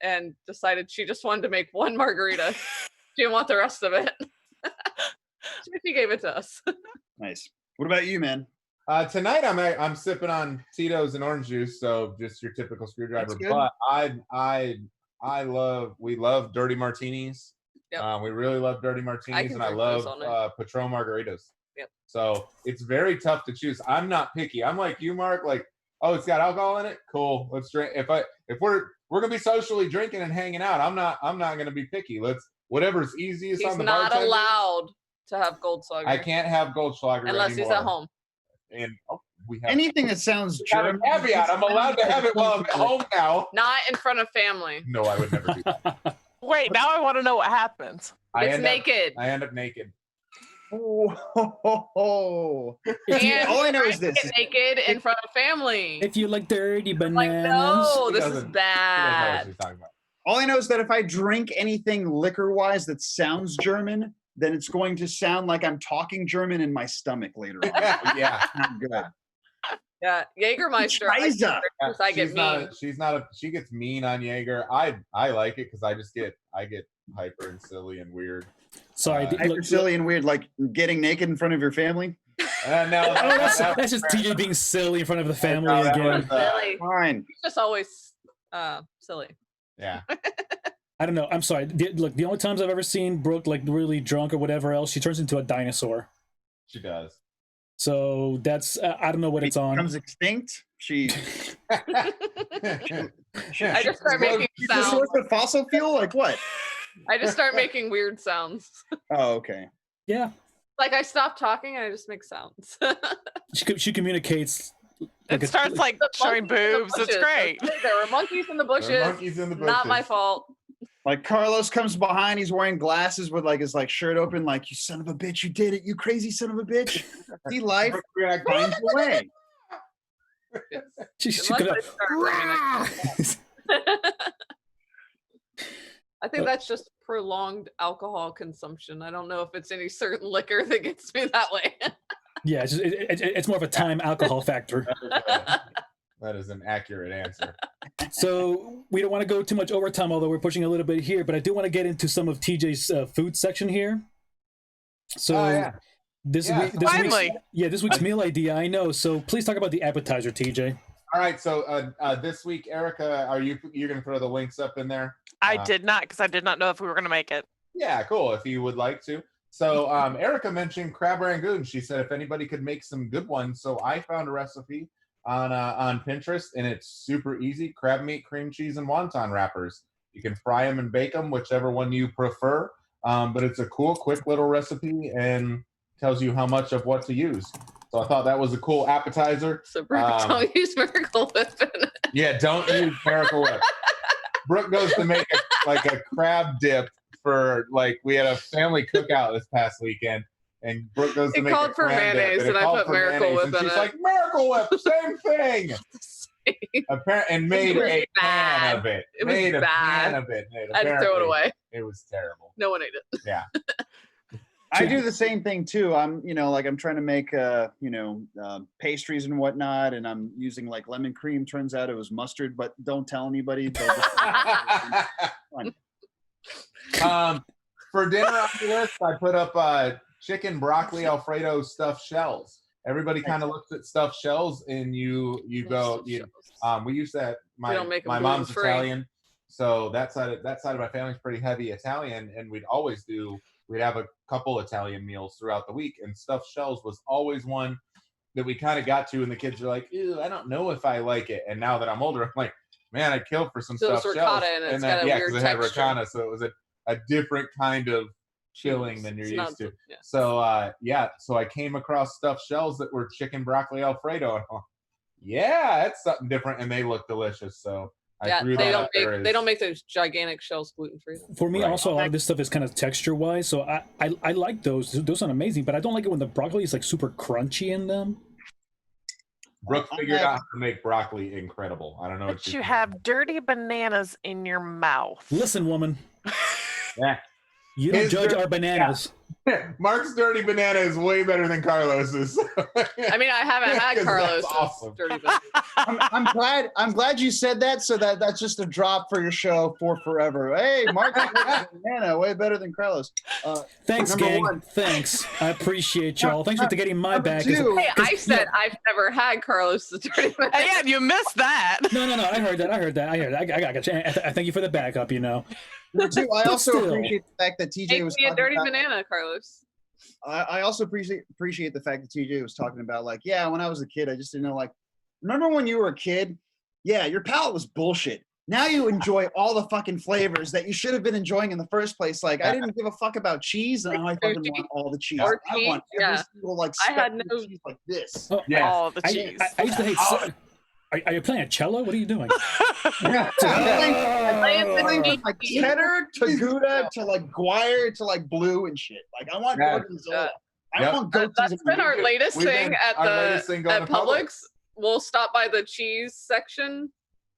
and decided she just wanted to make one margarita. She didn't want the rest of it. She gave it to us. Nice. What about you, man? Tonight I'm sipping on Tito's and orange juice, so just your typical screwdriver. That's good. But we love dirty martinis. Yep. We really love dirty martinis, and I drink love those all night. Patron margaritas. Yep. So it's very tough to choose. I'm not picky. I'm like you, Mark. Like, oh, it's got alcohol in it. Cool. Let's drink. If we're gonna be socially drinking and hanging out, I'm not gonna be picky. Whatever's easiest He's on the not bartender. allowed to have Goldschlager. I can't have Goldschlager unless he's anymore. at home. And we have Anything that sounds got a German. caveat. I'm allowed to have it while I'm at home now. Not in front of family. No, I would never do that. Wait, now I want to know what happens. It's naked. I end up naked. Oh. And All I know is this. get naked in front of family. If you like dirty Like, bananas. no, She this is doesn't- She doesn't know what bad. she's talking about. All I know is that if I drink anything liquor-wise that sounds German, then it's going to sound like I'm talking German in my stomach later on. Yeah. Not good. Yeah, Jägermeister. I get mean. She gets mean on Jaeger. I like it because I get hyper and silly and weird. Sorry. Hyper silly and weird, like getting naked in front of your family. No, that's just TJ being silly in front of the family No, that again. was, Silly. Fine. He's just always silly. yeah. I don't know. I'm sorry. The only times I've ever seen Brooke like really drunk or whatever else, she turns into a dinosaur. She does. So that's I don't know what it's on. Becomes extinct. She I just start making she's a sounds. source of fossil fuel. Like what? I just start making weird sounds. Oh, okay. Yeah, Like I stop talking and I just make sounds. she communicates. It starts like showing Monkeys in the boobs. It's bushes. great. There were monkeys in the bushes. There are monkeys in the Not my bushes. fault. Like Carlos comes behind, he's wearing glasses with like his like shirt open, like you son of a bitch, you did it, you crazy son of a bitch. See life finds a way. She Unless could I start have. I think that's just prolonged alcohol consumption. I don't know if it's any certain liquor that gets me that way. Yeah, it's more of a time alcohol factor. That is an accurate answer. So we don't want to go too much overtime, although we're pushing a little bit here. But I do want to get into some of TJ's food section here. So Oh, yeah. this Yeah, week, finally. this week's meal idea. I know. So please talk about the appetizer, TJ. All right. So this week, Erica, you're going to throw the links up in there? I did not, because I did not know if we were going to make it. Yeah, cool. If you would like to. So Erica mentioned crab rangoon. She said if anybody could make some good ones. So I found a recipe on Pinterest, and it's super easy. Crab meat, cream cheese, and wonton wrappers. You can fry them and bake them, whichever one you prefer. But it's a cool, quick little recipe and tells you how much of what to use. So I thought that was a cool appetizer. So don't use Miracle Whip in it. Yeah, don't use Miracle Whip. Brooke goes to make a crab dip for we had a family cookout this past weekend, and Brooke goes to It make called a for crab mayonnaise, dip, and I it called put for Miracle mayonnaise, Whip and in she's it. like, Miracle Whip, same thing. And made was a bad. pan of it. It was made a bad. pan of it. I had to throw it Apparently, away. It was terrible. No one ate it. Yeah. I do the same thing too. I'm trying to make pastries and whatnot, and I'm using like lemon cream. Turns out it was mustard, but don't tell anybody. For dinner on the list, I put up chicken broccoli Alfredo stuffed shells. everybody kind of looks at stuffed shells, and you go. We used to. My mom's Italian, so that side of my family's pretty heavy Italian, and we'd have a couple Italian meals throughout the week, and stuffed shells was always one that we kind of got to, and the kids are like, ew, I don't know if I like it. And now that I'm older, I'm like, man, I'd kill for some stuffed shells. And then, because it had ricotta, so it was a different kind of chilling than you're used to. Yeah. So so I came across stuffed shells that were chicken broccoli Alfredo, and that's something different, and they look delicious. So they don't make those gigantic shells gluten free. For me, also a lot of this stuff is kind of texture wise, so I like those. Those sound amazing, but I don't like it when the broccoli is like super crunchy in them. Brooke figured out how to make broccoli incredible. I don't know. But you have dirty bananas in your mouth. Listen, woman. Yeah. You don't judge our bananas. Yeah. Mark's dirty banana is way better than Carlos's. I mean, I haven't had Carlos's awesome. dirty banana. I'm glad you said that, so that's just a drop for your show for forever. Hey, Mark's banana way better than Carlos. Thanks, gang. One. Thanks. I appreciate y'all. Thanks for getting my back. Hey, I said I've never had Carlos's dirty banana. Again, you missed that. No. I heard that. I got you. I thank you for the backup. I also appreciate the fact that TJ was talking a dirty banana, Carlos. I also appreciate the fact that TJ was talking about, like, when I was a kid, I just didn't know, like, remember when you were a kid? Yeah, your palate was bullshit. Now you enjoy all the fucking flavors that you should have been enjoying in the first place. Like, I didn't give a fuck about cheese, and now I fucking want all the cheese. I want every single, like, cheese like this. Oh, all the cheese. I used to hate... Are you playing a cello? What are you doing? I'm playing like cheddar to Gouda to like Guire to like blue and shit. Like I want Gorgonzola. I want goat cheese. That's been our latest thing at Publix. We'll stop by the cheese section,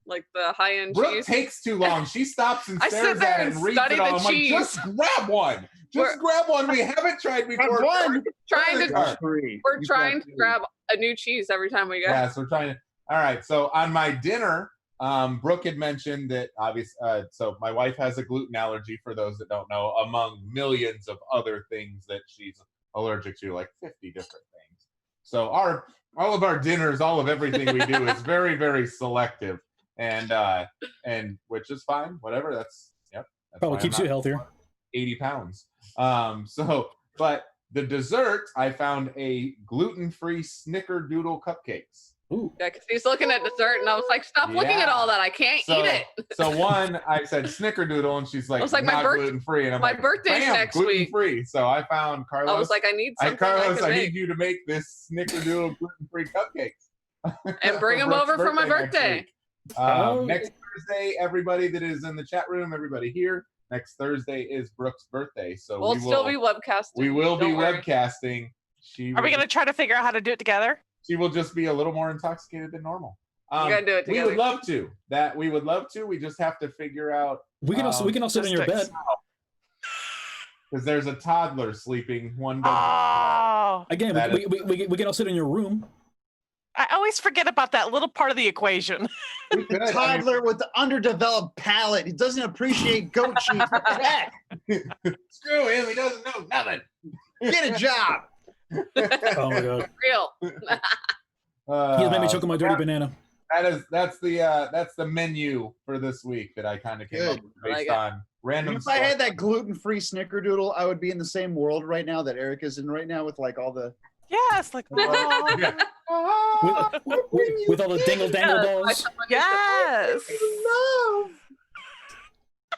like the high-end Brooke cheese. takes too long. She stops and stares at it and reads it all. I'm like, just grab one. Grab one. We haven't tried before. We're trying to grab a new cheese every time we go. Yeah, so we're trying to. All right, so on my dinner, Brooke had mentioned that so my wife has a gluten allergy, for those that don't know, among millions of other things that she's allergic to, like 50 different things. So all of our dinners, all of everything we do is very, very selective, and which is fine, whatever. That's probably keeps you healthier. 80 pounds. But the dessert, I found a gluten-free snickerdoodle cupcakes. Ooh. Yeah, because he's looking at dessert, and I was like, "Stop looking at all that! I can't eat it." So one, I said snickerdoodle, and she's like, I was like, "Not gluten-free," and I'm like, birthday's next week. Gluten-free. So I found Carlos. I was like, "I need something." Carlos, I need you to make this snickerdoodle gluten-free cupcakes and bring them over for my birthday. Next Thursday, everybody that is in the chat room, everybody here. Next Thursday is Brooke's birthday, so we'll still be webcasting. We will be webcasting. Are we going to try to figure out how to do it together? She will just be a little more intoxicated than normal. You gotta do it together. We would love to. We just have to figure out. We can all sit in your bed. Because there's a toddler sleeping one bed. Oh. Again, we can all sit in your room. I always forget about that little part of the equation. The toddler with the underdeveloped palate. He doesn't appreciate goat cheese. Screw him. He doesn't know nothing. Get a job. Oh my god! Real. He made me choke on my dirty banana. That's the menu for this week that I kind of came up with based on random. If I had that gluten-free snickerdoodle, I would be in the same world right now that Eric is in right now, with like all the like with all the dingle dangle balls. Yes.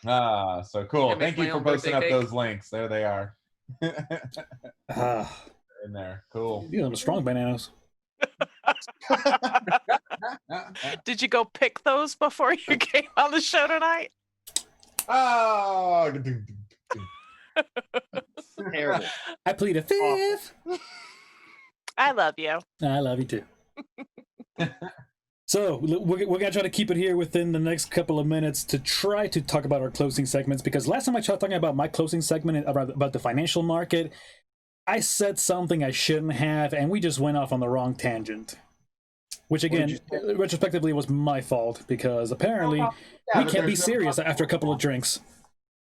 So cool. Thank you for posting up those links. There they are. In there. Cool. You have strong bananas. Did you go pick those before you came on the show tonight? Oh. Terrible. I plead a fifth. I love you. I love you too. So we're gonna try to keep it here within the next couple of minutes to try to talk about our closing segments, because last time I tried talking about my closing segment about the financial market, I said something I shouldn't have, and we just went off on the wrong tangent. Which again, retrospectively, was my fault, because apparently we can't be serious after a couple of drinks.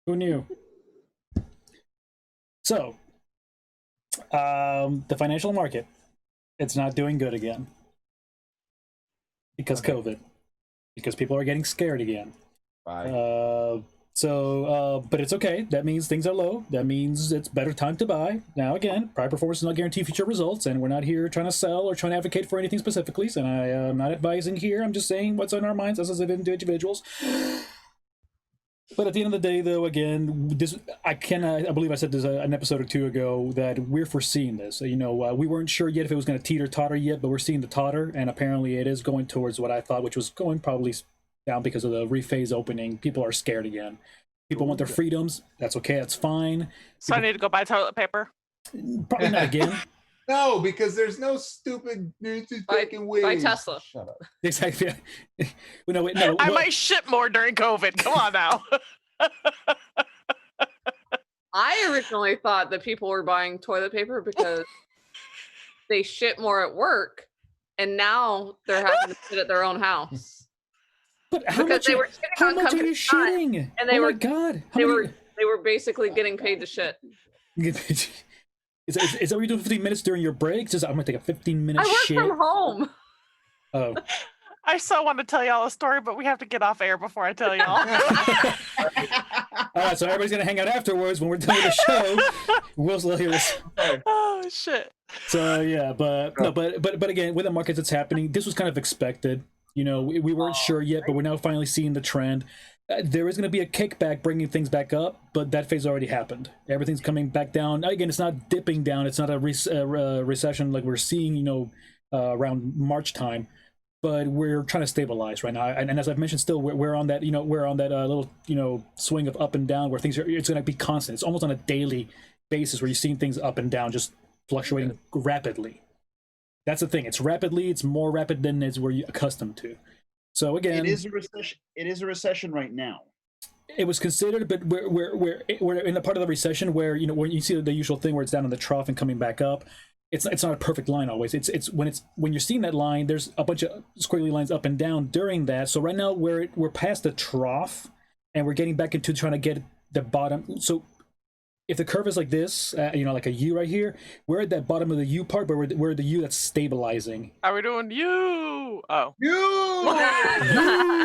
Who knew? So, the financial market. It's not doing good again. Because Okay. COVID. Because people are getting scared again. Bye. But it's okay. That means things are low. That means it's better time to buy. Now, again, prior performance does not guarantee future results, and we're not here trying to sell or trying to advocate for anything specifically. And I am not advising here. I'm just saying what's on our minds as individuals. But at the end of the day, though, again, this I believe I said this an episode or two ago that we're foreseeing this. You know, we weren't sure yet if it was going to teeter-totter yet, but we're seeing the totter, and apparently it is going towards what I thought, which was going probably down because of the rephase opening. People are scared again. People want their freedoms. That's okay. That's fine. So I need to go buy toilet paper. Probably not again. No, because there's no stupid taking ways. By Tesla. Shut up. Exactly. No, wait, no. I might ship more during COVID. Come on now. I originally thought that people were buying toilet paper because they shit more at work, and now they're having to sit at their own house. But how Because much, they were shitting how on much are you company time, shitting? and they oh were- my God. How They many- were basically getting paid to shit. Is that what you're doing 15 minutes during your break? Just I'm gonna take a 15-minute I work shit. from home. Oh. I so want to tell y'all a story, but we have to get off air before I tell y'all. All right, so everybody's gonna hang out afterwards when we're done with the show. We'll still hear this. Oh shit. So yeah, but again, with the markets, it's happening. This was kind of expected. You know, we weren't sure yet, but we're now finally seeing the trend. There is going to be a kickback, bringing things back up, but that phase already happened. Everything's coming back down. Again, it's not dipping down. It's not a recession like we're seeing, you know, around March time. But we're trying to stabilize right now, and as I've mentioned, still we're on that, you know, we're on that little, you know, swing of up and down where things are. It's going to be constant. It's almost on a daily basis where you're seeing things up and down, just fluctuating rapidly. That's the thing. It's rapidly. It's more rapid than is where you're accustomed to. So again, It is a recession. It is a recession right now. it was considered, but we're in the part of the recession where, you know, when you see the usual thing where it's down in the trough and coming back up. It's not a perfect line always. It's when you're seeing that line, there's a bunch of squiggly lines up and down during that. So right now we're past the trough, and we're getting back into trying to get the bottom. So if the curve is like this, you know, like a U right here, we're at that bottom of the U part, but we're the U that's stabilizing. Are we doing you? Oh. You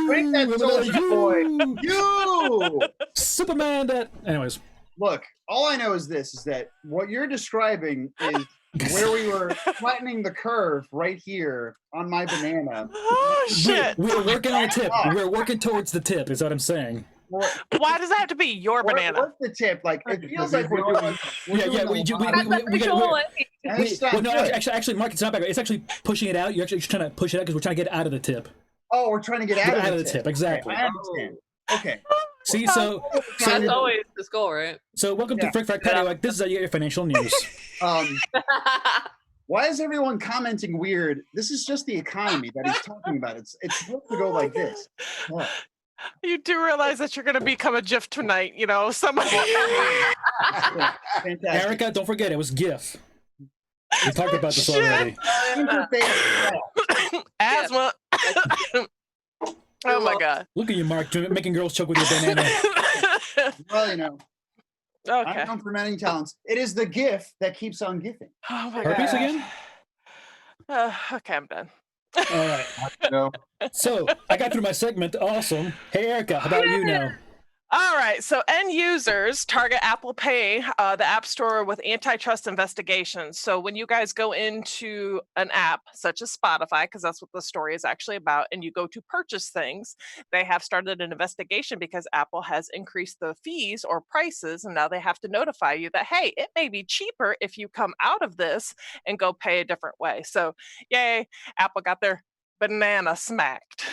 bring that soldier boy. You Superman. That. Anyways. look. All I know is this: is that what you're describing is where we were flattening the curve right here on my banana. Oh shit. We're working on the tip. We're working towards the tip. Is what I'm saying. Why does that have to be your banana? What's the tip? Like it feels Because like we're doing. No, actually, Mark, it's not back. It's actually pushing it out. You're actually trying to push it out because we're trying to get out of the tip. Oh, we're trying to get out of the tip. Exactly. Okay, I understand. Okay. See, so That's always the goal, right? so welcome to Yeah. Frack Paddy Wack. This is your financial news. Why is everyone commenting weird? This is just the economy that he's talking about. It's supposed to go like this. What? You do realize that you're going to become a GIF tonight, you know? Somebody. Yeah, fantastic. Erica, don't forget it was GIF. We talked about this Shit. already. Interface. Asthma. Oh my god. Look at you, Mark, making girls choke with your banana. Well, you know, Okay. I'm known for many talents. It is the GIF that keeps on gifting. Oh my Herpes god. again? Okay, I'm done. All right. No. So I got through my segment. Awesome. Hey, Erica, how about you now? All right, so end users target Apple Pay, the App Store, with antitrust investigations. So when you guys go into an app such as Spotify, because that's what the story is actually about, and you go to purchase things, they have started an investigation because Apple has increased the fees or prices, and now they have to notify you that, hey, it may be cheaper if you come out of this and go pay a different way. So yay, Apple got their banana smacked.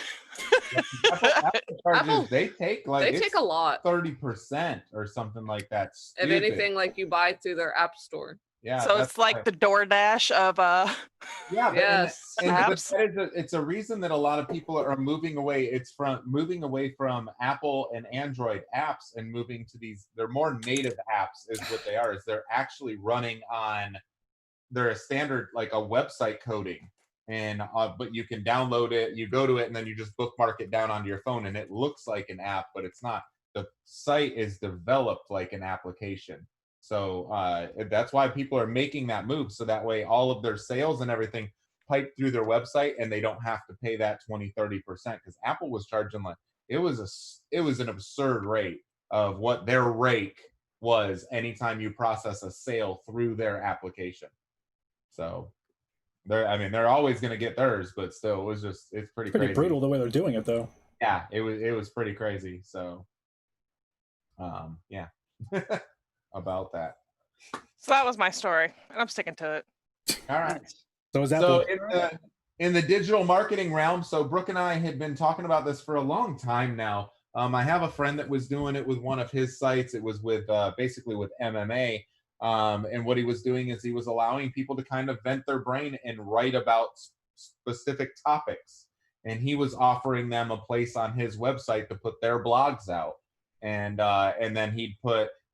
Apple charges, Apple- they take like They take a lot. 30% or something like that. If Stupid. anything, like you buy through their app store. Yeah. So that's it's like right. the DoorDash of Yeah, but, Yes. but Apps. that is it's a reason that a lot of people are moving away. It's from moving away from Apple and Android apps and moving to these. They're more native apps, is what they are. Is they're actually running on. They're a standard like a website coding, and but you can download it. You go to it, and then you just bookmark it down onto your phone, and it looks like an app, but it's not. The site is developed like an application. So that's why people are making that move. So that way all of their sales and everything pipe through their website and they don't have to pay that 20-30%, because Apple was charging like it was an absurd rate of what their rake was anytime you process a sale through their application. So they're always going to get theirs, but still it's pretty crazy. Brutal the way they're doing it though. Yeah, it was pretty crazy. So yeah. About that. So that was my story, and I'm sticking to it. All right. So is that So in the digital marketing realm, so Brooke and I had been talking about this for a long time now. I have a friend that was doing it with one of his sites. It was with basically with MMA. And what he was doing is he was allowing people to kind of vent their brain and write about specific topics. And he was offering them a place on his website to put their blogs out. And then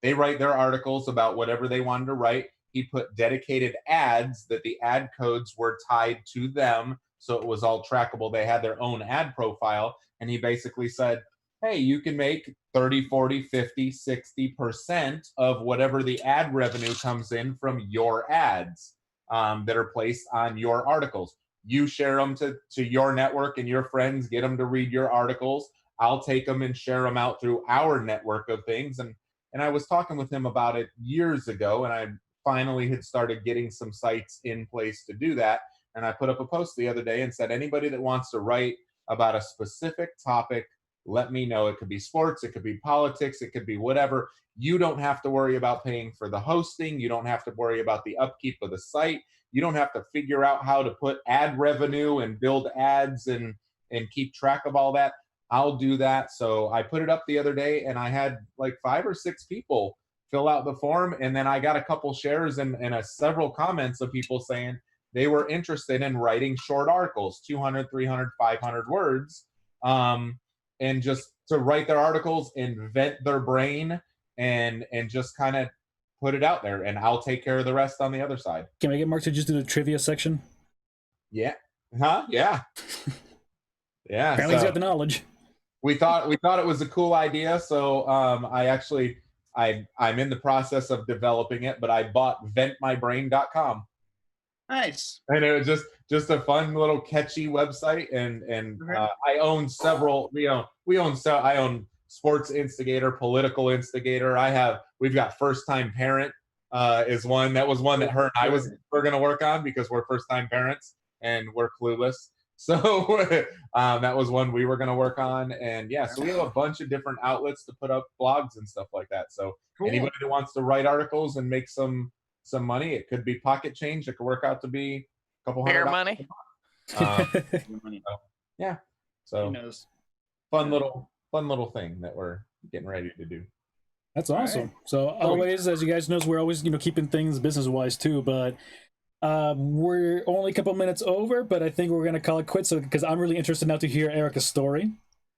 they write their articles about whatever they wanted to write. He put dedicated ads that the ad codes were tied to them. So it was all trackable. They had their own ad profile. And he basically said, hey, you can make 30, 40, 50, 60% of whatever the ad revenue comes in from your ads that are placed on your articles. You share them to your network and your friends, get them to read your articles. I'll take them and share them out through our network of things. And I was talking with him about it years ago, and I finally had started getting some sites in place to do that. And I put up a post the other day and said, anybody that wants to write about a specific topic, let me know. It could be sports, it could be politics, it could be whatever. You don't have to worry about paying for the hosting. You don't have to worry about the upkeep of the site. You don't have to figure out how to put ad revenue and build ads and keep track of all that. I'll do that. So I put it up the other day, and I had like 5 or 6 people fill out the form. And then I got a couple shares and several comments of people saying they were interested in writing short articles, 200, 300, 500 words. And just to write their articles and vent their brain and just kind of put it out there, and I'll take care of the rest on the other side. Can I get Mark to just do the trivia section? Yeah. Huh? Yeah. Yeah. Apparently he's got the knowledge. We thought it was a cool idea, so I'm in the process of developing it, but I bought ventmybrain.com. Nice. And it was just a fun little catchy website, and I own several. I own Sports Instigator, Political Instigator. We've got First Time Parent is one. That was one that her and I were going to work on because we're first time parents and we're clueless. So that was one we were going to work on, and yeah, so we have a bunch of different outlets to put up blogs and stuff like that. So anybody that wants to write articles and make some money, it could be pocket change. It could work out to be a couple $100 money. Yeah. So fun little thing that we're getting ready to do. That's awesome. Right. So always, as you guys know, we're always keeping things business wise too, but we're only a couple minutes over, but I think we're gonna call it quits because I'm really interested now to hear Erica's story.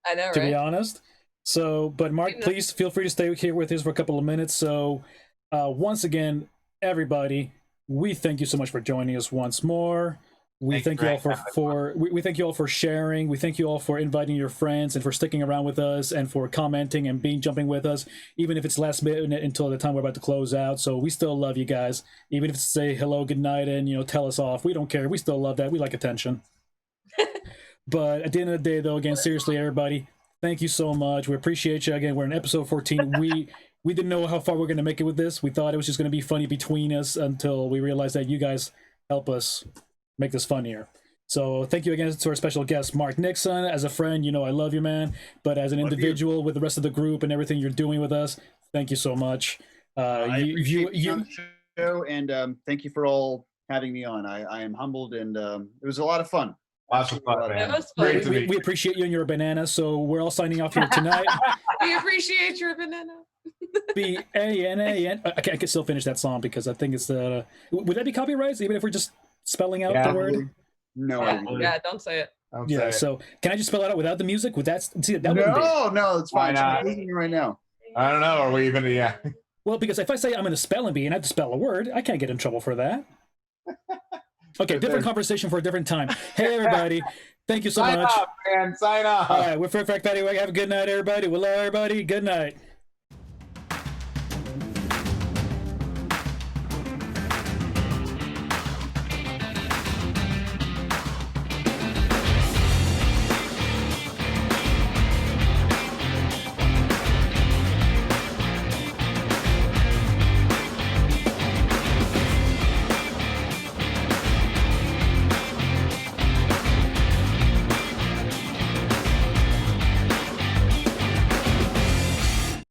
I know, to be honest. So, but Mark, please feel free to stay here with us for a couple of minutes. So, once again, everybody, we thank you so much for joining us once more. We thank you all we thank you all for sharing. We thank you all for inviting your friends and for sticking around with us and for commenting and jumping with us, even if it's last minute until the time we're about to close out. So we still love you guys, even if it's say hello, good night, and tell us off. We don't care. We still love that. We like attention. But at the end of the day, though, again, seriously, everybody, thank you so much. We appreciate you. Again, we're in episode 14. We didn't know how far we're going to make it with this. We thought it was just going to be funny between us until we realized that you guys help us make this funnier. So thank you again to our special guest, Mark Nixon. As a friend, I love you, man. But as an individual with the rest of the group and everything you're doing with us, thank you so much. I appreciate you on the show, and thank you for all having me on. I am humbled, and it was a lot of fun. Lots of fun, man. It was fun. We appreciate you and your banana. So we're all signing off here tonight. We appreciate your banana. B-A-N-A-N. I can still finish that song because I think it's would that be copyrights even if we're just spelling out the word? No. Yeah, don't say it. So can I just spell it out without the music? Would that see that? No, it's fine. I'm listening right now. I don't know. Are we even? Yeah. Well, because if I say I'm in a spelling bee and I have to spell a word, I can't get in trouble for that. Okay, different conversation for a different time. Hey, everybody. Thank you so much. Sign off, man. Sign off. All right, we're Frack Paddy Wack. Have a good night, everybody. We love everybody. Good night.